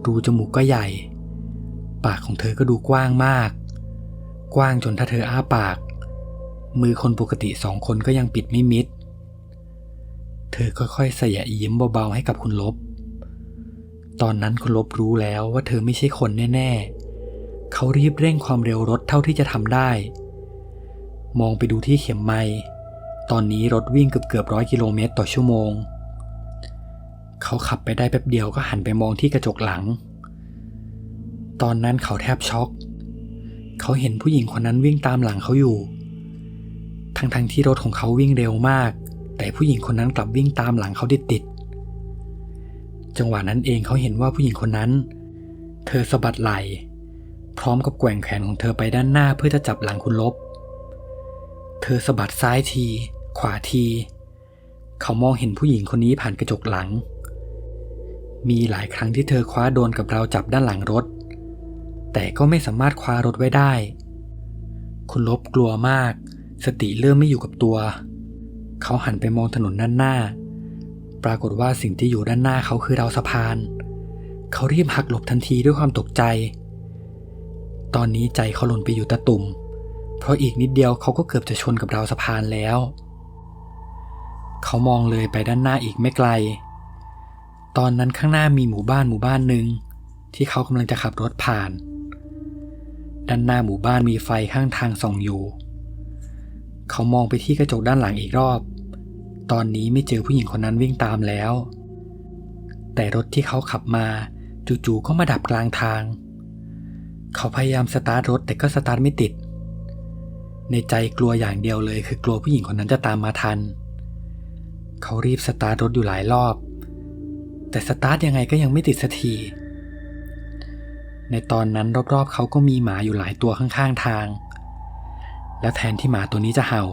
รูจมูกก็ใหญ่ปากของเธอก็ดูกว้างมากกว้างจนถ้าเธออ้าปากมือคนปกติ2 คนก็ยังปิดไม่มิดเธอค่อยๆสยะยิ้มเบาๆให้กับคุณลบตอนนั้นคุณลบรู้แล้วว่าเธอไม่ใช่คนแน่ๆเขารีบเร่งความเร็วรถเท่าที่จะทำได้มองไปดูที่เข็มไมล์ตอนนี้รถวิ่งเกือบ100 กิโลเมตรต่อชั่วโมงเขาขับไปได้แป๊บเดียวก็หันไปมองที่กระจกหลังตอนนั้นเขาแทบช็อกเขาเห็นผู้หญิงคนนั้นวิ่งตามหลังเขาอยู่ทั้งที่รถของเขาวิ่งเร็วมากแต่ผู้หญิงคนนั้นกลับวิ่งตามหลังเขาติดจังหวะนั้นเองเขาเห็นว่าผู้หญิงคนนั้นเธอสะบัดไหล่พร้อมกับแกว่งแขนของเธอไปด้านหน้าเพื่อจะจับหลังคุณลบเธอสะบัดซ้ายทีขวาทีเขามองเห็นผู้หญิงคนนี้ผ่านกระจกหลังมีหลายครั้งที่เธอคว้าโดนกับราวจับด้านหลังรถแต่ก็ไม่สามารถคว้ารถไว้ได้คุณลบกลัวมากสติเริ่มไม่อยู่กับตัวเขาหันไปมองถนนด้านหน้าปรากฏว่าสิ่งที่อยู่ด้านหน้าเขาคือราวสะพานเขารีบหักหลบทันทีด้วยความตกใจตอนนี้ใจเขาหล่นไปอยู่ตะตุ่มเพราะอีกนิดเดียวเขาก็เกือบจะชนกับราวสะพานแล้วเขามองเลยไปด้านหน้าอีกไม่ไกลตอนนั้นข้างหน้ามีหมู่บ้านหนึ่งที่เขากำลังจะขับรถผ่านด้านหน้าหมู่บ้านมีไฟข้างทางส่องอยู่เขามองไปที่กระจกด้านหลังอีกรอบตอนนี้ไม่เจอผู้หญิงคนนั้นวิ่งตามแล้วแต่รถที่เขาขับมา จู่ๆก็มาดับกลางทางเขาพยายามสตาร์ทรถแต่ก็สตาร์ทไม่ติดในใจกลัวอย่างเดียวเลยคือกลัวผู้หญิงคนนั้นจะตามมาทันเขารีบสตาร์ทรถอยู่หลายรอบแต่สตาร์ทยังไงก็ยังไม่ติดสักทีในตอนนั้นรอบๆเขาก็มีหมาอยู่หลายตัวข้างๆทางแล้วแทนที่หมาตัวนี้จะเห่า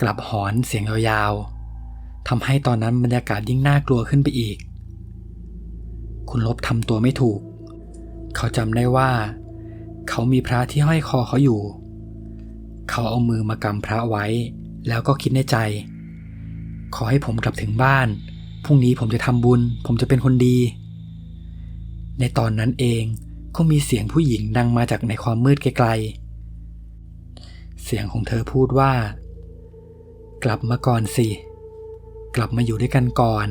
กลับหอนเสียงยาวๆทำให้ตอนนั้นบรรยากาศยิ่งน่ากลัวขึ้นไปอีกคุณลบทำตัวไม่ถูกเขาจำได้ว่าเขามีพระที่ห้อยคอเขาอยู่เขาเอามือมากำพระไว้แล้วก็คิดในใจขอให้ผมกลับถึงบ้านพรุ่งนี้ผมจะทำบุญผมจะเป็นคนดีในตอนนั้นเองก็มีเสียงผู้หญิงดังมาจากในความมืดไกลๆเสียงของเธอพูดว่ากลับมาก่อนสิกลับมาอยู่ด้วยกันก่อน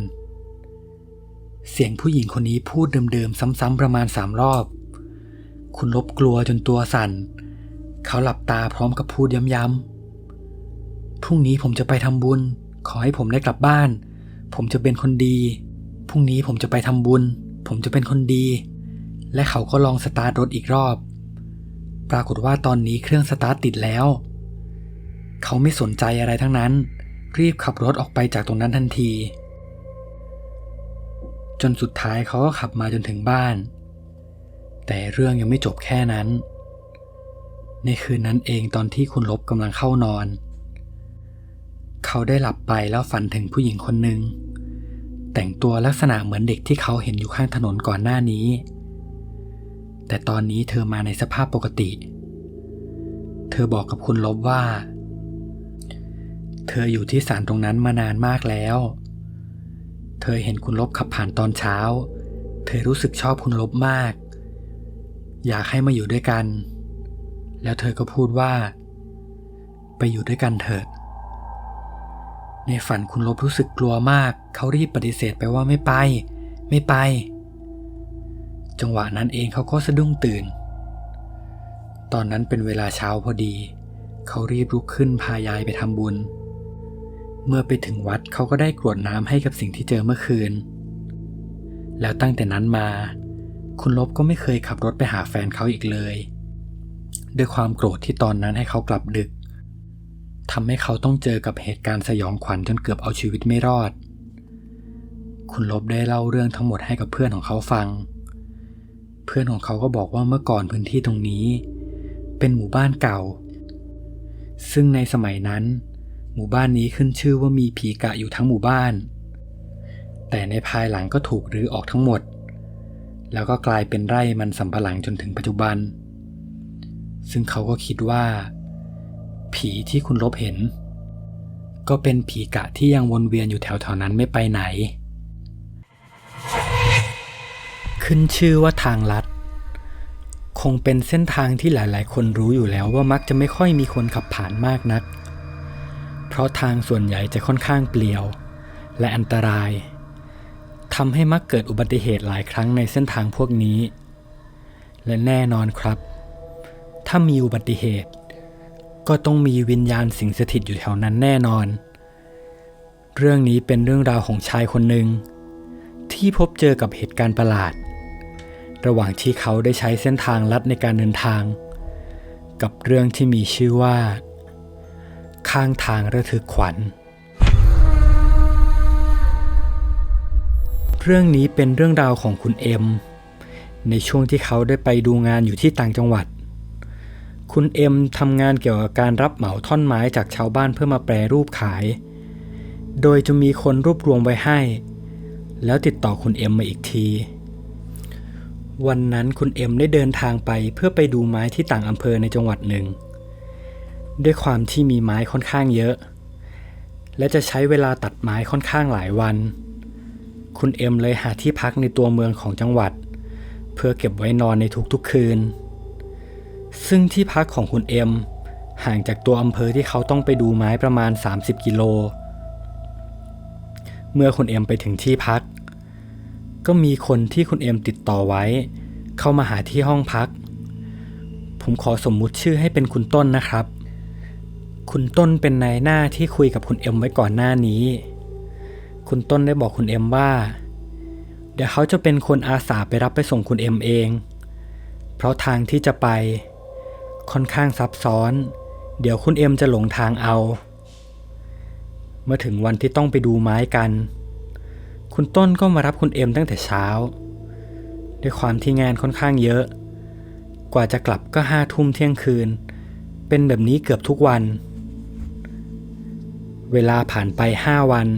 เสียงผู้หญิงคนนี้พูดเดิมๆซ้ำๆประมาณ3 รอบคุณลบกลัวจนตัวสั่นเขาหลับตาพร้อมกับพูดย้ำๆพรุ่งนี้ผมจะไปทำบุญขอให้ผมได้กลับบ้านผมจะเป็นคนดีพรุ่งนี้ผมจะไปทำบุญผมจะเป็นคนดีและเขาก็ลองสตาร์ทรถอีกรอบปรากฏว่าตอนนี้เครื่องสตาร์ทติดแล้วเขาไม่สนใจอะไรทั้งนั้นรีบขับรถออกไปจากตรงนั้นทันทีจนสุดท้ายเขาก็ขับมาจนถึงบ้านแต่เรื่องยังไม่จบแค่นั้นในคืนนั้นเองตอนที่คุณลบกำลังเข้านอนเขาได้หลับไปแล้วฝันถึงผู้หญิงคนหนึ่งแต่งตัวลักษณะเหมือนเด็กที่เขาเห็นอยู่ข้างถนนก่อนหน้านี้แต่ตอนนี้เธอมาในสภาพปกติเธอบอกกับคุณลบว่าเธออยู่ที่ศาลตรงนั้นมานานมากแล้วเธอเห็นคุณลบขับผ่านตอนเช้าเธอรู้สึกชอบคุณลบมากอยากให้มาอยู่ด้วยกันแล้วเธอก็พูดว่าไปอยู่ด้วยกันเถิดในฝันคุณลบรู้สึกกลัวมากเขารีบปฏิเสธไปว่าไม่ไปจังหวะนั้นเองเขาก็สะดุ้งตื่นตอนนั้นเป็นเวลาเช้าพอดีเขารีบลุกขึ้นพายายไปทำบุญเมื่อไปถึงวัดเขาก็ได้กรวดน้ำให้กับสิ่งที่เจอเมื่อคืนแล้วตั้งแต่นั้นมาคุณลบก็ไม่เคยขับรถไปหาแฟนเขาอีกเลยด้วยความโกรธที่ตอนนั้นให้เขากลับดึกทำให้เขาต้องเจอกับเหตุการณ์สยองขวัญจนเกือบเอาชีวิตไม่รอดคุณลบได้เล่าเรื่องทั้งหมดให้กับเพื่อนของเขาฟังเพื่อนของเขาก็บอกว่าเมื่อก่อนพื้นที่ตรงนี้เป็นหมู่บ้านเก่าซึ่งในสมัยนั้นหมู่บ้านนี้ขึ้นชื่อว่ามีผีกะอยู่ทั้งหมู่บ้านแต่ในภายหลังก็ถูกรื้อออกทั้งหมดแล้วก็กลายเป็นไร่มันสำปะหลังจนถึงปัจจุบันซึ่งเขาก็คิดว่าผีที่คุณลบเห็นก็เป็นผีกะที่ยังวนเวียนอยู่แถวๆนั้นไม่ไปไหนขึ้นชื่อว่าทางลัดคงเป็นเส้นทางที่หลายๆคนรู้อยู่แล้วว่ามักจะไม่ค่อยมีคนขับผ่านมากนักเพราะทางส่วนใหญ่จะค่อนข้างเปลี่ยวและอันตรายทำให้มักเกิดอุบัติเหตุหลายครั้งในเส้นทางพวกนี้และแน่นอนครับถ้ามีอุบัติเหตุก็ต้องมีวิญญาณสิงสถิตอยู่แถวนั้นแน่นอนเรื่องนี้เป็นเรื่องราวของชายคนหนึ่งที่พบเจอกับเหตุการณ์ประหลาดระหว่างที่เขาได้ใช้เส้นทางลัดในการเดินทางกับเรื่องที่มีชื่อว่าข้างทางระทึกขวัญเรื่องนี้เป็นเรื่องราวของคุณเอ็มในช่วงที่เขาได้ไปดูงานอยู่ที่ต่างจังหวัดคุณเอ็มทำงานเกี่ยวกับการรับเหมาท่อนไม้จากชาวบ้านเพื่อมาแปรรูปขายโดยจะมีคนรวบรวมไว้ให้แล้วติดต่อคุณเอ็มมาอีกทีวันนั้นคุณเอ็มได้เดินทางไปเพื่อไปดูไม้ที่ต่างอำเภอในจังหวัดหนึ่งด้วยความที่มีไม้ค่อนข้างเยอะและจะใช้เวลาตัดไม้ค่อนข้างหลายวันคุณเอ็มเลยหาที่พักในตัวเมืองของจังหวัดเพื่อเก็บไว้นอนในทุกๆคืนซึ่งที่พักของคุณเอ็มห่างจากตัวอำเภอที่เขาต้องไปดูไม้ประมาณ30 กิโลเมื่อคุณเอ็มไปถึงที่พักก็มีคนที่คุณเอ็มติดต่อไว้เข้ามาหาที่ห้องพักผมขอสมมุติชื่อให้เป็นคุณต้นนะครับคุณต้นเป็นนายหน้าที่คุยกับคุณเอ็มไว้ก่อนหน้านี้คุณต้นได้บอกคุณเอ็มว่า เดี๋ยวเขาจะเป็นคนอาสาไปรับไปส่งคุณเอ็มเองเพราะทางที่จะไปค่อนข้างซับซ้อนเดี๋ยวคุณเอ็มจะหลงทางเอาเมื่อถึงวันที่ต้องไปดูไม้กันคุณต้นก็มารับคุณเอ็มตั้งแต่เช้าด้วยความที่งานค่อนข้างเยอะกว่าจะกลับก็5 ทุ่มเที่ยงคืนเป็นแบบนี้เกือบทุกวันเวลาผ่านไป5 วัน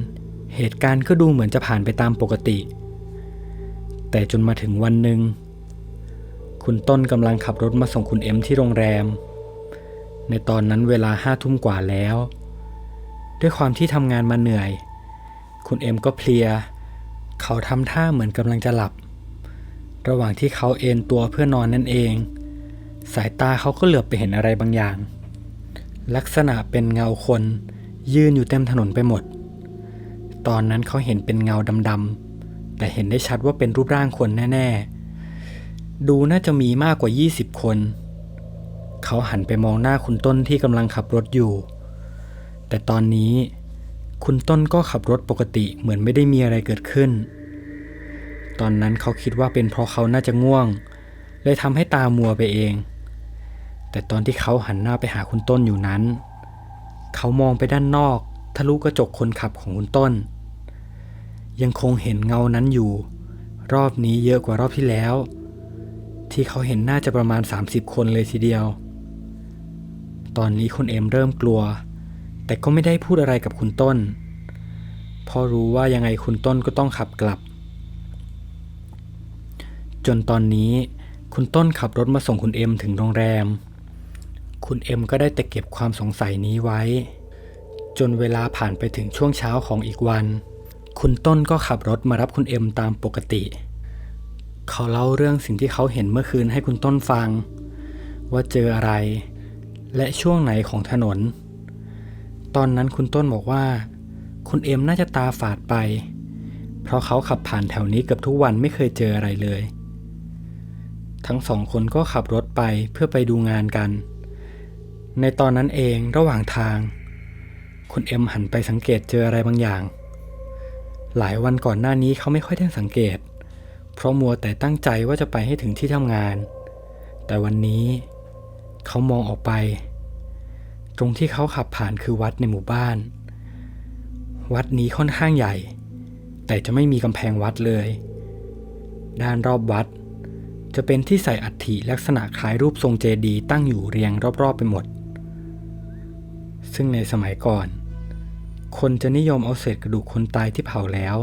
เหตุการณ์ก็ดูเหมือนจะผ่านไปตามปกติแต่จนมาถึงวันหนึ่งคุณต้นกำลังขับรถมาส่งคุณเอ็มที่โรงแรมในตอนนั้นเวลา5 ทุ่มกว่าแล้วด้วยความที่ทำงานมาเหนื่อยคุณเอ็มก็เพลียเขาทำท่าเหมือนกำลังจะหลับระหว่างที่เขาเอนตัวเพื่อนอนนั่นเองสายตาเขาก็เหลือบไปเห็นอะไรบางอย่างลักษณะเป็นเงาคนยืนอยู่เต็มถนนไปหมดตอนนั้นเขาเห็นเป็นเงาดำๆแต่เห็นได้ชัดว่าเป็นรูปร่างคนแน่ๆดูน่าจะมีมากกว่า20 คนเขาหันไปมองหน้าคุณต้นที่กำลังขับรถอยู่แต่ตอนนี้คุณต้นก็ขับรถปกติเหมือนไม่ได้มีอะไรเกิดขึ้นตอนนั้นเขาคิดว่าเป็นเพราะเขาน่าจะง่วงเลยทำให้ตามัวไปเองแต่ตอนที่เขาหันหน้าไปหาคุณต้นอยู่นั้นเขามองไปด้านนอกทะลุกระจกคนขับของคุณต้นยังคงเห็นเงานั้นอยู่รอบนี้เยอะกว่ารอบที่แล้วที่เขาเห็นน่าจะประมาณ30 คนเลยทีเดียวตอนนี้คุณเอ็มเริ่มกลัวแต่ก็ไม่ได้พูดอะไรกับคุณต้นเพราะรู้ว่ายังไงคุณต้นก็ต้องขับกลับจนตอนนี้คุณต้นขับรถมาส่งคุณเอ็มถึงโรงแรมคุณเอ็มก็ได้แต่เก็บความสงสัยนี้ไว้จนเวลาผ่านไปถึงช่วงเช้าของอีกวันคุณต้นก็ขับรถมารับคุณเอ็มตามปกติเขาเล่าเรื่องสิ่งที่เขาเห็นเมื่อคืนให้คุณต้นฟังว่าเจออะไรและช่วงไหนของถนนตอนนั้นคุณต้นบอกว่าคุณเอ็มน่าจะตาฝาดไปเพราะเขาขับผ่านแถวนี้เกือบทุกวันไม่เคยเจออะไรเลยทั้ง2 คนก็ขับรถไปเพื่อไปดูงานกันในตอนนั้นเองระหว่างทางคุณเอ็มหันไปสังเกตเจออะไรบางอย่างหลายวันก่อนหน้านี้เขาไม่ค่อยได้สังเกตเพราะมัวแต่ตั้งใจว่าจะไปให้ถึงที่ทำงานแต่วันนี้เขามองออกไปตรงที่เขาขับผ่านคือวัดในหมู่บ้านวัดนี้ค่อนข้างใหญ่แต่จะไม่มีกำแพงวัดเลยด้านรอบวัดจะเป็นที่ใส่อัฐิลักษณะคล้ายรูปทรงเจดีย์ตั้งอยู่เรียงรอบๆไปหมดซึ่งในสมัยก่อนคนจะนิยมเอาเศษกระดูกคนตายที่เผาแล้ว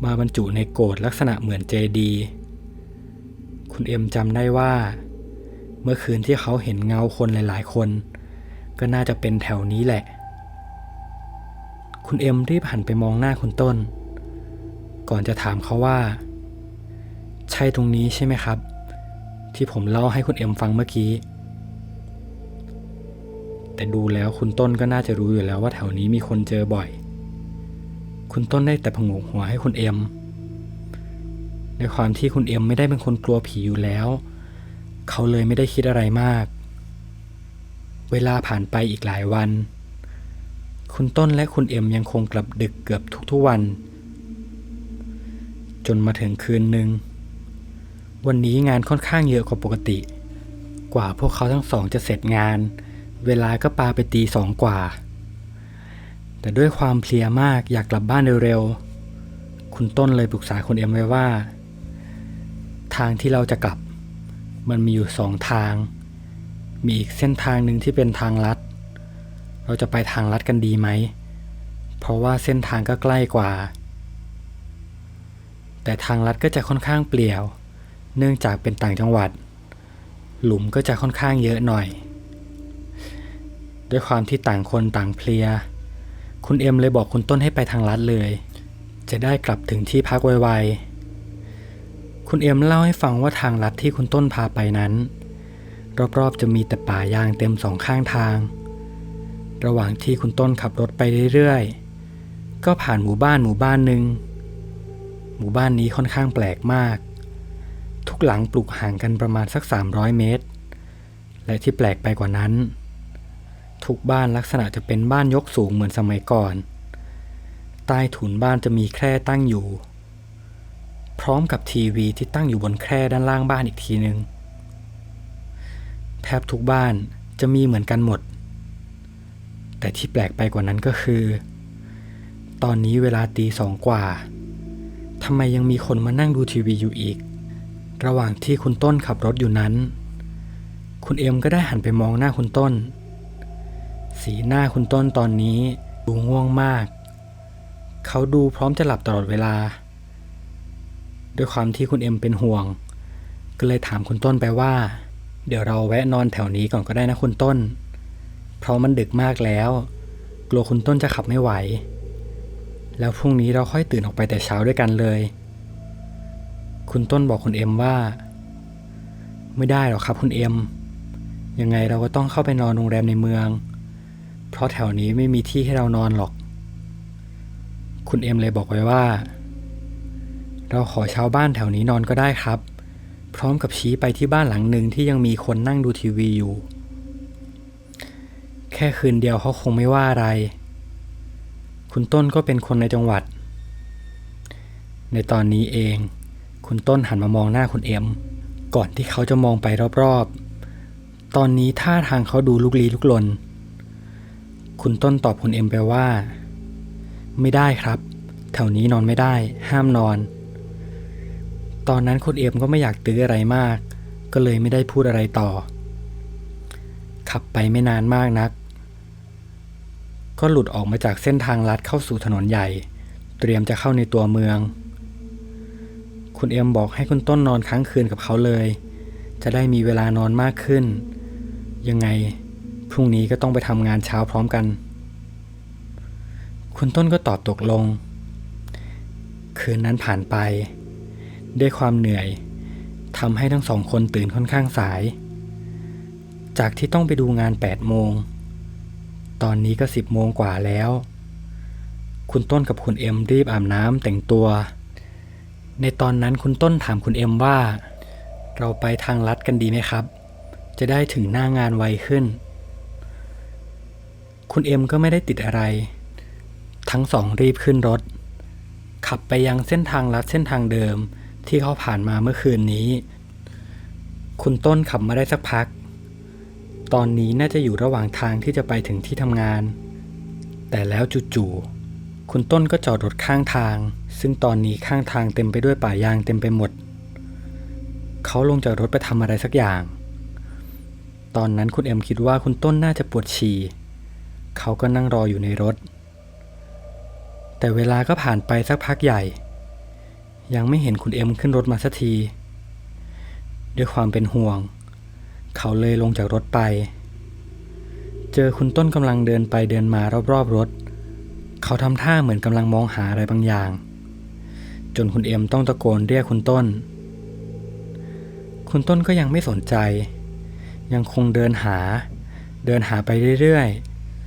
มาบรรจุในโกฐลักษณะเหมือนเจดีย์คุณเอ็มจำได้ว่าเมื่อคืนที่เขาเห็นเงาคนหลายๆคนก็น่าจะเป็นแถวนี้แหละคุณเอ็มรีบหันไปมองหน้าคุณต้นก่อนจะถามเขาว่าใช่ตรงนี้ใช่ไหมครับที่ผมเล่าให้คุณเอ็มฟังเมื่อกี้แต่ดูแล้วคุณต้นก็น่าจะรู้อยู่แล้วว่าแถวนี้มีคนเจอบ่อยคุณต้นได้แต่ผงกหัวให้คุณเอ็มด้วยความที่คุณเอ็มไม่ได้เป็นคนกลัวผีอยู่แล้วเขาเลยไม่ได้คิดอะไรมากเวลาผ่านไปอีกหลายวันคุณต้นและคุณเอ็มยังคงกลับดึกเกือบทุกวันจนมาถึงคืนหนึ่งวันนี้งานค่อนข้างเยอะกว่าปกติกว่าพวกเขาทั้งสองจะเสร็จงานเวลาก็ปาไปตี 2กว่าแต่ด้วยความเพลียมากอยากกลับบ้านเร็วๆคุณต้นเลยปรึกษาคุณเอ็มไว้ว่าทางที่เราจะกลับมันมีอยู่2 ทางมีอีกเส้นทางหนึ่งที่เป็นทางลัดเราจะไปทางลัดกันดีไหมเพราะว่าเส้นทางก็ใกล้กว่าแต่ทางลัดก็จะค่อนข้างเปลี่ยวเนื่องจากเป็นต่างจังหวัดหลุมก็จะค่อนข้างเยอะหน่อยด้วยความที่ต่างคนต่างเพลียคุณเอ็มเลยบอกคุณต้นให้ไปทางลัดเลยจะได้กลับถึงที่พักไวๆคุณเอ็มเล่าให้ฟังว่าทางลัดที่คุณต้นพาไปนั้นรอบๆจะมีแต่ป่ายางเต็ม2 ข้างทางระหว่างที่คุณต้นขับรถไปเรื่อยๆก็ผ่านหมู่บ้านหนึ่งหมู่บ้านนี้ค่อนข้างแปลกมากทุกหลังปลูกห่างกันประมาณสัก300 เมตรและที่แปลกไปกว่านั้นทุกบ้านลักษณะจะเป็นบ้านยกสูงเหมือนสมัยก่อนใต้ถุนบ้านจะมีแคร่ตั้งอยู่ พร้อมกับทีวีที่ตั้งอยู่บนแคร่ด้านล่างบ้านอีกทีนึงแทบทุกบ้านจะมีเหมือนกันหมดแต่ที่แปลกไปกว่านั้นก็คือตอนนี้เวลาตี 2 กว่าทำไมยังมีคนมานั่งดูทีวีอยู่อีกระหว่างที่คุณต้นขับรถอยู่นั้นคุณเอ็มก็ได้หันไปมองหน้าคุณต้นสีหน้าคุณต้นตอนนี้ดูง่วงมากเขาดูพร้อมจะหลับตลอดเวลาด้วยความที่คุณเอ็มเป็นห่วงก็เลยถามคุณต้นไปว่าเดี๋ยวเราแวะนอนแถวนี้ก่อนก็ได้นะคุณต้นเพราะมันดึกมากแล้วกลัวคุณต้นจะขับไม่ไหวแล้วพรุ่งนี้เราค่อยตื่นออกไปแต่เช้าด้วยกันเลยคุณต้นบอกคุณเอ็มว่าไม่ได้หรอกครับคุณเอ็มยังไงเราก็ต้องเข้าไปนอนโรงแรมในเมืองเพราะแถวนี้ไม่มีที่ให้เรานอนหรอกคุณเอ็มเลยบอกไว้ว่าเราขอเช่าบ้านแถวนี้นอนก็ได้ครับพร้อมกับชี้ไปที่บ้านหลังหนึ่งที่ยังมีคนนั่งดูทีวีอยู่แค่คืนเดียวเขาคงไม่ว่าอะไรคุณต้นก็เป็นคนในจังหวัดในตอนนี้เองคุณต้นหันมามองหน้าคุณเอ็มก่อนที่เขาจะมองไปรอบๆตอนนี้ท่าทางเขาดูลุกลี้ลุกลนคุณต้นตอบคุณเอ็มไปว่าไม่ได้ครับแถวนี้นอนไม่ได้ห้ามนอนตอนนั้นคุณเอ็มก็ไม่อยากตื้ออะไรมากก็เลยไม่ได้พูดอะไรต่อขับไปไม่นานมากนักก็หลุดออกมาจากเส้นทางลัดเข้าสู่ถนนใหญ่เตรียมจะเข้าในตัวเมืองคุณเอ็มบอกให้คุณต้นนอนค้างคืนกับเขาเลยจะได้มีเวลานอนมากขึ้นยังไงพรุ่งนี้ก็ต้องไปทำงานเช้าพร้อมกันคุณต้นก็ตอบตกลงคืนนั้นผ่านไปด้วยความเหนื่อยทำให้ทั้งสองคนตื่นค่อนข้างสายจากที่ต้องไปดูงาน 8 โมงตอนนี้ก็ 10 โมงกว่าแล้วคุณต้นกับคุณเอ็มรีบอาบน้ำแต่งตัวในตอนนั้นคุณต้นถามคุณเอ็มว่าเราไปทางลัดกันดีไหมครับจะได้ถึงหน้างานไวขึ้นคุณเอ็มก็ไม่ได้ติดอะไรทั้งสองรีบขึ้นรถขับไปยังเส้นทางลัดเส้นทางเดิมที่เขาผ่านมาเมื่อคืนนี้คุณต้นขับมาได้สักพักตอนนี้น่าจะอยู่ระหว่างทางที่จะไปถึงที่ทำงานแต่แล้วจู่ๆคุณต้นก็จอดรถข้างทางซึ่งตอนนี้ข้างทางเต็มไปด้วยป่ายางเต็มไปหมดเขาลงจากรถไปทำอะไรสักอย่างตอนนั้นคุณเอ็มคิดว่าคุณต้นน่าจะปวดฉี่เขาก็นั่งรออยู่ในรถแต่เวลาก็ผ่านไปสักพักใหญ่ยังไม่เห็นคุณเอ็มขึ้นรถมาสักทีด้วยความเป็นห่วงเขาเลยลงจากรถไปเจอคุณต้นกำลังเดินไปเดินมารอบๆรถเขาทำท่าเหมือนกำลังมองหาอะไรบางอย่างจนคุณเอ็มต้องตะโกนเรียกคุณต้นก็ยังไม่สนใจยังคงเดินหาไปเรื่อย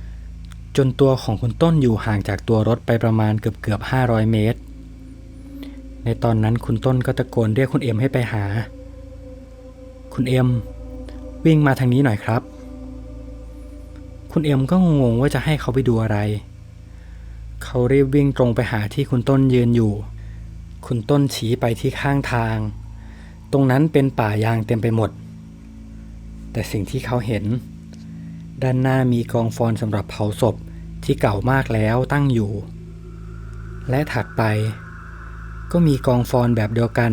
ๆจนตัวของคุณต้นอยู่ห่างจากตัวรถไปประมาณเกือบ500 เมตรในตอนนั้นคุณต้นก็ตะโกนเรียกคุณเอ็มให้ไปหาคุณเอ็มวิ่งมาทางนี้หน่อยครับคุณเอ็มก็งงว่าจะให้เขาไปดูอะไรเขารีบวิ่งตรงไปหาที่คุณต้นยืนอยู่คุณต้นชี้ไปที่ข้างทางตรงนั้นเป็นป่ายางเต็มไปหมดแต่สิ่งที่เขาเห็นด้านหน้ามีกองฟอนสำหรับเผาศพที่เก่ามากแล้วตั้งอยู่และถัดไปก็มีกองฟอนแบบเดียวกัน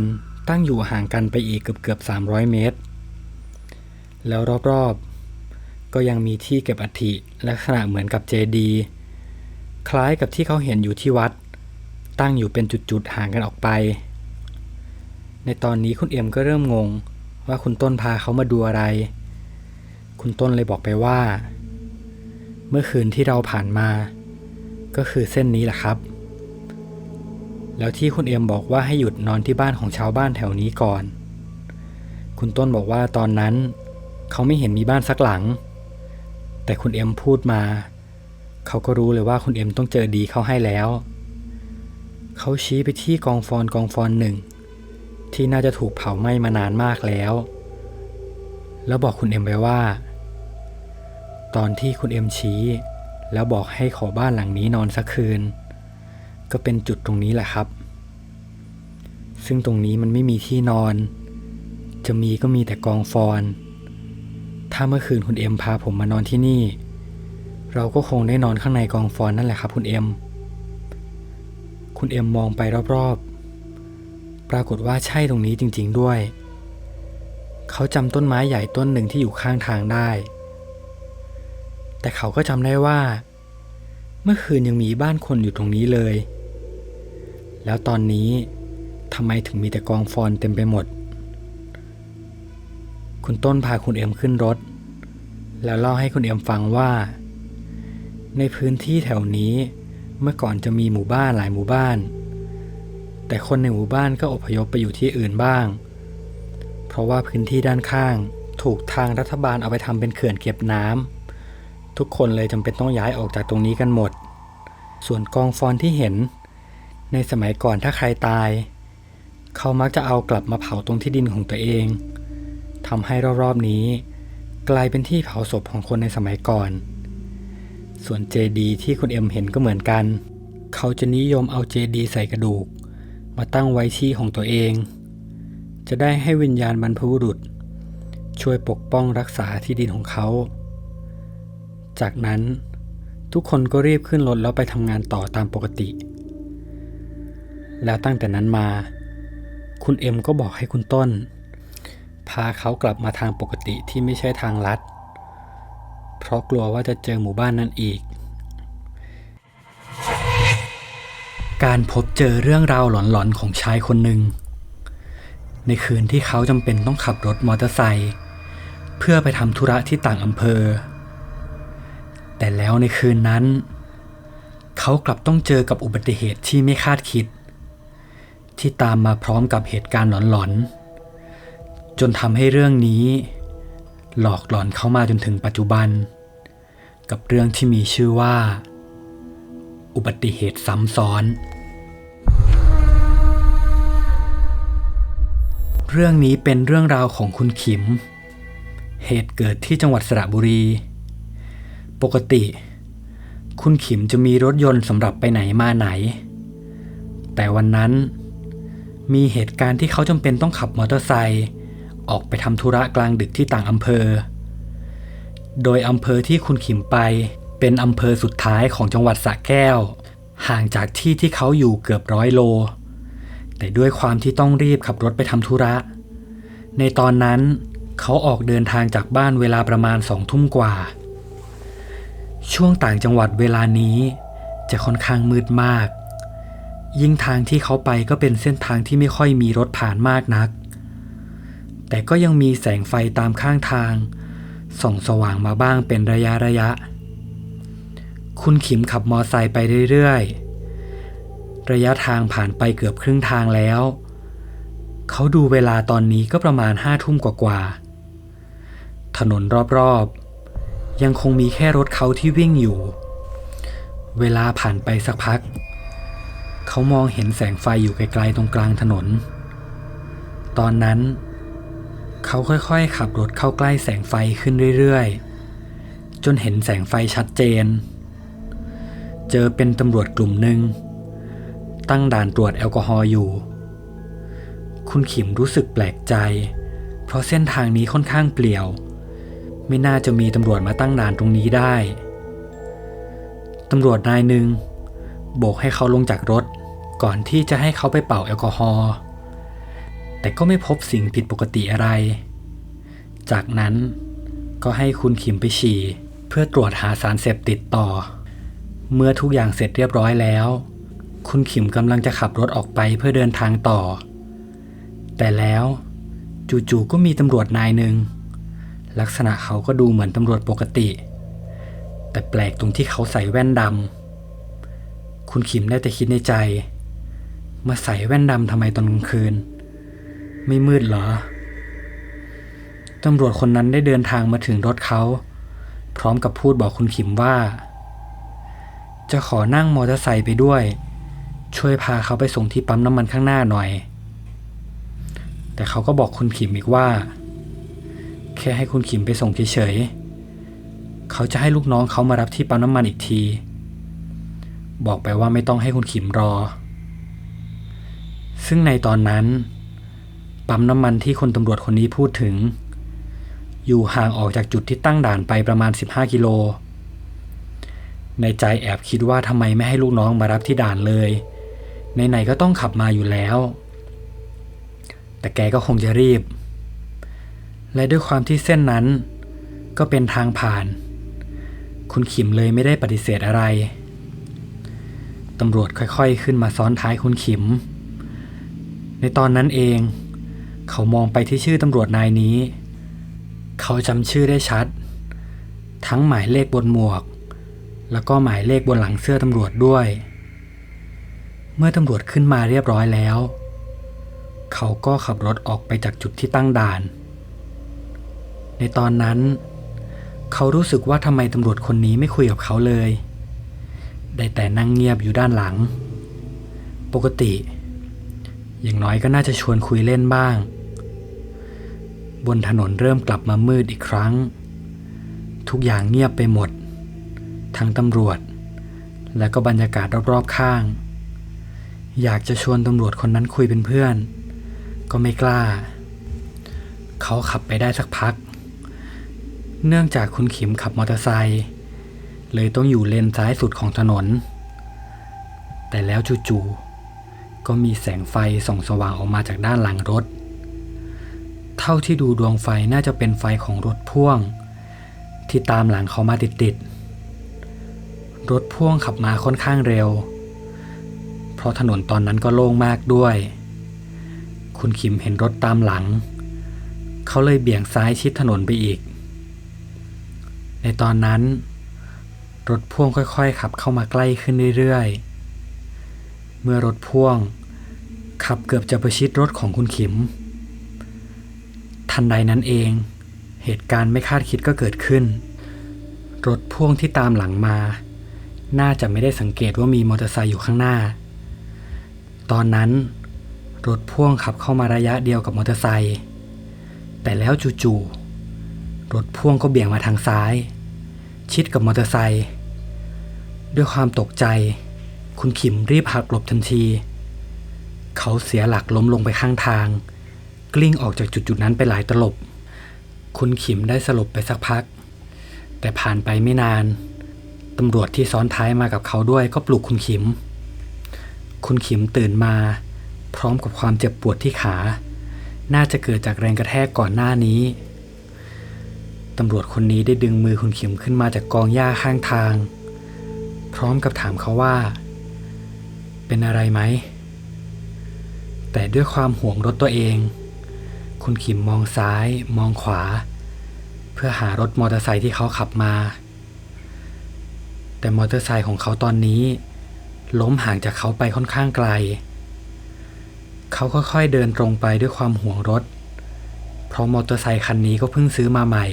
ตั้งอยู่ห่างกันไปอีกเกือบ300 เมตรแล้วรอบๆก็ยังมีที่เก็บอัฐิลักษณะเหมือนกับเจดีย์คล้ายกับที่เขาเห็นอยู่ที่วัดตั้งอยู่เป็นจุดๆห่างกันออกไปในตอนนี้คุณเอ็มก็เริ่มงงว่าคุณต้นพาเขามาดูอะไรคุณต้นเลยบอกไปว่าเมื่อคืนที่เราผ่านมาก็คือเส้นนี้แหละครับแล้วที่คุณเอ็มบอกว่าให้หยุดนอนที่บ้านของชาวบ้านแถวนี้ก่อนคุณต้นบอกว่าตอนนั้นเขาไม่เห็นมีบ้านสักหลังแต่คุณเอ็มพูดมาเขาก็รู้เลยว่าคุณเอ็มต้องเจอดีเขาให้แล้วเขาชี้ไปที่กองฟอนหนึ่งที่น่าจะถูกเผาไหม้มานานมากแล้วบอกคุณเอ็มไปว่าตอนที่คุณเอ็มชี้แล้วบอกให้ขอบ้านหลังนี้นอนสักคืนก็เป็นจุดตรงนี้แหละครับ ซึ่งตรงนี้มันไม่มีที่นอนจะมีก็มีแต่กองฟอนถ้าเมื่อคืนคุณเอ็มพาผมมานอนที่นี่เราก็คงได้นอนข้างในกองฟอนนั่นแหละครับคุณเอ็มมองไปรอบๆปรากฏว่าใช่ตรงนี้จริงๆด้วยเขาจำต้นไม้ใหญ่ต้นหนึ่งที่อยู่ข้างทางได้แต่เขาก็จำได้ว่าเมื่อคืนยังมีบ้านคนอยู่ตรงนี้เลยแล้วตอนนี้ทำไมถึงมีแต่กองฟอนเต็มไปหมดคุณต้นพาคุณเอ็มขึ้นรถแล้วเล่าให้คุณเอ็มฟังว่าในพื้นที่แถวนี้เมื่อก่อนจะมีหมู่บ้านหลายหมู่บ้านแต่คนในหมู่บ้านก็อพยพไปอยู่ที่อื่นบ้างเพราะว่าพื้นที่ด้านข้างถูกทางรัฐบาลเอาไปทำเป็นเขื่อนเก็บน้ำทุกคนเลยจำเป็นต้องย้ายออกจากตรงนี้กันหมดส่วนกองฟอนที่เห็นในสมัยก่อนถ้าใครตายเขามักจะเอากลับมาเผาตรงที่ดินของตัวเองทำให้รอบๆนี้กลายเป็นที่เผาศพของคนในสมัยก่อนส่วนเจดีย์ที่คุณเอ็มเห็นก็เหมือนกันเขาจะนิยมเอาเจดีย์ใส่กระดูกมาตั้งไว้ที่ของตัวเองจะได้ให้วิญญาณบรรพบุรุษช่วยปกป้องรักษาที่ดินของเขาจากนั้นทุกคนก็รีบขึ้นรถแล้วไปทำงานต่อตามปกติแล้วตั้งแต่นั้นมาคุณเอ็มก็บอกให้คุณต้นพาเขากลับมาทางปกติที่ไม่ใช่ทางลัดเพราะกลัวว่าจะเจอหมู่บ้านนั้นอีกการพบเจอเรื่องราวหลอนๆของชายคนหนึ่งในคืนที่เขาจำเป็นต้องขับรถมอเตอร์ไซค์เพื่อไปทำธุระที่ต่างอำเภอแต่แล้วในคืนนั้นเขากลับต้องเจอกับอุบัติเหตุที่ไม่คาดคิดที่ตามมาพร้อมกับเหตุการณ์หลอนๆจนทำให้เรื่องนี้หลอกหลอนเขามาจนถึงปัจจุบันกับเรื่องที่มีชื่อว่าอุบัติเหตุซ้ำซ้อนเรื่องนี้เป็นเรื่องราวของคุณขิมเหตุเกิดที่จังหวัดสระบุรีปกติคุณขิมจะมีรถยนต์สำหรับไปไหนมาไหนแต่วันนั้นมีเหตุการณ์ที่เขาจำเป็นต้องขับมอเตอร์ไซค์ออกไปทำธุระกลางดึกที่ต่างอำเภอโดยอำเภอที่คุณขิมไปเป็นอำเภอสุดท้ายของจังหวัดสระแก้วห่างจากที่ที่เขาอยู่เกือบ100 โลแต่ด้วยความที่ต้องรีบขับรถไปทำธุระในตอนนั้นเขาออกเดินทางจากบ้านเวลาประมาณ20:00 นกว่าช่วงต่างจังหวัดเวลานี้จะค่อนข้างมืดมากยิ่งทางที่เขาไปก็เป็นเส้นทางที่ไม่ค่อยมีรถผ่านมากนักแต่ก็ยังมีแสงไฟตามข้างทางส่องสว่างมาบ้างเป็นระยะคุณขิมขับมอไซค์ไปเรื่อยๆระยะทางผ่านไปเกือบครึ่งทางแล้วเขาดูเวลาตอนนี้ก็ประมาณ5 ทุ่มกว่าถนนรอบๆยังคงมีแค่รถเขาที่วิ่งอยู่เวลาผ่านไปสักพักเขามองเห็นแสงไฟอยู่ไกลๆตรงกลางถนนตอนนั้นเขาค่อยๆขับรถเข้าใกล้แสงไฟขึ้นเรื่อยๆจนเห็นแสงไฟชัดเจนเจอเป็นตำรวจกลุ่มหนึ่งตั้งด่านตรวจแอลกอฮอล์อยู่คุณขิมรู้สึกแปลกใจเพราะเส้นทางนี้ค่อนข้างเปลี่ยวไม่น่าจะมีตำรวจมาตั้งด่านตรงนี้ได้ตำรวจนายหนึ่งโบกให้เขาลงจากรถก่อนที่จะให้เขาไปเป่าแอลกอฮอล์แต่ก็ไม่พบสิ่งผิดปกติอะไรจากนั้นก็ให้คุณขิมไปฉี่เพื่อตรวจหาสารเสพติดต่อเมื่อทุกอย่างเสร็จเรียบร้อยแล้วคุณขิมกำลังจะขับรถออกไปเพื่อเดินทางต่อแต่แล้วจู่ๆก็มีตำรวจนายหนึ่งลักษณะเขาก็ดูเหมือนตำรวจปกติแต่แปลกตรงที่เขาใส่แว่นดำคุณขิมได้แต่คิดในใจมาใส่แว่นดำทำไมตอนกลางคืนไม่มืดเหรอตำรวจคนนั้นได้เดินทางมาถึงรถเขาพร้อมกับพูดบอกคุณขิมว่าจะขอนั่งมอเตอร์ไซค์ไปด้วยช่วยพาเขาไปส่งที่ปั๊มน้ำมันข้างหน้าหน่อยแต่เขาก็บอกคุณขิมอีกว่าแค่ให้คุณขิมไปส่งเฉยๆเขาจะให้ลูกน้องเขามารับที่ปั๊มน้ำมันอีกทีบอกไปว่าไม่ต้องให้คุณขิมรอ ซึ่งในตอนนั้นปั๊มน้ำมันที่คนตำรวจคนนี้พูดถึงอยู่ห่างออกจากจุดที่ตั้งด่านไปประมาณ15 กิโลในใจแอบคิดว่าทำไมไม่ให้ลูกน้องมารับที่ด่านเลยไหนๆก็ต้องขับมาอยู่แล้วแต่แกก็คงจะรีบและด้วยความที่เส้นนั้นก็เป็นทางผ่านคุณขิมเลยไม่ได้ปฏิเสธอะไรตำรวจค่อยๆขึ้นมาซ้อนท้ายคุณขิมในตอนนั้นเองเขามองไปที่ชื่อตำรวจนายนี้เขาจำชื่อได้ชัดทั้งหมายเลขบนหมวกแล้วก็หมายเลขบนหลังเสื้อตำรวจด้วยเมื่อตำรวจขึ้นมาเรียบร้อยแล้วเขาก็ขับรถออกไปจากจุดที่ตั้งด่านในตอนนั้นเขารู้สึกว่าทำไมตำรวจคนนี้ไม่คุยกับเขาเลยได้แต่นั่งเงียบอยู่ด้านหลังปกติอย่างน้อยก็น่าจะชวนคุยเล่นบ้างบนถนนเริ่มกลับมามืดอีกครั้งทุกอย่างเงียบไปหมดทั้งตำรวจและก็บรรยากาศรอบๆข้างอยากจะชวนตำรวจคนนั้นคุยเป็นเพื่อนก็ไม่กล้าเขาขับไปได้สักพักเนื่องจากคุณขิมขับมอเตอร์ไซค์เลยต้องอยู่เลนซ้ายสุดของถนนแต่แล้วจู่ๆก็มีแสงไฟส่องสว่างออกมาจากด้านหลังรถเท่าที่ดูดวงไฟน่าจะเป็นไฟของรถพ่วงที่ตามหลังเขามาติดๆรถพ่วงขับมาค่อนข้างเร็วเพราะถนนตอนนั้นก็โล่งมากด้วยคุณขิมเห็นรถตามหลังเขาเลยเบี่ยงซ้ายชิดถนนไปอีกในตอนนั้นรถพ่วงค่อยๆขับเข้ามาใกล้ขึ้นเรื่อยๆเมื่อรถพ่วงขับเกือบจะประชิดรถของคุณขิมทันใดนั้นเองเหตุการณ์ไม่คาดคิดก็เกิดขึ้นรถพ่วงที่ตามหลังมาน่าจะไม่ได้สังเกตว่ามีมอเตอร์ไซค์อยู่ข้างหน้าตอนนั้นรถพ่วงขับเข้ามาระยะเดียวกับมอเตอร์ไซค์แต่แล้วจู่ๆรถพ่วงก็เบี่ยงมาทางซ้ายชิดกับมอเตอร์ไซค์ด้วยความตกใจคุณขิมรีบหักหลบทันทีเขาเสียหลักล้มลงไปข้างทางกลิ้งออกจากจุดๆนั้นไปหลายตลบคุณขิมได้สลบไปสักพักแต่ผ่านไปไม่นานตำรวจที่ซ้อนท้ายมากับเขาด้วยก็ปลุกคุณขิมตื่นมาพร้อมกับความเจ็บปวดที่ขาน่าจะเกิดจากแรงกระแทกก่อนหน้านี้ตำรวจคนนี้ได้ดึงมือคุณขิมขึ้นมาจากกองหญ้าข้างทางพร้อมกับถามเขาว่าเป็นอะไรไหมแต่ด้วยความห่วงรถตัวเองคุณขิมมองซ้ายมองขวาเพื่อหารถมอเตอร์ไซค์ที่เขาขับมาแต่มอเตอร์ไซค์ของเขาตอนนี้ล้มห่างจากเขาไปค่อนข้างไกลเขาค่อยๆเดินตรงไปด้วยความห่วงรถเพราะมอเตอร์ไซค์คันนี้ก็เพิ่งซื้อมาใหม่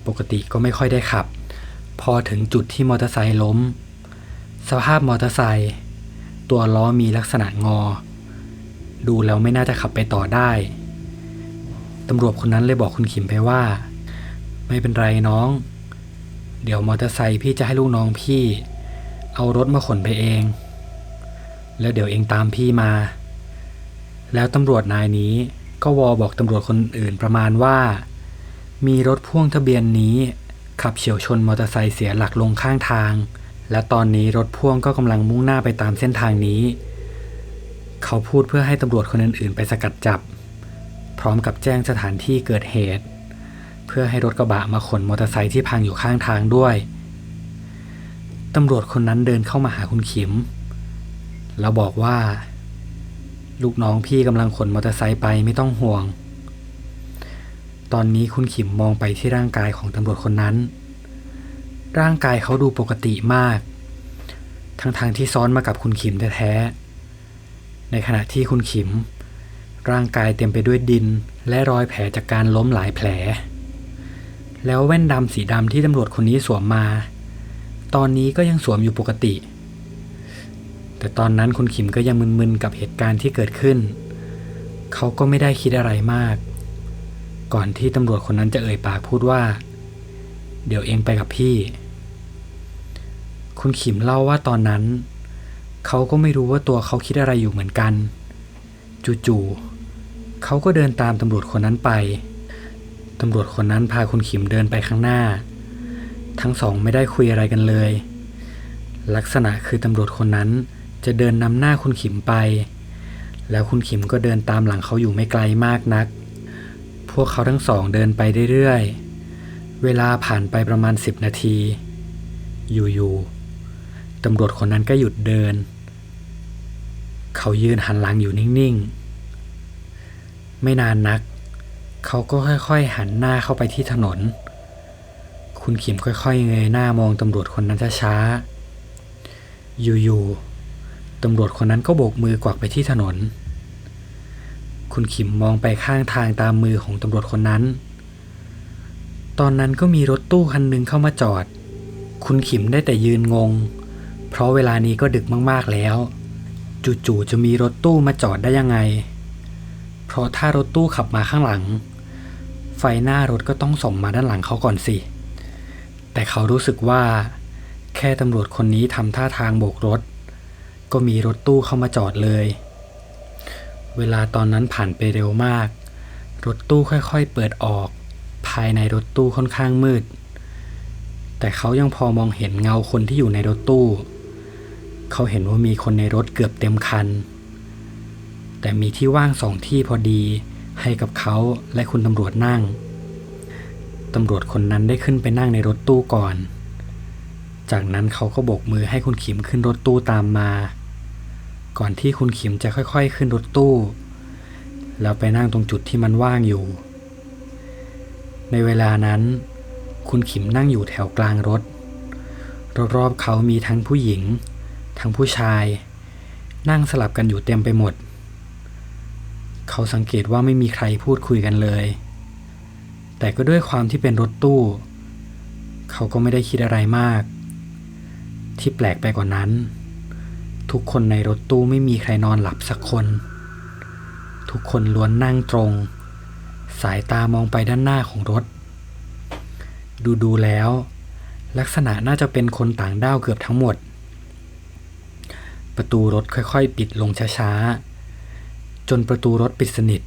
ปกติก็ไม่ค่อยได้ขับพอถึงจุดที่มอเตอร์ไซค์ล้มสภาพมอเตอร์ไซค์ตัวล้อมีลักษณะงอดูแล้วไม่น่าจะขับไปต่อได้ตำรวจคนนั้นเลยบอกคุณขิมไปว่าไม่เป็นไรน้องเดี๋ยวมอเตอร์ไซค์พี่จะให้ลูกน้องพี่เอารถมาขนไปเองแล้วเดี๋ยวเองตามพี่มาแล้วตำรวจนายนี้ก็บอกตำรวจคนอื่นประมาณว่ามีรถพ่วงทะเบียนนี้ขับเฉี่ยวชนมอเตอร์ไซค์เสียหลักลงข้างทางและตอนนี้รถพ่วงก็กำลังมุ่งหน้าไปตามเส้นทางนี้เขาพูดเพื่อให้ตำรวจคนอื่นๆไปสกัดจับพร้อมกับแจ้งสถานที่เกิดเหตุเพื่อให้รถกระบะมาขนมอเตอร์ไซค์ที่พังอยู่ข้างทางด้วยตำรวจคนนั้นเดินเข้ามาหาคุณขิมแล้วบอกว่าลูกน้องพี่กำลังขนมอเตอร์ไซค์ไปไม่ต้องห่วงตอนนี้คุณขิมมองไปที่ร่างกายของตำรวจคนนั้นร่างกายเขาดูปกติมากทั้งที่ซ้อนมากับคุณขิมแท้ๆในขณะที่คุณขิมร่างกายเต็มไปด้วยดินและรอยแผลจากการล้มหลายแผลแล้วแว่นดำสีดำที่ตำรวจคนนี้สวมมาตอนนี้ก็ยังสวมอยู่ปกติแต่ตอนนั้นคุณขิมก็ยังมึนๆกับเหตุการณ์ที่เกิดขึ้นเขาก็ไม่ได้คิดอะไรมากก่อนที่ตำรวจคนนั้นจะเอ่ยปากพูดว่าเดี๋ยวเองไปกับพี่คุณขิมเล่าว่าตอนนั้นเขาก็ไม่รู้ว่าตัวเขาคิดอะไรอยู่เหมือนกัน จู่ๆเขาก็เดินตามตำรวจคนนั้นไปตำรวจคนนั้นพาคุณขิมเดินไปข้างหน้าทั้งสองไม่ได้คุยอะไรกันเลยลักษณะคือตำรวจคนนั้นจะเดินนำหน้าคุณขิมไปแล้วคุณขิมก็เดินตามหลังเขาอยู่ไม่ไกลมากนักพวกเขาทั้งสองเดินไปเรื่อยๆเวลาผ่านไปประมาณ10 นาทีอยู่ๆตำรวจคนนั้นก็หยุดเดินเขายืนหันหลังอยู่นิ่งๆไม่นานนักเขาก็ค่อยๆหันหน้าเข้าไปที่ถนนคุณขิมค่อยๆเงยหน้ามองตำรวจคนนั้นช้าๆอยู่ๆตำรวจคนนั้นก็โบกมือกวักไปที่ถนนคุณขิมมองไปข้างทางตามมือของตำรวจคนนั้นตอนนั้นก็มีรถตู้คันหนึ่งเข้ามาจอดคุณขิมได้แต่ยืนงงเพราะเวลานี้ก็ดึกมากๆแล้วจู่ๆจะมีรถตู้มาจอดได้ยังไงเพราะถ้ารถตู้ขับมาข้างหลังไฟหน้ารถก็ต้องส่องมาด้านหลังเขาก่อนสิแต่เขารู้สึกว่าแค่ตำรวจคนนี้ทำท่าทางโบกรถก็มีรถตู้เข้ามาจอดเลยเวลาตอนนั้นผ่านไปเร็วมากรถตู้ค่อยๆเปิดออกภายในรถตู้ค่อนข้างมืดแต่เขายังพอมองเห็นเงาคนที่อยู่ในรถตู้เขาเห็นว่ามีคนในรถเกือบเต็มคันแต่มีที่ว่าง2 ที่พอดีให้กับเขาและคุณตำรวจนั่งตำรวจคนนั้นได้ขึ้นไปนั่งในรถตู้ก่อนจากนั้นเขาก็โบกมือให้คุณขิมขึ้นรถตู้ตามมาก่อนที่คุณขิมจะค่อยๆขึ้นรถตู้แล้วไปนั่งตรงจุดที่มันว่างอยู่ในเวลานั้นคุณขิมนั่งอยู่แถวกลางรถรอบๆเขามีทั้งผู้หญิงทั้งผู้ชายนั่งสลับกันอยู่เต็มไปหมดเขาสังเกตว่าไม่มีใครพูดคุยกันเลยแต่ก็ด้วยความที่เป็นรถตู้เขาก็ไม่ได้คิดอะไรมากที่แปลกไปกว่านั้นทุกคนในรถตู้ไม่มีใครนอนหลับสักคนทุกคนล้วนนั่งตรงสายตามองไปด้านหน้าของรถดูแล้วลักษณะน่าจะเป็นคนต่างด้าวเกือบทั้งหมดประตูรถค่อยๆปิดลงช้าๆจนประตูรถปิดสนิท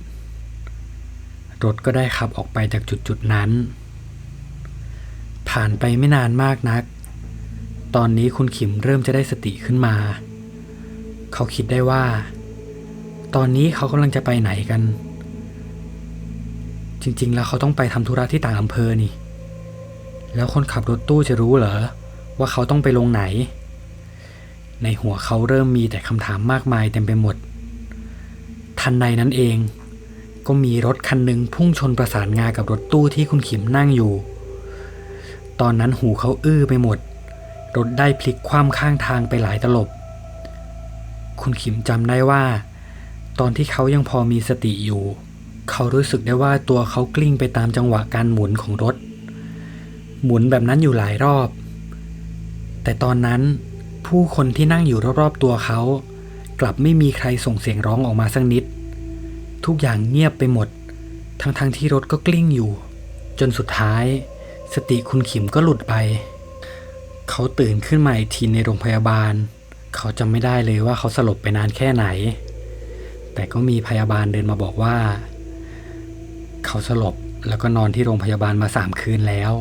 รถก็ได้ขับออกไปจากจุดนั้นผ่านไปไม่นานมากนักตอนนี้คุณขิมเริ่มจะได้สติขึ้นมาเขาคิดได้ว่าตอนนี้เขากำลังจะไปไหนกันจริงๆแล้วเขาต้องไปทำธุระที่ต่างอำเภอนี่แล้วคนขับรถตู้จะรู้เหรอว่าเขาต้องไปลงไหนในหัวเขาเริ่มมีแต่คำถามมากมายเต็มไปหมดทันใดนั้นเองก็มีรถคันหนึ่งพุ่งชนประสานงากับรถตู้ที่คุณขิมนั่งอยู่ตอนนั้นหูเขาอื้อไปหมดรถได้พลิกคว่ำข้างทางไปหลายตลบคุณขิมจำได้ว่าตอนที่เขายังพอมีสติอยู่เขารู้สึกได้ว่าตัวเขากลิ้งไปตามจังหวะการหมุนของรถหมุนแบบนั้นอยู่หลายรอบแต่ตอนนั้นผู้คนที่นั่งอยู่รอบๆตัวเขากลับไม่มีใครส่งเสียงร้องออกมาสักนิดทุกอย่างเงียบไปหมดทั้งที่รถก็กลิ้งอยู่จนสุดท้ายสติคุณขิมก็หลุดไปเขาตื่นขึ้นมาอีกทีในโรงพยาบาลเขาจำไม่ได้เลยว่าเขาสลบไปนานแค่ไหนแต่ก็มีพยาบาลเดินมาบอกว่าเขาสลบแล้วก็นอนที่โรงพยาบาลมา3 คืนแล้ว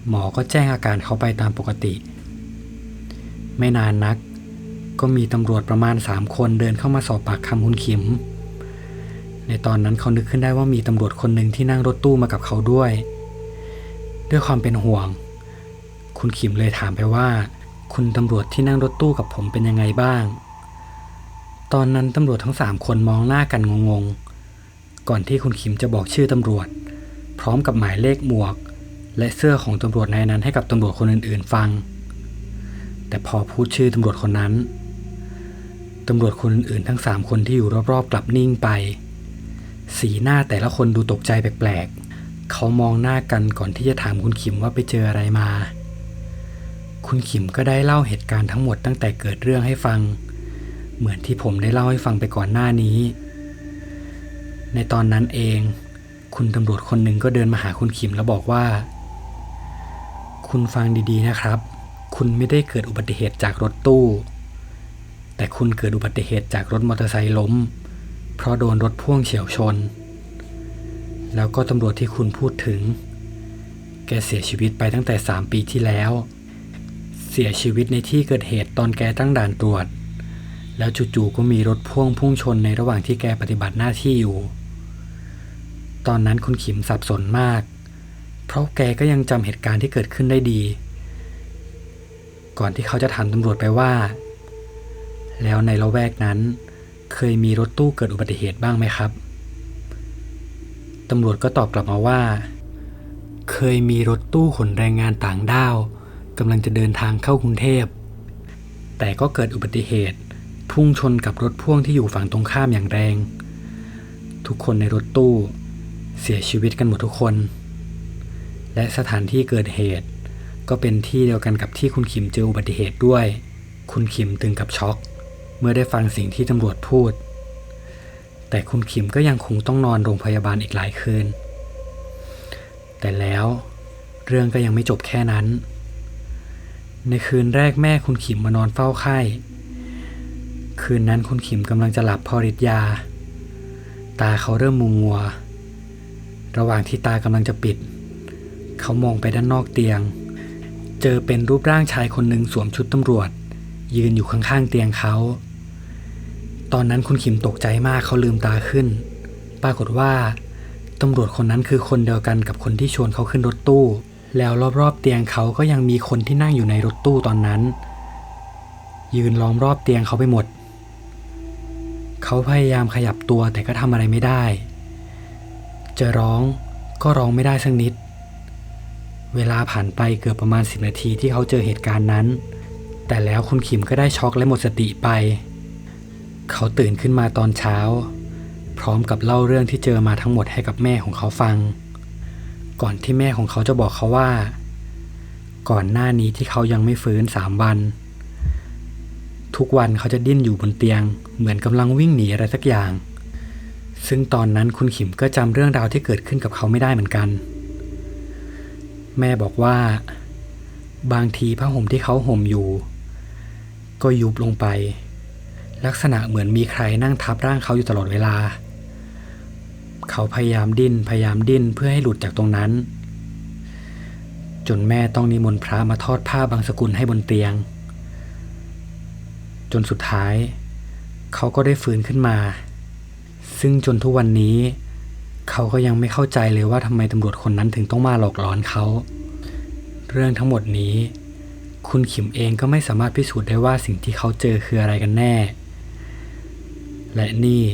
หมอก็แจ้งอาการเขาไปตามปกติไม่นานนักก็มีตำรวจประมาณ3 คนเดินเข้ามาสอบปากคำคุณขิมในตอนนั้นเขานึกขึ้นได้ว่ามีตำรวจคนหนึ่งที่นั่งรถตู้มากับเขาด้วยความเป็นห่วงคุณขิมเลยถามไปว่าคุณตำรวจที่นั่งรถตู้กับผมเป็นยังไงบ้างตอนนั้นตำรวจทั้ง3 คนมองหน้ากันงงๆก่อนที่คุณขิมจะบอกชื่อตำรวจพร้อมกับหมายเลขหมวกและเสื้อของตำรวจนายนั้นให้กับตำรวจคนอื่นๆฟังแต่พอพูดชื่อตำรวจคนนั้นตำรวจคนอื่นๆทั้ง3 คนที่อยู่รอบๆกลับนิ่งไปสีหน้าแต่ละคนดูตกใจแปลกๆเขามองหน้ากันก่อนที่จะถามคุณขิมว่าไปเจออะไรมาคุณขิมก็ได้เล่าเหตุการณ์ทั้งหมดตั้งแต่เกิดเรื่องให้ฟังเหมือนที่ผมได้เล่าให้ฟังไปก่อนหน้านี้ในตอนนั้นเองคุณตำรวจคนหนึ่งก็เดินมาหาคุณขิมแล้วบอกว่าคุณฟังดีๆนะครับคุณไม่ได้เกิดอุบัติเหตุจากรถตู้แต่คุณเกิดอุบัติเหตุจากรถมอเตอร์ไซค์ล้ม เพราะโดนรถพ่วงเฉี่ยวชนแล้วก็ตำรวจที่คุณพูดถึงแกเสียชีวิตไปตั้งแต่3 ปีที่แล้วเสียชีวิตในที่เกิดเหตุตอนแกตั้งด่านตรวจแล้วจู่ๆก็มีรถพ่วงพุ่งชนในระหว่างที่แกปฏิบัติหน้าที่อยู่ตอนนั้นคุณขิมสับสนมากเพราะแกก็ยังจำเหตุการณ์ที่เกิดขึ้นได้ดีก่อนที่เขาจะถามตำรวจไปว่าแล้วในละแวกนั้นเคยมีรถตู้เกิดอุบัติเหตุบ้างไหมครับตำรวจก็ตอบกลับมาว่าเคยมีรถตู้ขนแรงงานต่างด้าวกำลังจะเดินทางเข้ากรุงเทพแต่ก็เกิดอุบัติเหตุพุ่งชนกับรถพ่วงที่อยู่ฝั่งตรงข้ามอย่างแรงทุกคนในรถตู้เสียชีวิตกันหมดทุกคนและสถานที่เกิดเหตุก็เป็นที่เดียวกันกับที่คุณขิมเจออุบัติเหตุด้วยคุณขิมถึงกับช็อกเมื่อได้ฟังสิ่งที่ตำรวจพูดแต่คุณขิมก็ยังคงต้องนอนโรงพยาบาลอีกหลายคืนแต่แล้วเรื่องก็ยังไม่จบแค่นั้นในคืนแรกแม่คุณขิมมานอนเฝ้าไข้คืนนั้นคุณขิมกำลังจะหลับพอฤทธิ์ยาตาเขาเริ่มมัวระหว่างที่ตากำลังจะปิดเขามองไปด้านนอกเตียงเจอเป็นรูปร่างชายคนหนึ่งสวมชุดตำรวจยืนอยู่ข้างๆเตียงเขาตอนนั้นคุณขิมตกใจมากเขาลืมตาขึ้นปรากฏว่าตำรวจคนนั้นคือคนเดียวกันกับคนที่ชวนเขาขึ้นรถตู้แล้วรอบๆเตียงเขาก็ยังมีคนที่นั่งอยู่ในรถตู้ตอนนั้นยืนล้อมรอบเตียงเขาไปหมดเขาพยายามขยับตัวแต่ก็ทำอะไรไม่ได้จะร้องก็ร้องไม่ได้สักนิดเวลาผ่านไปเกือบประมาณ10 นาทีที่เขาเจอเหตุการณ์นั้นแต่แล้วคุณขิมก็ได้ช็อกและหมดสติไปเขาตื่นขึ้นมาตอนเช้าพร้อมกับเล่าเรื่องที่เจอมาทั้งหมดให้กับแม่ของเขาฟังก่อนที่แม่ของเขาจะบอกเขาว่าก่อนหน้านี้ที่เขายังไม่ฟื้น3 วันทุกวันเขาจะดิ้นอยู่บนเตียงเหมือนกำลังวิ่งหนีอะไรสักอย่างซึ่งตอนนั้นคุณขิมก็จำเรื่องราวที่เกิดขึ้นกับเขาไม่ได้เหมือนกันแม่บอกว่าบางทีผ้าห่มที่เขาห่มอยู่ก็ยุบลงไปลักษณะเหมือนมีใครนั่งทับร่างเขาอยู่ตลอดเวลาเขาพยายามดิ้นเพื่อให้หลุดจากตรงนั้นจนแม่ต้องนิมนต์พระมาทอดผ้าบางสกุลให้บนเตียงจนสุดท้ายเขาก็ได้ฟื้นขึ้นมาซึ่งจนทุกวันนี้เขาก็ยังไม่เข้าใจเลยว่าทำไมตำรวจคนนั้นถึงต้องมาหลอกหลอนเขาเรื่องทั้งหมดนี้คุณขิมเองก็ไม่สามารถพิสูจน์ได้ว่าสิ่งที่เขาเจอคืออะไรกันแน่และนี่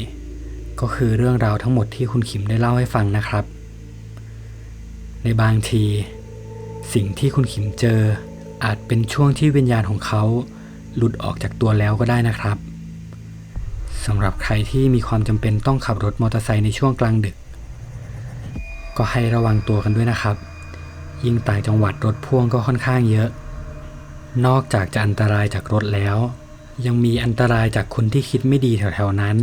ก็คือเรื่องราวทั้งหมดที่คุณขิมได้เล่าให้ฟังนะครับในบางทีสิ่งที่คุณขิมเจออาจเป็นช่วงที่วิญญาณของเขาหลุดออกจากตัวแล้วก็ได้นะครับสำหรับใครที่มีความจำเป็นต้องขับรถมอเตอร์ไซค์ในช่วงกลางดึกก็ให้ระวังตัวกันด้วยนะครับยิ่งต่างจังหวัดรถพ่วงก็ค่อนข้างเยอะนอกจากจะอันตรายจากรถแล้วยังมีอันตรายจากคนที่คิดไม่ดีแถวๆนั้น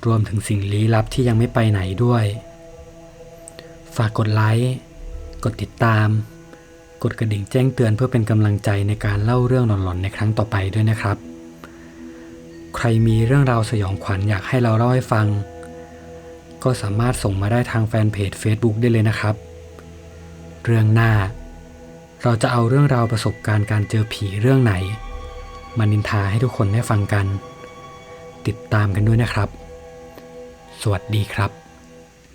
รวมถึงสิ่งลี้ลับที่ยังไม่ไปไหนด้วยฝากกดไลค์กดติดตามกดกระดิ่งแจ้งเตือนเพื่อเป็นกำลังใจในการเล่าเรื่องหลอนๆในครั้งต่อไปด้วยนะครับใครมีเรื่องราวสยองขวัญอยากให้เราเล่าให้ฟังก็สามารถส่งมาได้ทางแฟนเพจ Facebook ได้เลยนะครับเรื่องหน้าเราจะเอาเรื่องราวประสบการณ์การเจอผีเรื่องไหนมานินทาให้ทุกคนได้ฟังกันติดตามกันด้วยนะครับสวัสดีครับ